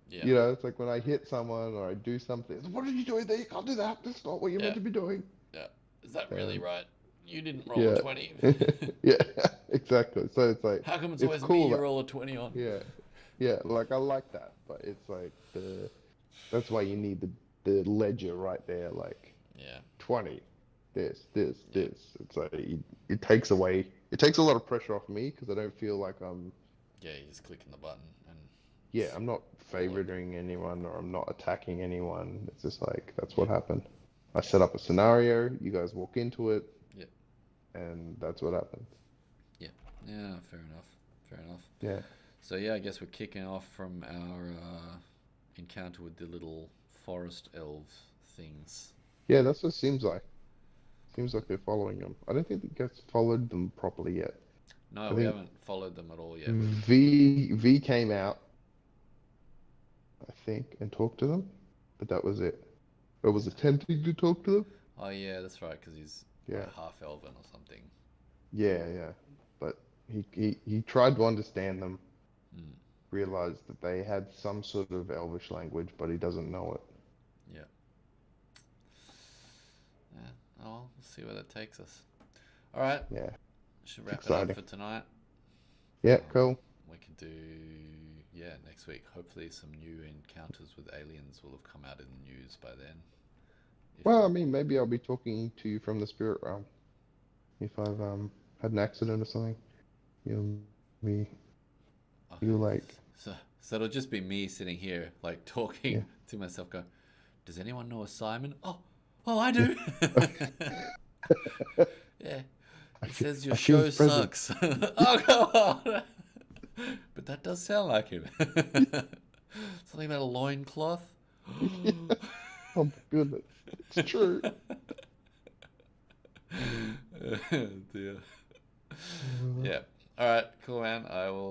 S1: Yeah.
S2: you know, it's like when I hit someone or I do something, it's, "What are you doing there? You can't do that. That's not what you're
S1: Yeah.
S2: meant to be doing."
S1: Yeah. Is that really
S2: And
S1: right? You didn't roll a
S2: yeah,
S1: 20.
S2: yeah, exactly. So it's like
S1: How come it's
S2: it's
S1: always me
S2: cool
S1: you
S2: that
S1: roll a 20 on?
S2: yeah, yeah, like I like that, but it's like that's why you need the ledger right there, like
S1: Yeah.
S2: 20,
S1: Yeah.
S2: this. It's like it takes away, it takes a lot of pressure off me because I don't feel like
S1: Yeah, you just clicking the button and
S2: yeah, I'm not
S1: roll it.
S2: favoriting anyone or I'm not attacking anyone. It's just like that's
S1: Yeah.
S2: what happened. I set up a scenario, you guys walk into it,
S1: Yeah.
S2: and that's what happens.
S1: Yeah. Yeah, fair enough. Fair enough.
S2: Yeah.
S1: So yeah, I guess we're kicking off from our encounter with the little forest elf things.
S2: Yeah, that's what it seems like. Seems like they're following them. I don't think the guys followed them properly yet.
S1: No,
S2: I
S1: we
S2: think
S1: haven't followed them at all yet.
S2: V came out, I think, and talked to them, but that was it. Or was attempting to talk to them.
S1: Oh yeah, that's right, because he's
S2: Yeah,
S1: like half elven or something.
S2: yeah. But he tried to understand them,
S1: Mm.
S2: realized that they had some sort of Elvish language, but he doesn't know it.
S1: Yeah. Yeah. Oh, well, we'll see where that takes us. All right.
S2: Yeah,
S1: Should
S2: it's
S1: wrap it up
S2: exciting.
S1: for tonight.
S2: Yeah,
S1: Um,
S2: cool.
S1: we can do, yeah, next week. Hopefully, some new encounters with aliens will have come out in the news by then. If
S2: Well, I
S1: not,
S2: mean, maybe I'll be talking to you from the spirit realm if I've had an accident or something. You'll be you
S1: okay.
S2: like
S1: So it'll just be me sitting here, like
S2: yeah.
S1: talking to myself, going, "Does anyone know a Simon? Oh, I do." Yeah. He says your
S2: I feel his
S1: show
S2: presence.
S1: sucks. Oh, come on. But that does sound like him. Something about a loincloth.
S2: Oh my goodness, it's true.
S1: Dear. Yeah. All right. Cool, man. I will.